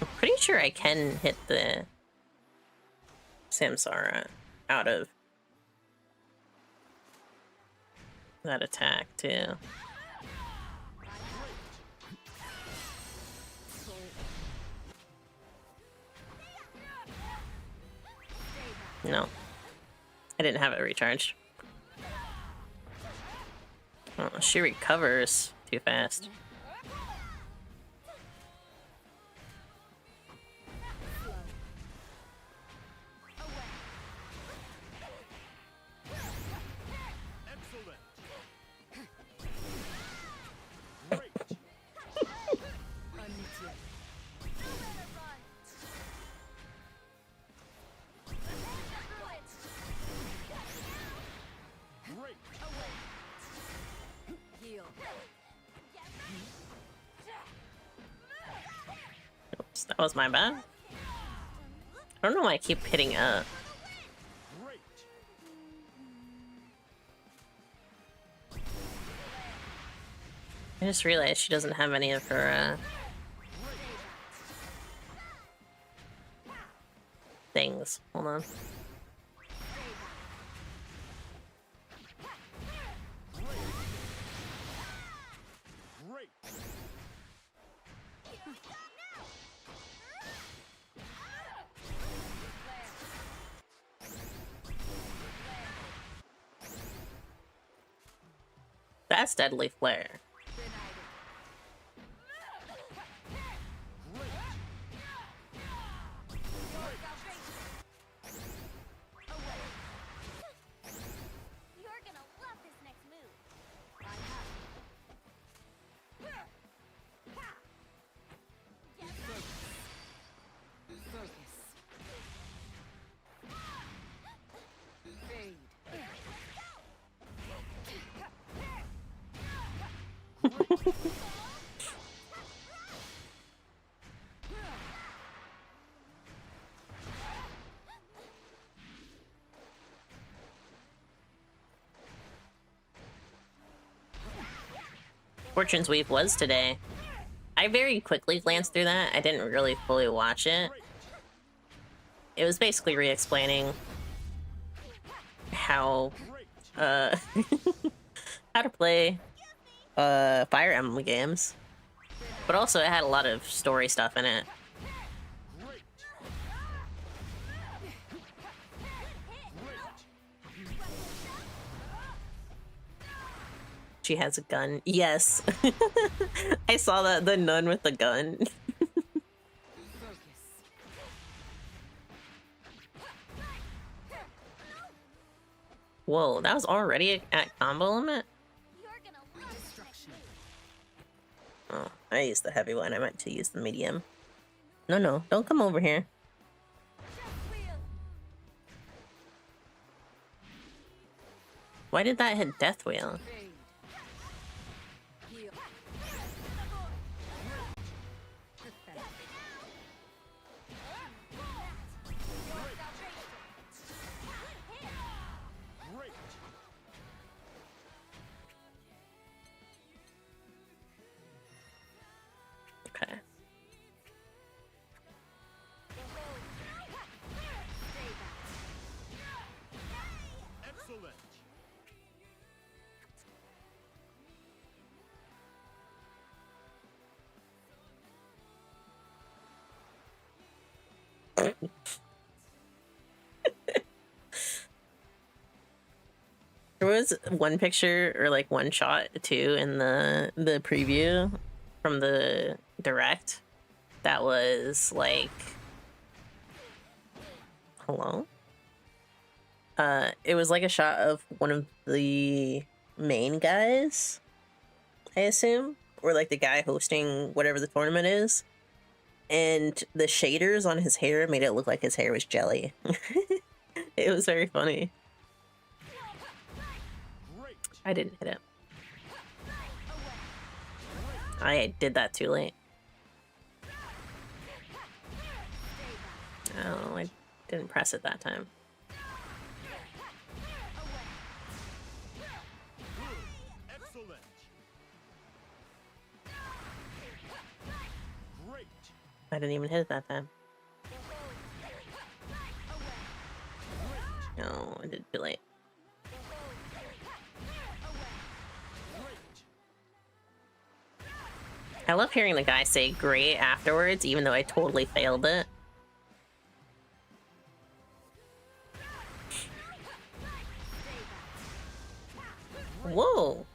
I'm pretty sure I can hit the Samsara out of that attack too. No. I didn't have it recharged. Oh, she recovers too fast. Oops, that was my bad. I don't know why I keep hitting up. I just realized she doesn't have any of her things. Hold on. That's Deadly Flare. You're gonna love this next move. Fortune's Weave was today. I very quickly glanced through that. I didn't really fully watch it. It was basically re-explaining how how to play Fire Emblem games. But also it had a lot of story stuff in it. She has a gun. Yes. I saw that, the nun with the gun. Whoa, that was already at combo limit? Oh, I used the heavy one. I meant to use the medium. No, don't come over here. Why did that hit Death Wheel? Okay. Excellent. There was one picture or like one shot too in the preview from the direct that was like, hello? It was like a shot of one of the main guys, I assume, or like the guy hosting whatever the tournament is. And the shaders on his hair made it look like his hair was jelly. It was very funny. I didn't hit it. I did that too late. Oh, I didn't press it that time. Excellent. Great. I didn't even hit it that time. No, I did too late. I love hearing the guy say great afterwards, even though I totally failed it. Whoa!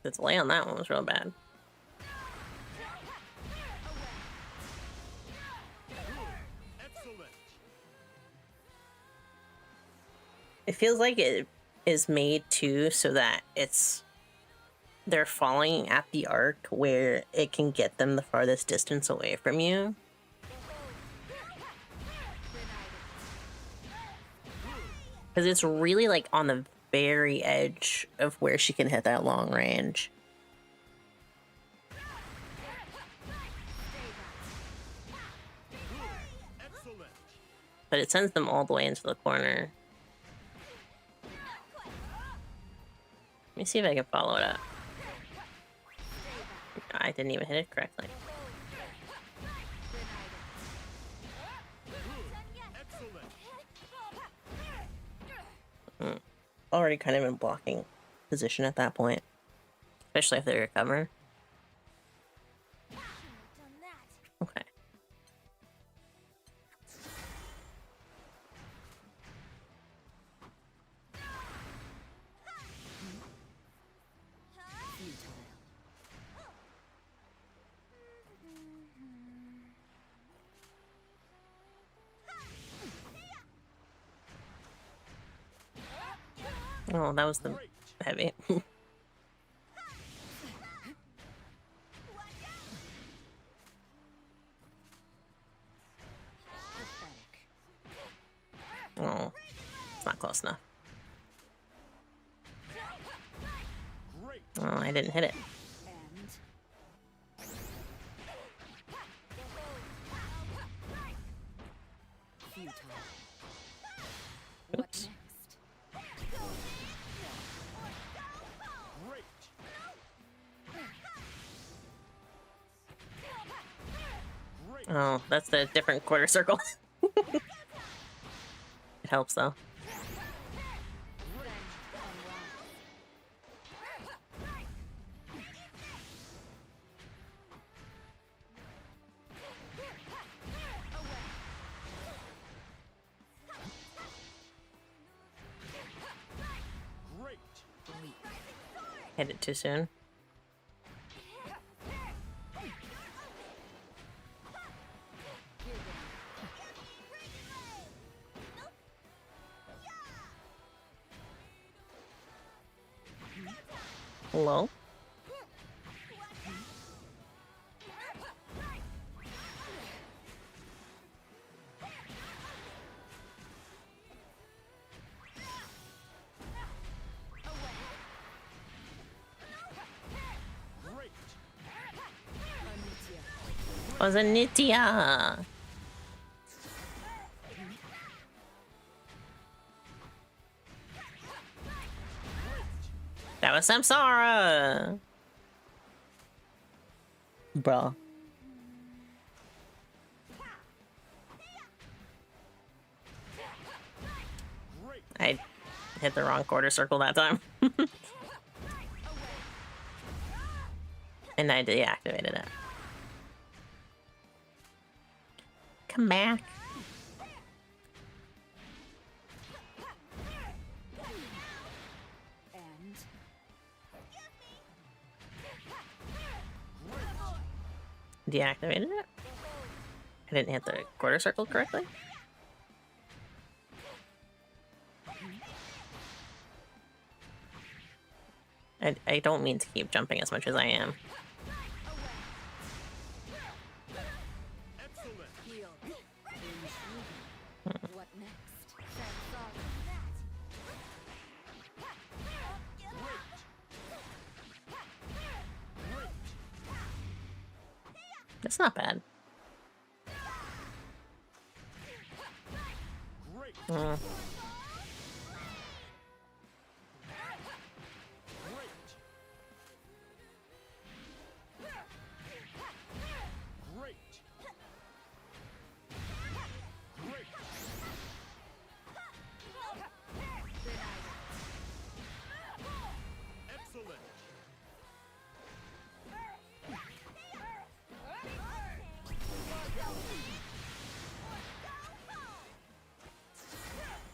The delay on that one was real bad. It feels like it is made too so that they're falling at the arc where it can get them the farthest distance away from you. Because it's really like on the very edge of where she can hit that long range. But it sends them all the way into the corner. Let me see if I can follow it up. I didn't even hit it correctly. Already kind of in blocking position at that point. Especially if they recover. Okay. Oh, that was the heavy. Oh, it's not close enough. Oh, I didn't hit it. Oops. Oh, that's the different quarter circle. It helps though. Hit it too soon. Hello? Was a Nitya. That was Samsara. Bruh. I hit the wrong quarter circle that time. And I deactivated it. Come back. deactivated it. I didn't hit the quarter circle correctly. I don't mean to keep jumping as much as I am. What next? That's not bad. Mm.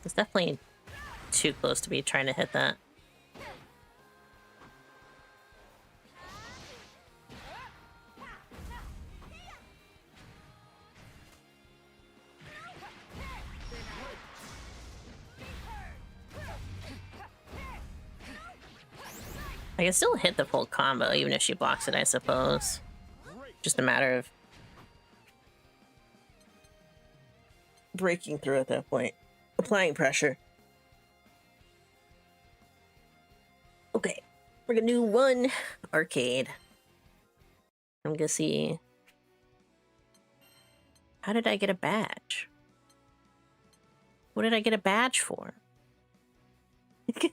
It's definitely too close to be trying to hit that. I can still hit the full combo even if she blocks it, I suppose. Just a matter of breaking through at that point. Applying pressure. Okay, we're gonna do one arcade. I'm gonna see. How did I get a badge? What did I get a badge for? I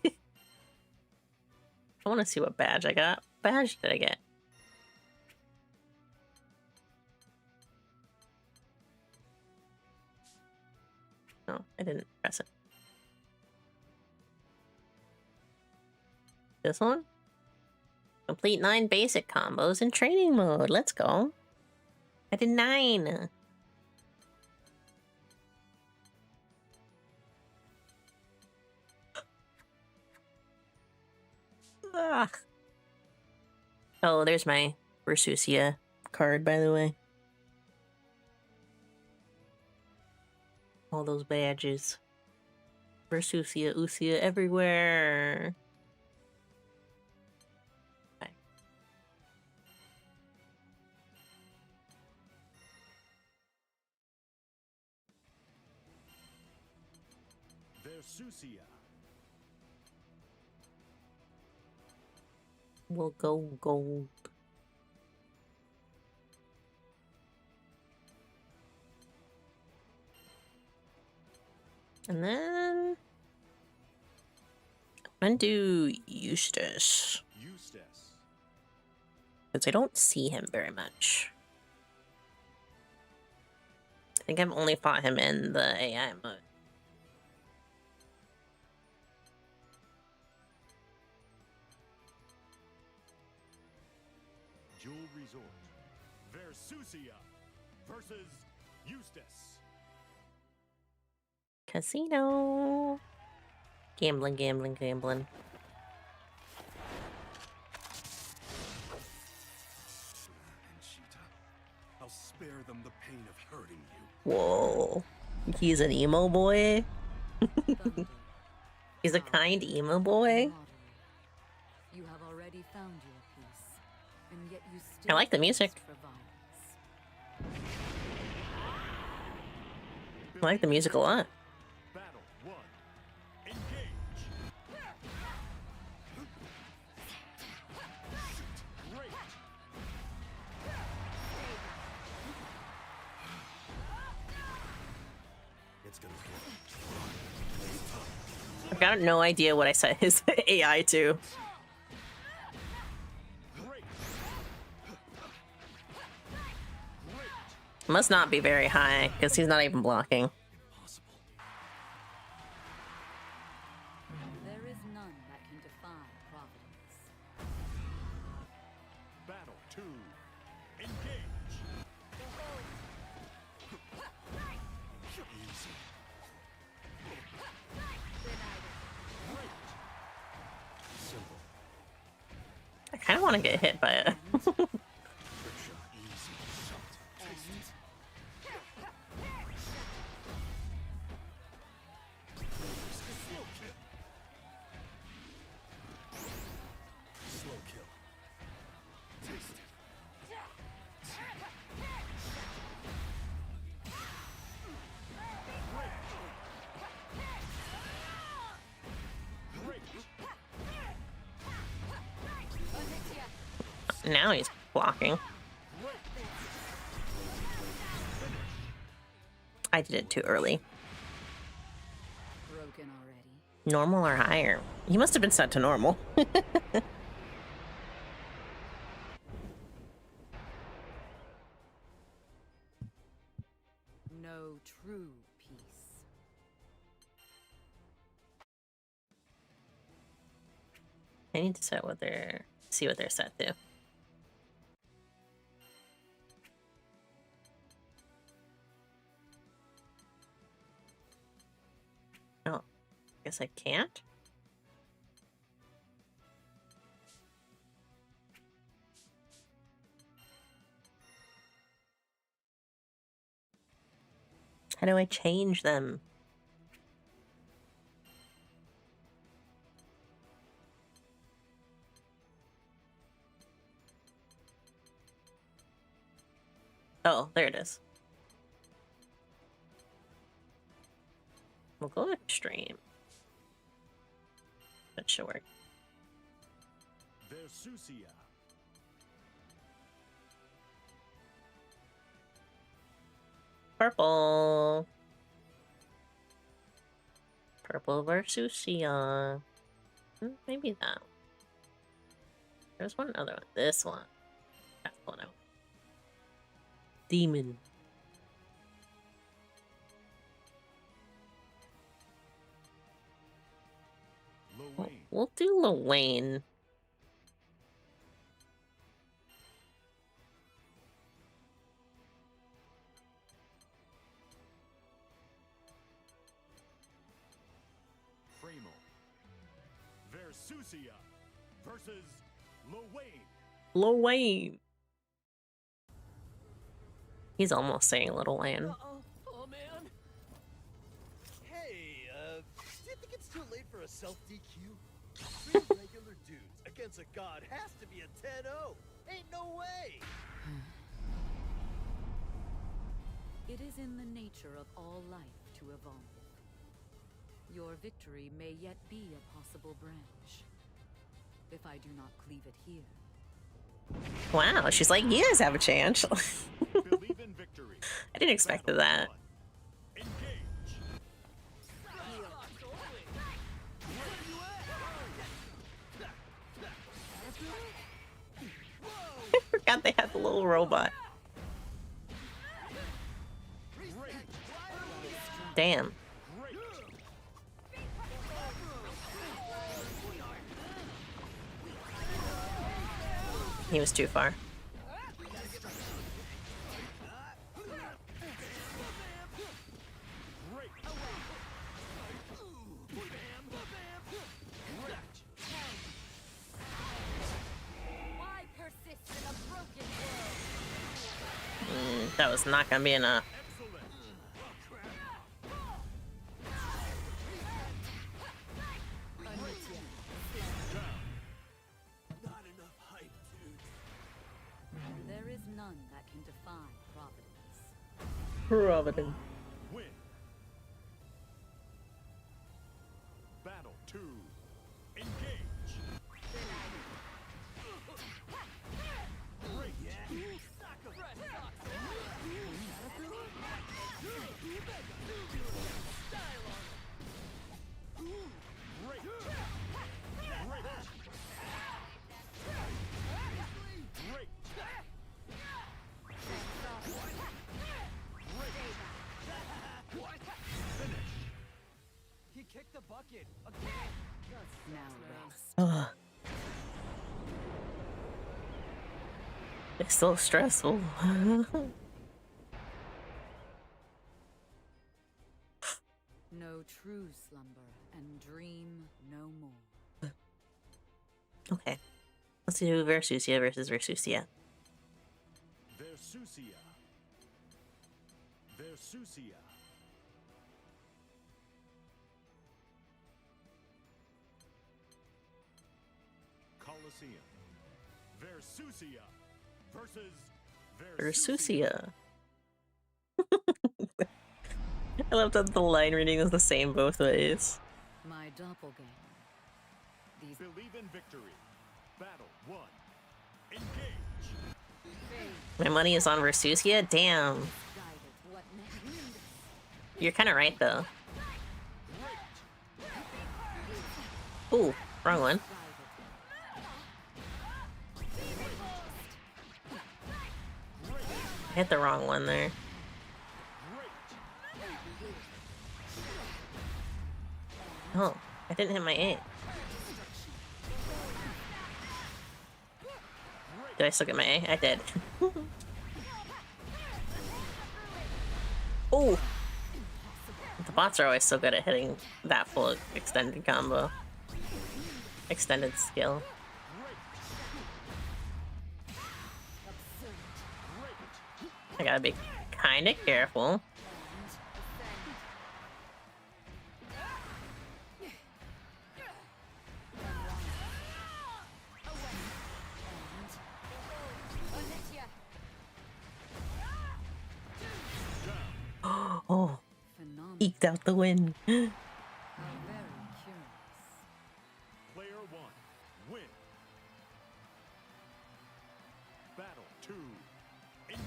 want to see what badge I got. What badge did I get? No, I didn't press it. This one? Complete 9 basic combos in training mode. Let's go. I did 9. Ah. Oh, there's my Versusia card, by the way. All those badges. Versusia, Usia, everywhere. Okay. Versusia. We'll go gold. And then I'm gonna do Eustace. Because I don't see him very much. I think I've only fought him in the AI mode. Jewel Resort. Versusia versus Eustace. Casino. Gambling, gambling, gambling. I'll spare them the pain of hurting you. Whoa. He's an emo boy? He's a kind emo boy? You have already found your peace, and yet you still I like the music. thirst for violence. I like the music a lot. Battle 1. Engage. Great. It's gonna I've got no idea what I set his AI to. Must not be very high, because he's not even blocking. There is none that can defy Providence. Battle 2. Engage. Easy. Simple. I kind of want to get hit by it. Trick shot. Easy. Now he's blocking. I did it too early. Broken already. Normal or higher? He must have been set to normal. No true peace. I need to see what they're set to. Oh, guess I can't. How do I change them? Oh, there it is. We'll go extreme. That should work. Versusia. Purple. Purple Versusia. Maybe that one. There's one other one. This one. That's the one I want. Demon. We'll do Lil Fremel. Versusia versus Lowain. Lil Wayne. He's almost saying Little Wayne. Oh man. Hey, do you think it's too late for a self-DQ? Three regular dudes against a god has to be a 10-0. Ain't no way. It is in the nature of all life to evolve. Your victory may yet be a possible branch. If I do not cleave it here. Wow, she's like, you guys have a chance. Believe in victory. I didn't expect that. I forgot they had the little robot. Damn. He was too far. Why persist in a broken That was not gonna be enough. Not enough hype, dude. There is none that can defy Providence. Providence. Win. Battle 2. Engage. Great. He kicked the bucket again. Now rest. Ugh. It's so stressful. No true slumber and dream no more. Okay. Let's do Versusia versus Versusia. Versusia. Versusia. Colosseum. Versusia versus Versusia. I love that the line reading is the same both ways. My doppelganger. These Believe in victory. Battle 1. My money is on Versusia? Damn. You're kind of right, though. Ooh, wrong one. I hit the wrong one there. Oh, I didn't hit my A. Did I still get my A? I did. Ooh! The bots are always so good at hitting that full extended combo. Extended skill. I gotta be kinda careful. Oh, eked out the win. Player 1, win. Battle 2, engage.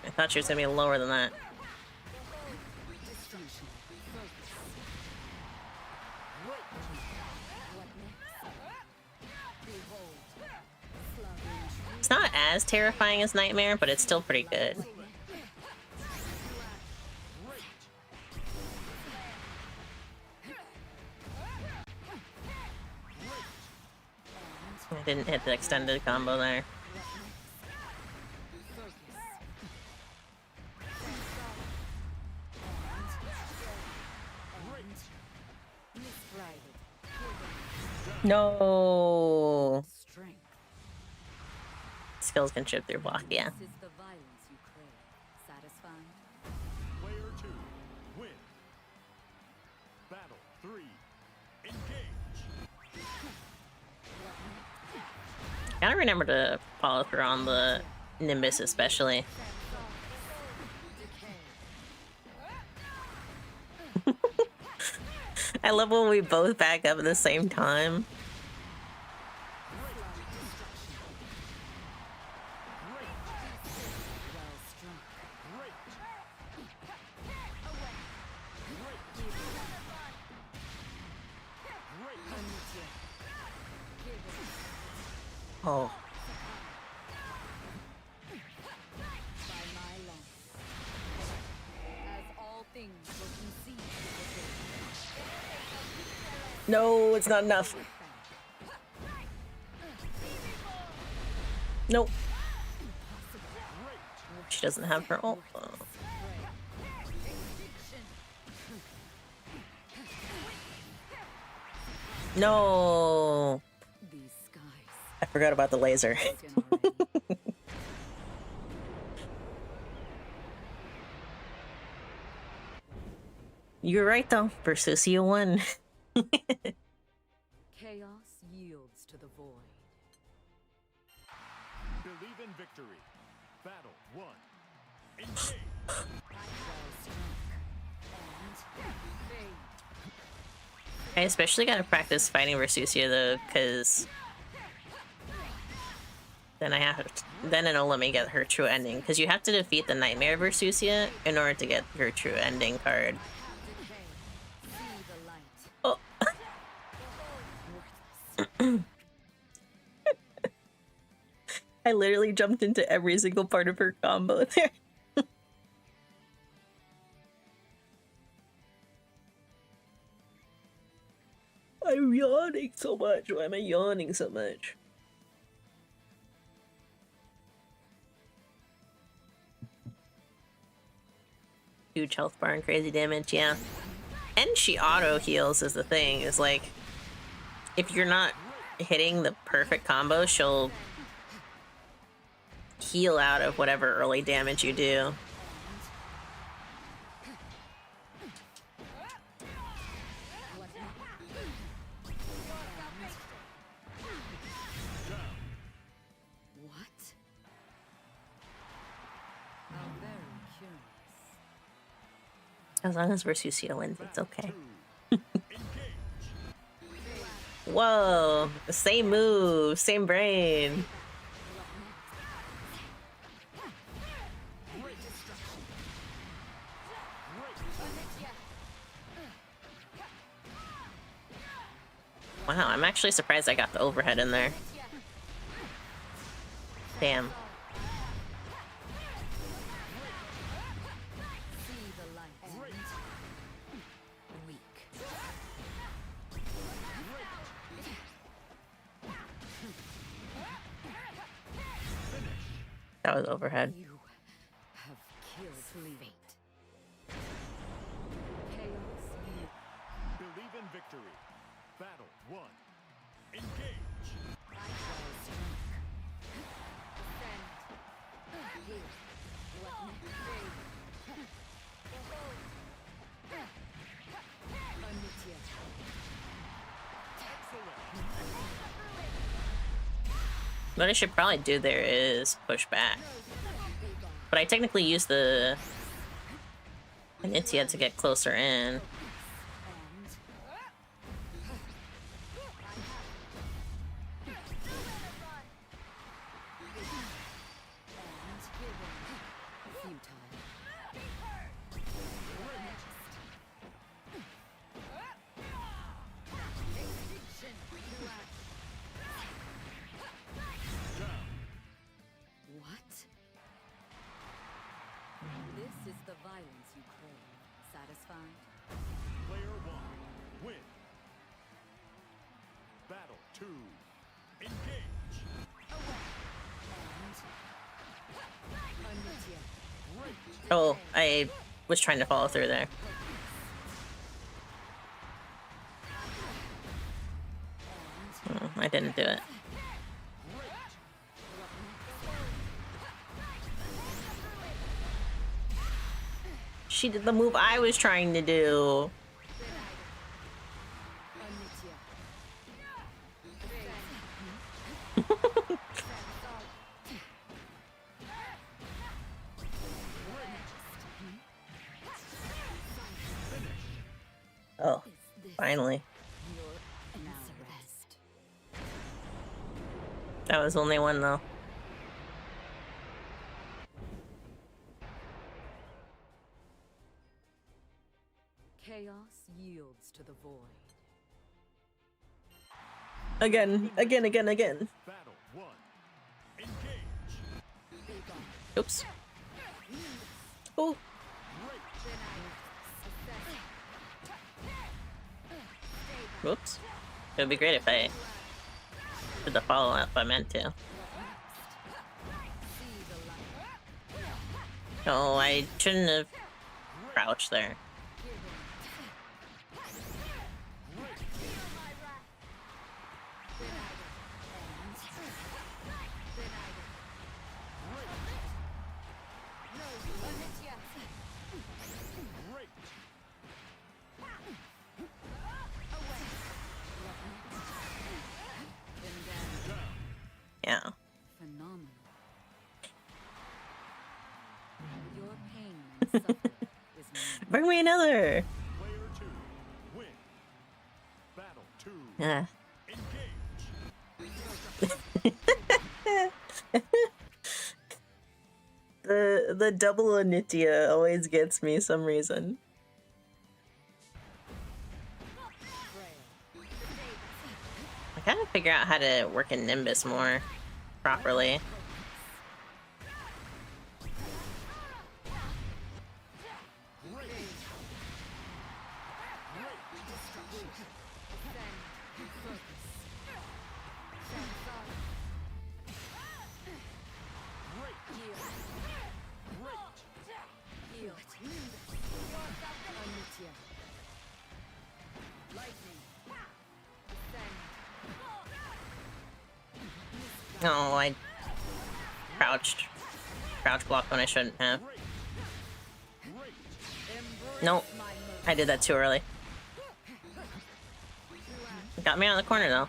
I thought she was gonna be lower than that. It's not as terrifying as Nightmare, but it's still pretty good. I didn't hit the extended combo there. No. Skills can chip through block, yeah. Player 2, win. Battle 3, engage. Gotta remember to follow through on the Nimbus, especially. I love when we both back up at the same time. Oh. No, it's not enough. Nope. She doesn't have her ult. Oh. No. I forgot about the laser. You're right though. Versusia won. Chaos yields to the void. Believe in victory. Battle 1, engage. I especially gotta practice fighting Versusia though, because then it'll let me get her true ending. Because you have to defeat the Nightmare Versusia in order to get her true ending card. Oh. I literally jumped into every single part of her combo there. I'm yawning so much. Why am I yawning so much? Huge health bar and crazy damage, yeah. And she auto heals is the thing. Is like, if you're not hitting the perfect combo, she'll heal out of whatever early damage you do. As long as Versusia wins, it's okay. Whoa, same move, same brain. Wow, I'm actually surprised I got the overhead in there. Damn. That was overhead. You have killed fate. Chaos you. Believe in victory. Battle 1. Engage. What I should probably do there is push back. But I technically used the Initia to get closer in. What? This is the violence you crave. Satisfied? Player 1. Win. Battle 2. Engage. Oh, I was trying to follow through there. Oh, I didn't do it. She did the move I was trying to do. Oh, finally. That was only one though. Chaos yields to the void. Again. Battle 1. Engage. Oops. Oh. Whoops. It would be great if I did the follow-up I meant to. Oh, I shouldn't have crouched there. Yeah. Phenomenal. Your pain and suffering is mine. Bring me another. Player 2. Win. Battle 2. Yeah. The double Anitia always gets me some reason. I gotta figure out how to work in Nimbus more properly. Oh, I crouch blocked when I shouldn't have. Nope, I did that too early. Got me out of the corner though.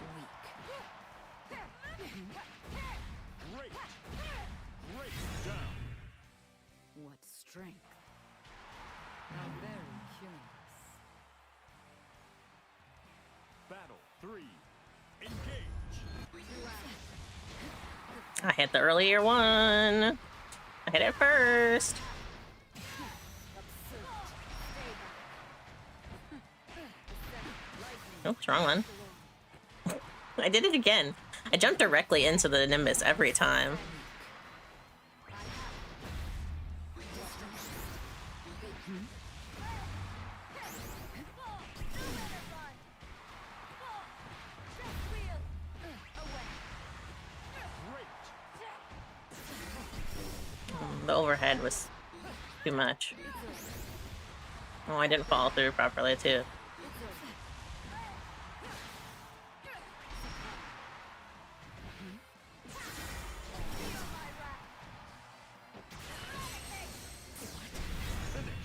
What strength. How very curious. Battle 3. I hit the earlier one. I hit it first. Oops, wrong one. I did it again. I jumped directly into the Nimbus every time. The overhead was too much. Oh, I didn't follow through properly, too.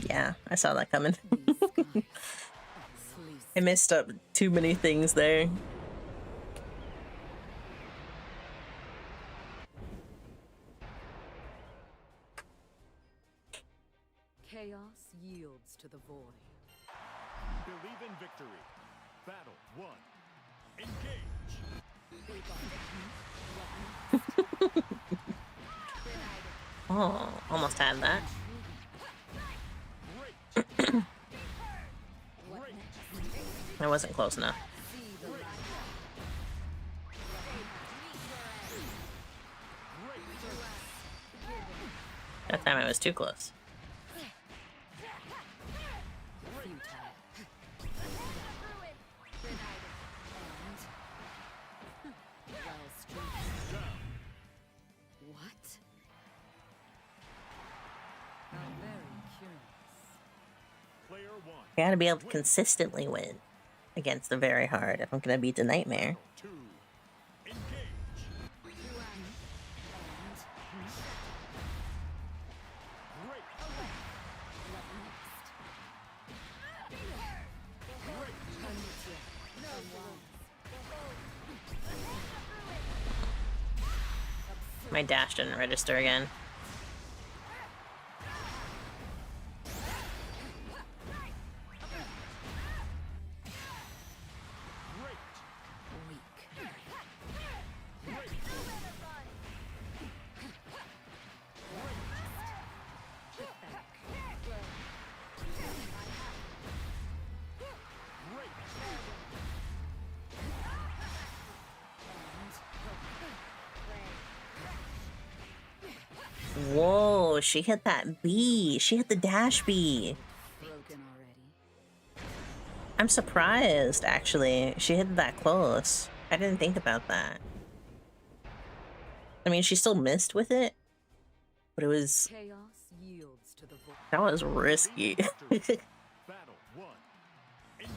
Yeah, I saw that coming. I messed up too many things there. Chaos yields to the void. Believe in victory. Battle 1. Engage. Oh, almost had that. I wasn't close enough. That time I was too close. What? How very curious. I gotta be able to consistently win against the very hard if I'm gonna beat the nightmare. My dash didn't register again. Whoa, she hit that B. She hit the dash B. I'm surprised, actually. She hit that close. I didn't think about that. I mean, she still missed with it, but it was... That was risky. Battle 1. Engage.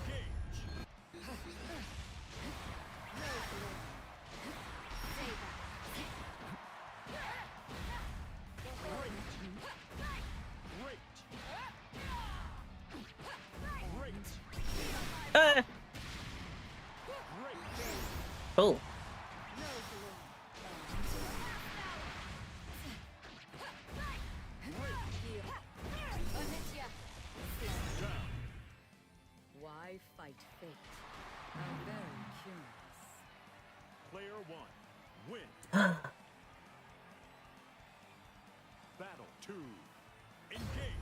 Oh. Why fight fate? I'm very curious. Player 1. Win. Battle 2. Engage.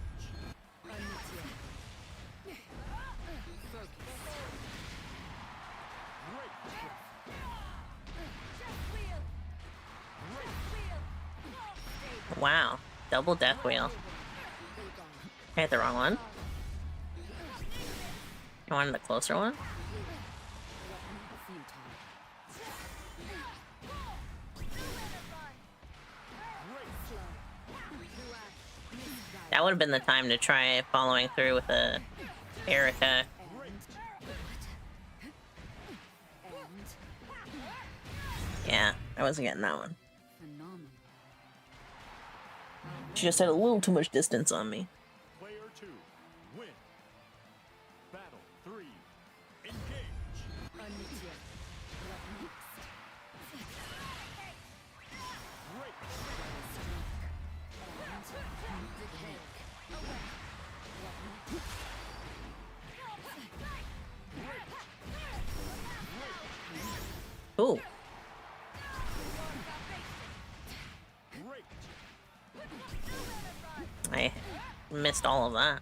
Wow. Double death wheel. I hit the wrong one. I wanted the closer one. That would have been the time to try following through with a air attack. Yeah, I wasn't getting that one. She just had a little too much distance on me. Player 2. Win. Battle 3. Engage. missed all of that.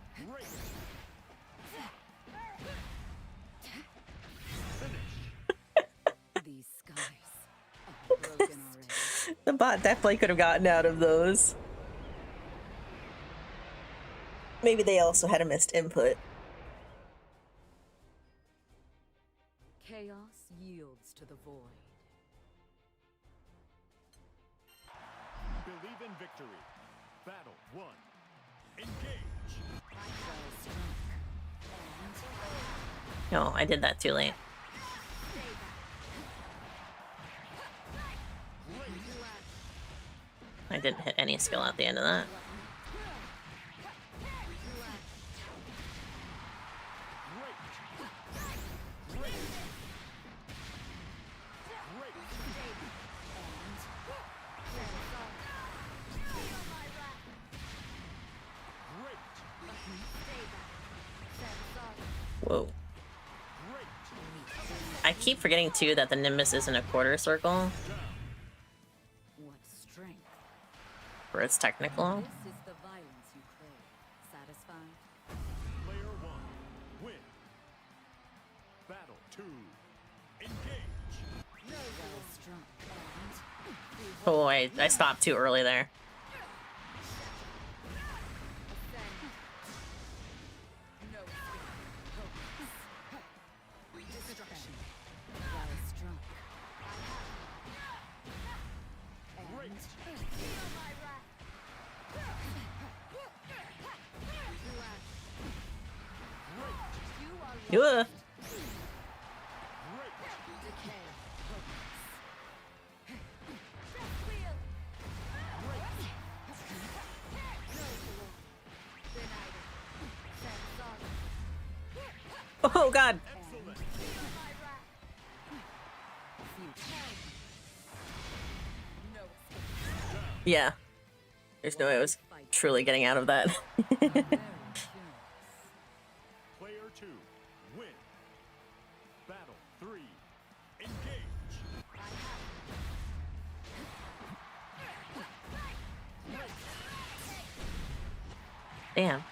These skies are broken already. The bot definitely could have gotten out of those. Maybe they also had a missed input. Chaos yields to the void. Believe in victory. Battle 1. Engage. No, I did that too late. I didn't hit any skill at the end of that. Whoa. I keep forgetting too that the Nimbus isn't a quarter circle. What strength. For its technical. This is the violence you crave. Satisfied? Player 1. Win. Battle 2. Engage. Well strung. Oh, I stopped too early there. Yeah. Oh God. Yeah. There's no way I was truly getting out of that. Player 2. Win. Battle 3. Engage. Damn.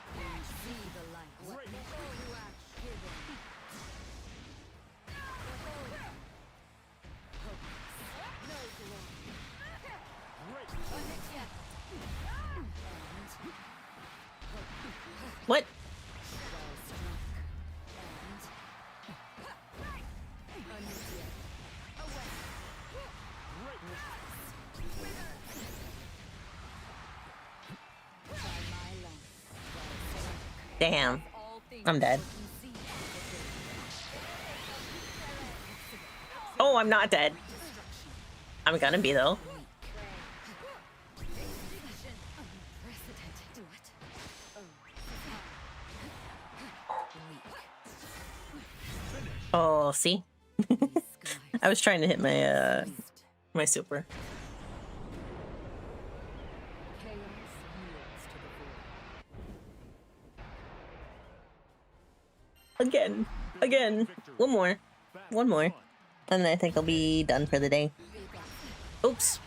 What? Damn. I'm dead. Oh, I'm not dead. I'm gonna be though. Oh, see? I was trying to hit my my super. Again. One more. And then I think I'll be done for the day. Oops.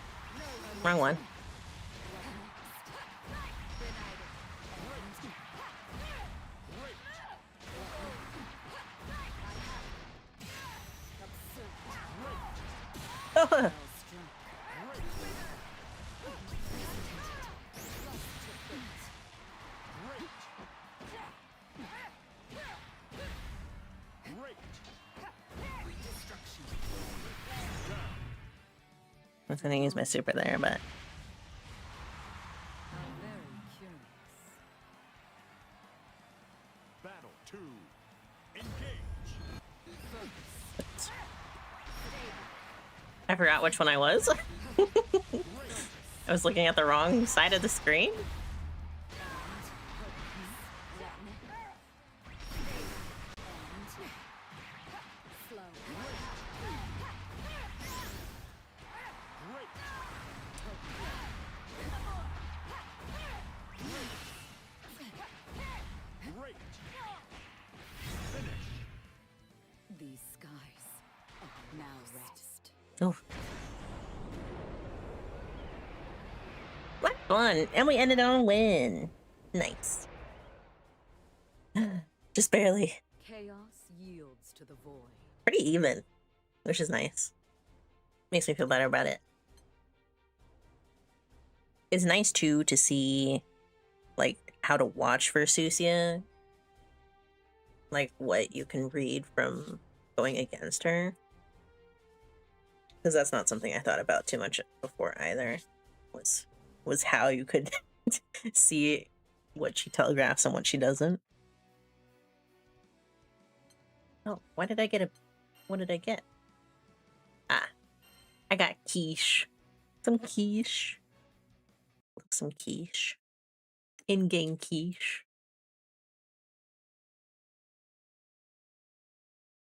Wrong one. Oh. I was gonna use my super there, but Battle 2. Engage. I forgot which one I was. I was looking at the wrong side of the screen. These skies are now rest. Oh. What fun! And we ended on a win. Nice. Just barely. Chaos yields to the void. Pretty even, which is nice. Makes me feel better about it. It's nice too to see like how to watch for Susia. Like what you can read from going against her. Because that's not something I thought about too much before either. Was how you could see what she telegraphs and what she doesn't. Oh, why did I get a... What did I get? Ah, I got quiche. Some quiche. Some quiche. In-game quiche.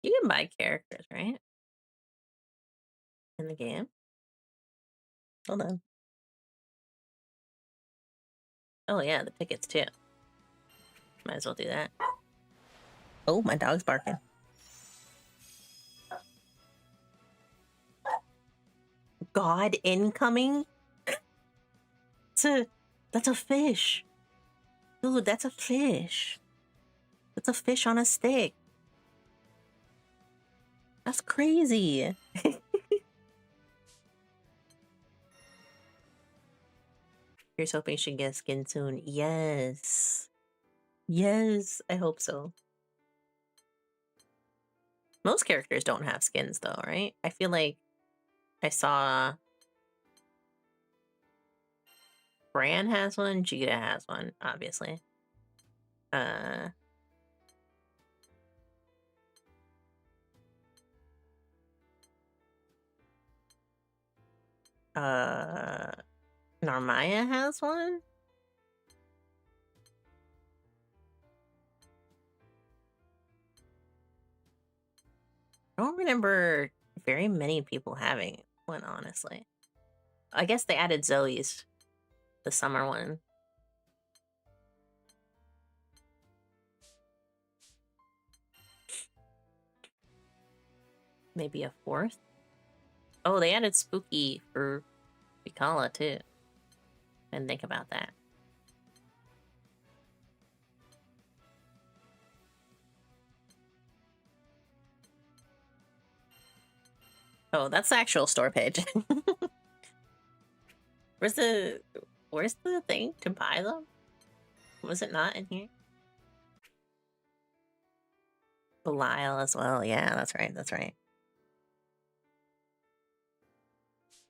You can buy characters, right? In the game. Hold on. Oh yeah, the tickets too. Might as well do that. Oh, my dog's barking. God incoming? That's a fish. Dude, that's a fish. That's a fish on a stick. That's crazy. Here's hoping she gets skin soon. Yes. Yes, I hope so. Most characters don't have skins though, right? I feel like I saw Bran has one, Jita has one, obviously. Narmaya has one? I don't remember very many people having one, honestly. I guess they added Zoe's, the summer one. Maybe a fourth? Oh, they added Spooky for Pikala, too. Didn't think about that. Oh, that's the actual store page. Where's the thing to buy them? Was it not in here? Belial as well. Yeah, that's right. That's right.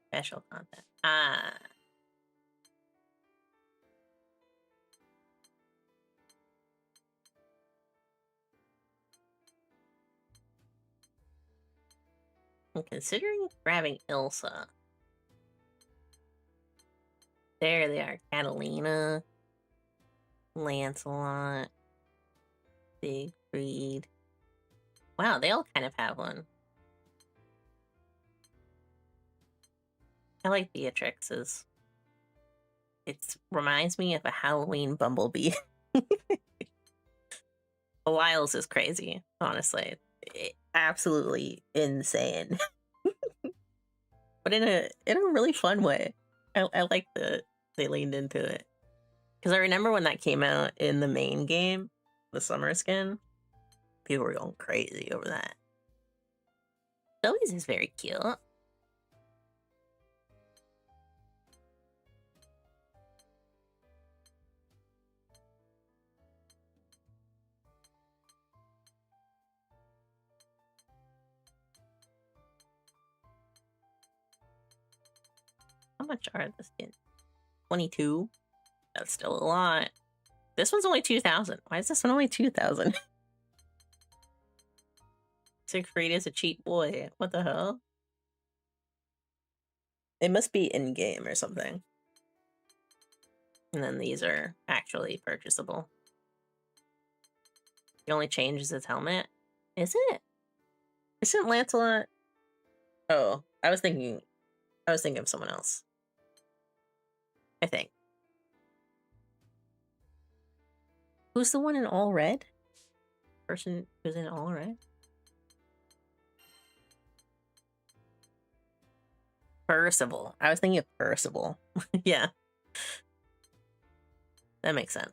Special content. Ah. I'm considering grabbing Ilsa. There they are. Catalina. Lancelot. Siegfried. Wow, they all kind of have one. I like Beatrix's. It reminds me of a Halloween bumblebee. Belial's is crazy, honestly. Absolutely insane. But in a really fun way. I like that they leaned into it. Because I remember when that came out in the main game, the summer skin, people were going crazy over that. Zoe's is very cute. How much are the skins? 22? That's still a lot. This one's only 2,000. Why is this one only 2,000? Siegfried is a cheap boy. What the hell? It must be in-game or something. And then these are actually purchasable. The only change is his helmet. Is it? Isn't Lancelot? Oh, I was thinking of someone else. I think. Who's the one in all red? Person who's in all red? Percival. I was thinking of Percival. Yeah. That makes sense.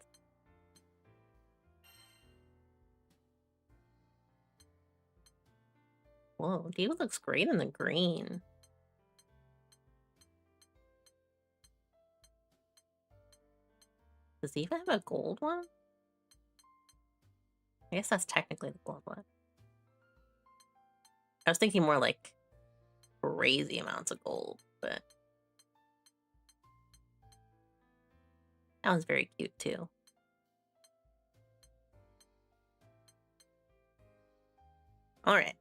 Whoa, Diva looks great in the green. Does Diva have a gold one? I guess that's technically the gold one. I was thinking more like crazy amounts of gold, but that one's very cute too. All right.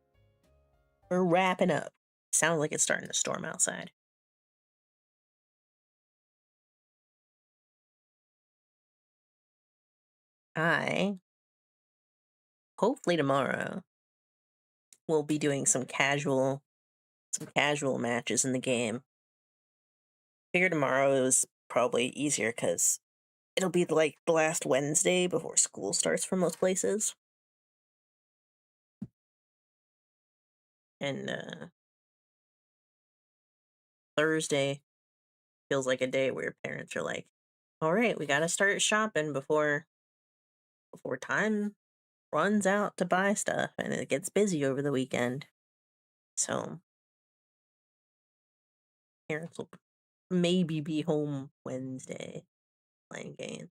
We're wrapping up. Sounds like it's starting to storm outside. Hopefully tomorrow, we'll be doing some casual matches in the game. Figure tomorrow is probably easier because it'll be like the last Wednesday before school starts for most places. And Thursday feels like a day where parents are like, all right, we got to start shopping before time runs out to buy stuff, and it gets busy over the weekend. So parents will maybe be home Wednesday playing games.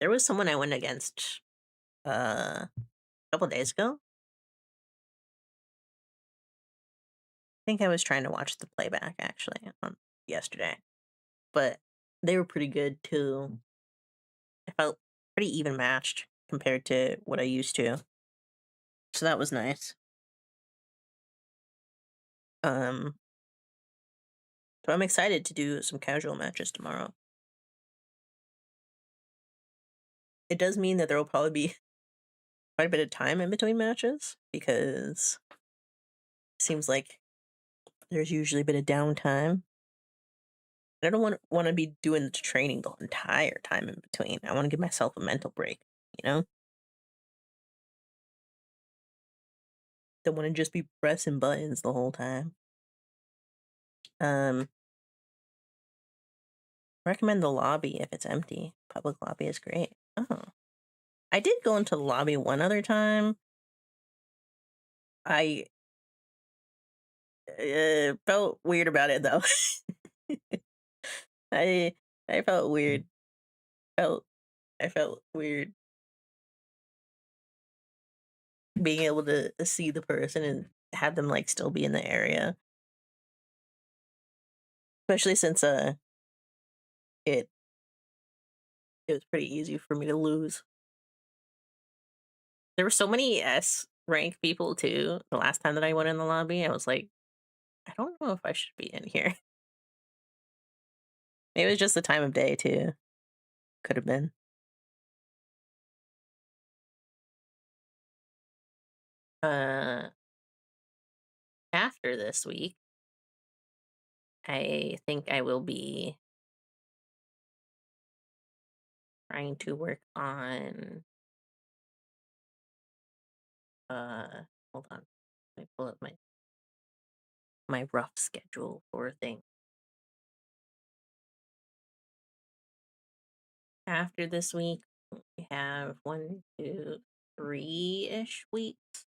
There was someone I went against a couple days ago. I think I was trying to watch the playback actually yesterday, but they were pretty good too. I felt pretty even matched compared to what I used to, so that was nice. So I'm excited to do some casual matches tomorrow. It does mean that there will probably be quite a bit of time in between matches because it seems like there's usually a bit of downtime. I don't want to be doing the training the entire time in between. I want to give myself a mental break, you know? Don't want to just be pressing buttons the whole time. Recommend the lobby if it's empty. Public lobby is great. Oh. I did go into the lobby one other time. I felt weird about it though. I felt weird. I felt weird being able to see the person and have them like still be in the area. Especially since it was pretty easy for me to lose. There were so many S rank people too. The last time that I went in the lobby, I was like, I don't know if I should be in here. Maybe it was just the time of day too. Could have been. After this week, I think I will be trying to work on hold on. Let me pull up my rough schedule for things. After this week, we have 1, 2, 3-ish weeks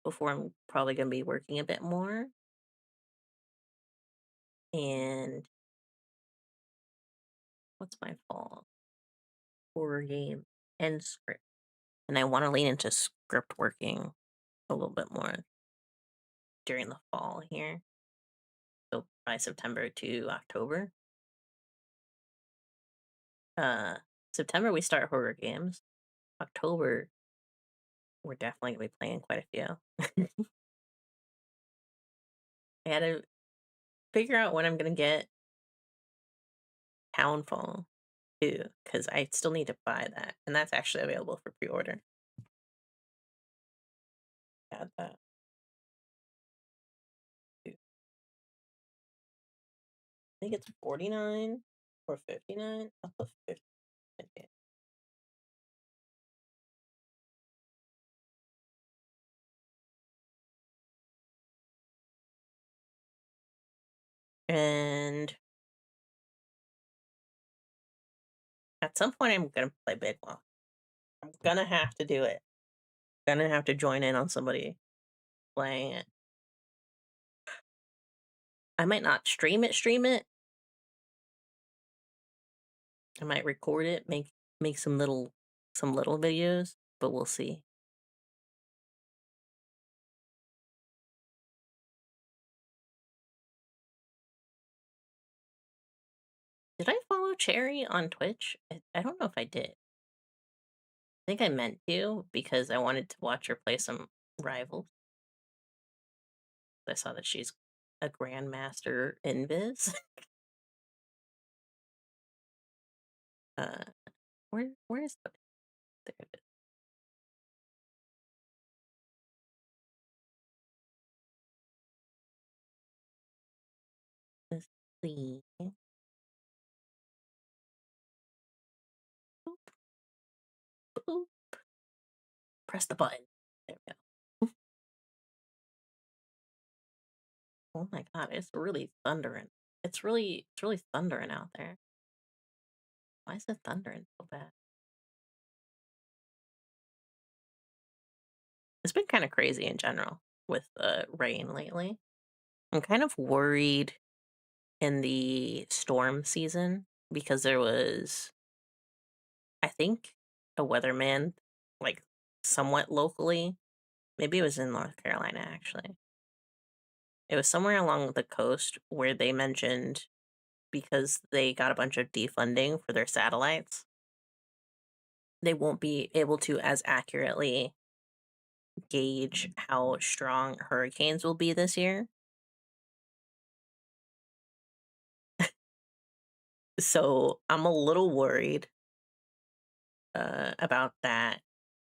before I'm probably going to be working a bit more. And what's my fall? Horror game and script. And I want to lean into script working a little bit more during the fall here. So by September to October. September we start horror games. October we're definitely gonna be playing quite a few. I gotta figure out when I'm gonna get Townfall too, because I still need to buy that, and that's actually available for pre-order. Add that. Too. I think it's 49 or 59. I'll put 50. Okay. And at some point, I'm gonna play Big Wall. I'm gonna have to do it. Gonna have to join in on somebody playing it. I might not stream it. I might record it, make some little videos, but we'll see. Did I follow Cherry on Twitch? I don't know if I did. I think I meant to because I wanted to watch her play some Rivals. I saw that she's a grandmaster in Biz. Where's the there it is. Let's see. Boop. Boop. Press the button. There we go. Oh my god, it's really thundering. It's really thundering out there. Why is it thundering so bad? It's been kind of crazy in general with rain lately. I'm kind of worried in the storm season because there was, I think, a weatherman, like somewhat locally. Maybe it was in North Carolina, actually. It was somewhere along the coast where they mentioned because they got a bunch of defunding for their satellites, they won't be able to as accurately gauge how strong hurricanes will be this year. So I'm a little worried about that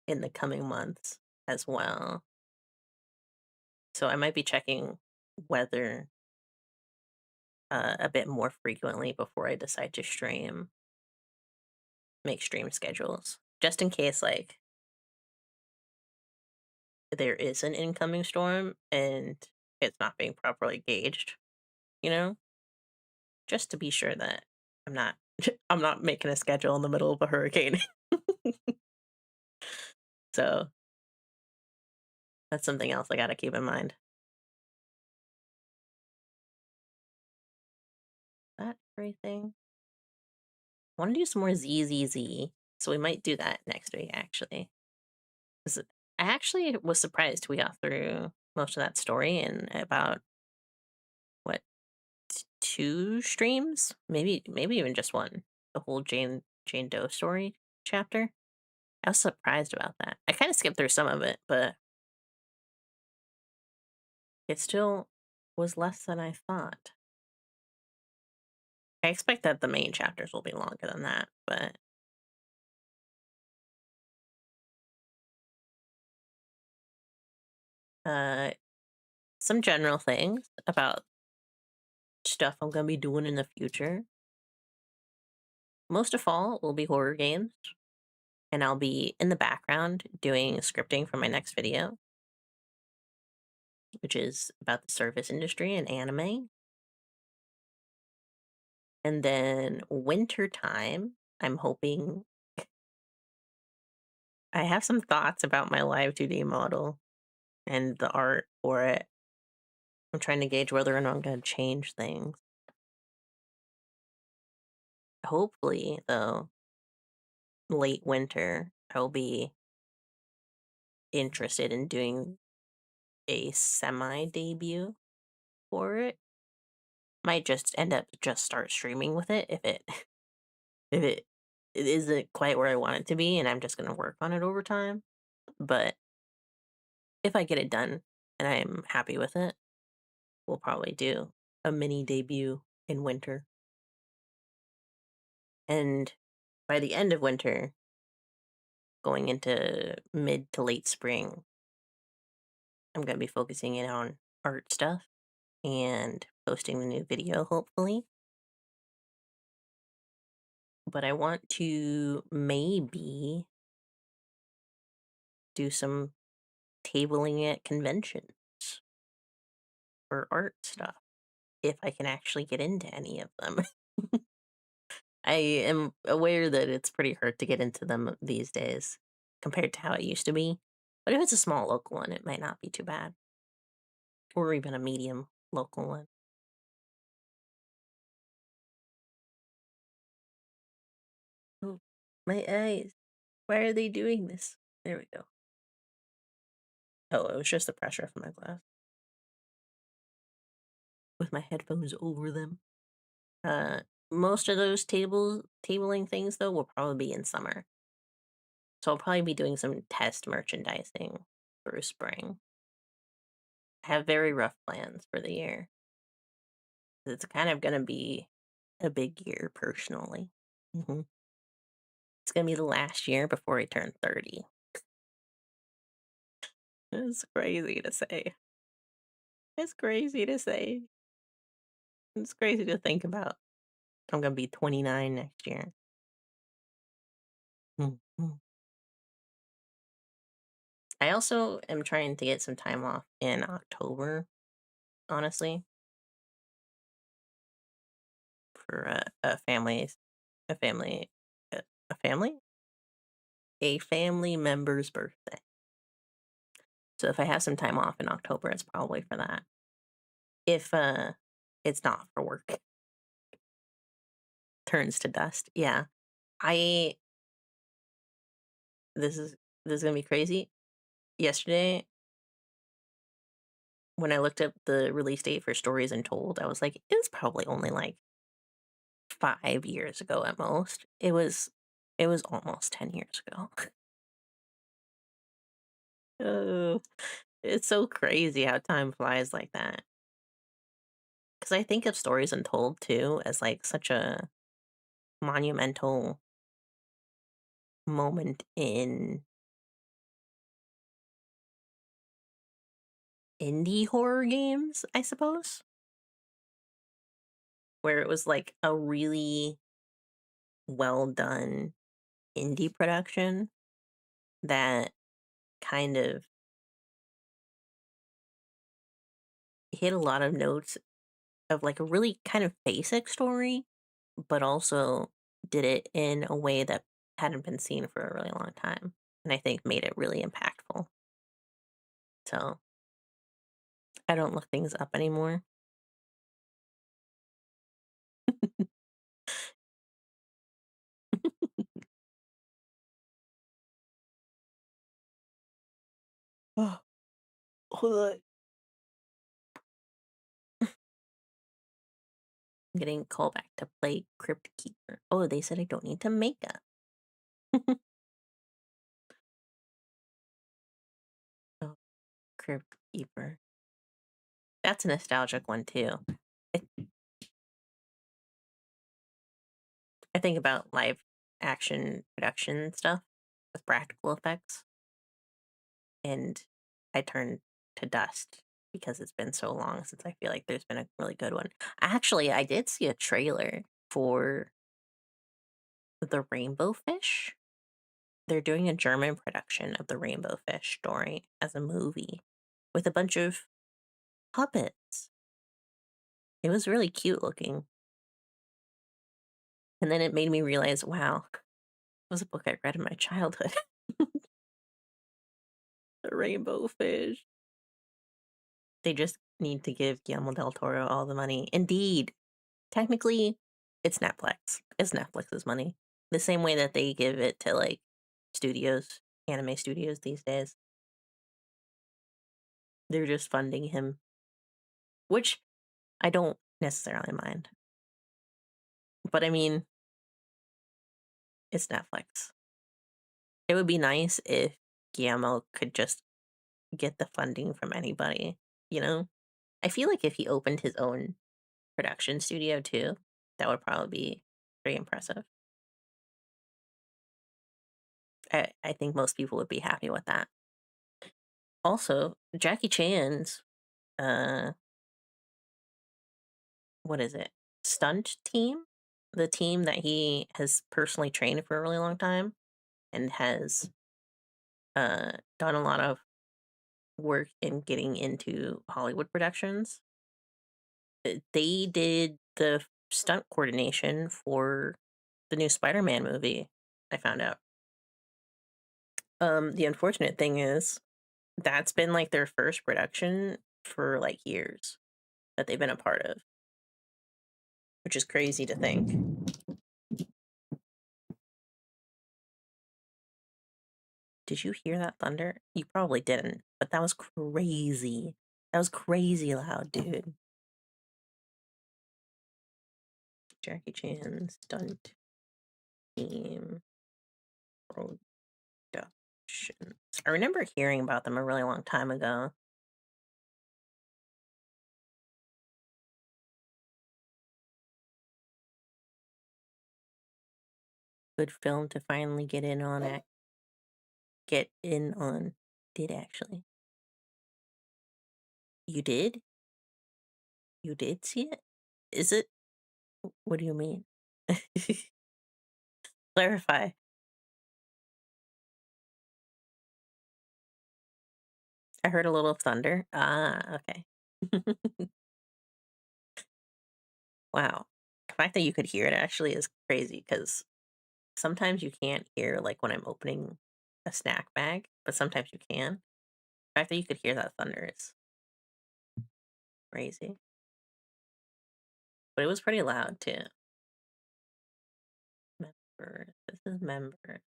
in the coming months as well. So I might be checking weather a bit more frequently before I decide to make stream schedules, just in case like there is an incoming storm and it's not being properly gauged, you know, just to be sure that I'm not I'm not making a schedule in the middle of a hurricane. So that's something else I gotta keep in mind. That everything. I want to do some more ZZZ, so we might do that next week, actually. 'Cause I actually was surprised we got through most of that story in about what 2 streams, maybe even just one. The whole Jane Doe story chapter. I was surprised about that. I kind of skipped through some of it, but it still was less than I thought. I expect that the main chapters will be longer than that, but some general things about stuff I'm gonna be doing in the future. Most of all will be horror games, and I'll be in the background doing scripting for my next video, which is about the service industry and anime. And then winter time, I'm hoping I have some thoughts about my live 2D model and the art for it. I'm trying to gauge whether or not I'm going to change things. Hopefully, though, late winter, I'll be interested in doing a semi-debut for it. Might just end up just start streaming with it if it if it isn't quite where I want it to be, and I'm just gonna work on it over time. But if I get it done and I'm happy with it, we'll probably do a mini debut in winter. And by the end of winter, going into mid to late spring, I'm gonna be focusing in on art stuff and posting the new video, hopefully. But I want to maybe do some tabling at conventions for art stuff, if I can actually get into any of them. I am aware that it's pretty hard to get into them these days. compared to how it used to be. But if it's a small local one, it might not be too bad. Or even a medium local one. Oh, my eyes. Why are they doing this? There we go. Oh, it was just the pressure from my glass. With my headphones over them. Most of those tabling things, though, will probably be in summer. So I'll probably be doing some test merchandising through spring. I have very rough plans for the year. It's kind of going to be a big year, personally. It's going to be the last year before I turn 30. It's crazy to say. It's crazy to say. It's crazy to think about. I'm going to be 29 next year. I also am trying to get some time off in October, honestly, for a family, a family, a family, a family member's birthday. So if I have some time off in October, it's probably for that. If it's not for work, turns to dust. Yeah, this is gonna be crazy. Yesterday, when I looked up the release date for Stories Untold, I was like, it's probably only like 5 years ago at most. It was almost 10 years ago. Oh, it's so crazy how time flies like that. Because I think of Stories Untold too as like such a monumental moment in indie horror games, I suppose, where it was like a really well done indie production that kind of hit a lot of notes of like a really kind of basic story, but also did it in a way that hadn't been seen for a really long time, and I think made it really impactful. So I don't look things up anymore. Oh, hold on. I'm getting called back to play Crypt Keeper. Oh, they said I don't need to make up. Oh, Crypt Keeper. That's a nostalgic one too. I think about live action production stuff with practical effects, and I turn to dust because it's been so long since I feel like there's been a really good one. Actually, I did see a trailer for The Rainbow Fish. They're doing a German production of the Rainbow Fish story as a movie with a bunch of puppets. It was really cute looking. And then it made me realize, wow, it was a book I read in my childhood. The Rainbow Fish. They just need to give Guillermo del Toro all the money. Indeed. Technically, it's Netflix. It's Netflix's money. The same way that they give it to, like, studios, anime studios these days. They're just funding him. Which I don't necessarily mind. But I mean, it's Netflix. It would be nice if Guillermo could just get the funding from anybody, you know? I feel like if he opened his own production studio too, that would probably be pretty impressive. I think most people would be happy with that. Also, Jackie Chan's what is it? Stunt team? The team that he has personally trained for a really long time and has done a lot of work in getting into Hollywood productions. They did the stunt coordination for the new Spider-Man movie, I found out. The unfortunate thing is that's been like their first production for like years that they've been a part of, which is crazy to think. Did you hear that thunder? You probably didn't, but that was crazy. That was crazy loud, dude. Jackie Chan stunt team productions. I remember hearing about them a really long time ago. Good film to finally get in on it. Get in on. Did actually. You did? You did see it? Is it? What do you mean? Clarify. I heard a little thunder. Ah, okay. Wow. The fact that you could hear it actually is crazy because sometimes you can't hear like when I'm opening a snack bag, but sometimes you can. The fact that you could hear that thunder is crazy. But it was pretty loud too. Member. This is member.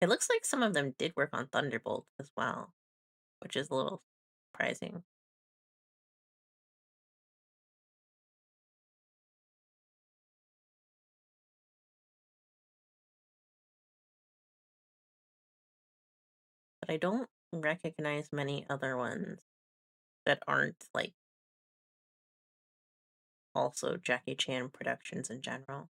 It looks like some of them did work on Thunderbolt as well, which is a little surprising. But I don't recognize many other ones that aren't like also Jackie Chan productions in general.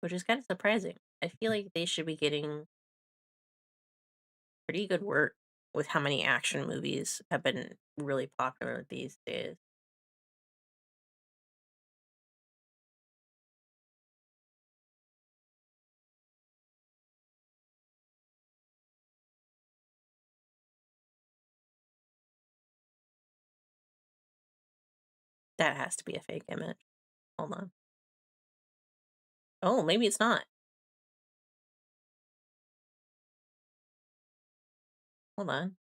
Which is kind of surprising. I feel like they should be getting pretty good work with how many action movies have been really popular these days. That has to be a fake image. Hold on. Oh, maybe it's not. Hold on.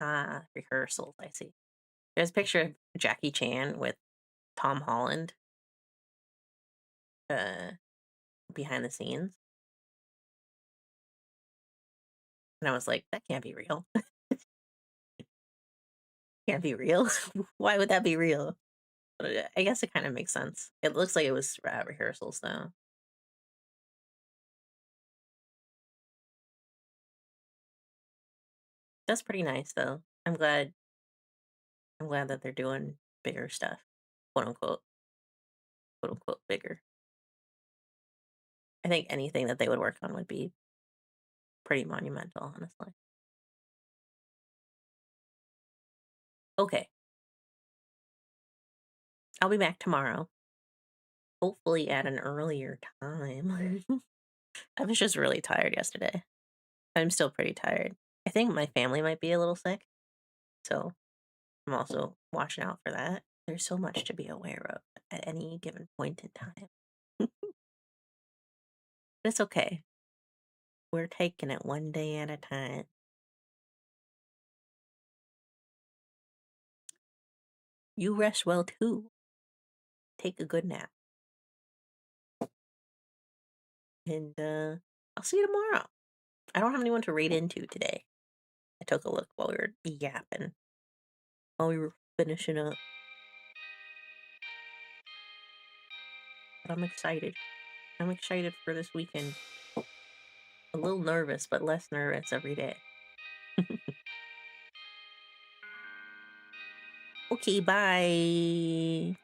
Ah, rehearsals, I see. There's a picture of Jackie Chan with Tom Holland behind the scenes. And I was like, that can't be real. Can't be real. Why would that be real? But I guess it kind of makes sense. It looks like it was rehearsals though. That's pretty nice though. I'm glad that they're doing bigger stuff. Quote unquote. Quote unquote bigger. I think anything that they would work on would be pretty monumental, honestly. Okay. I'll be back tomorrow. Hopefully at an earlier time. I was just really tired yesterday. I'm still pretty tired. I think my family might be a little sick. So I'm also watching out for that. There's so much to be aware of at any given point in time. But it's okay. We're taking it one day at a time. You rest well too. Take a good nap. And I'll see you tomorrow. I don't have anyone to raid into today. I took a look while we were yapping. While we were finishing up. But I'm excited. I'm excited for this weekend. A little nervous, but less nervous every day. Okay, bye.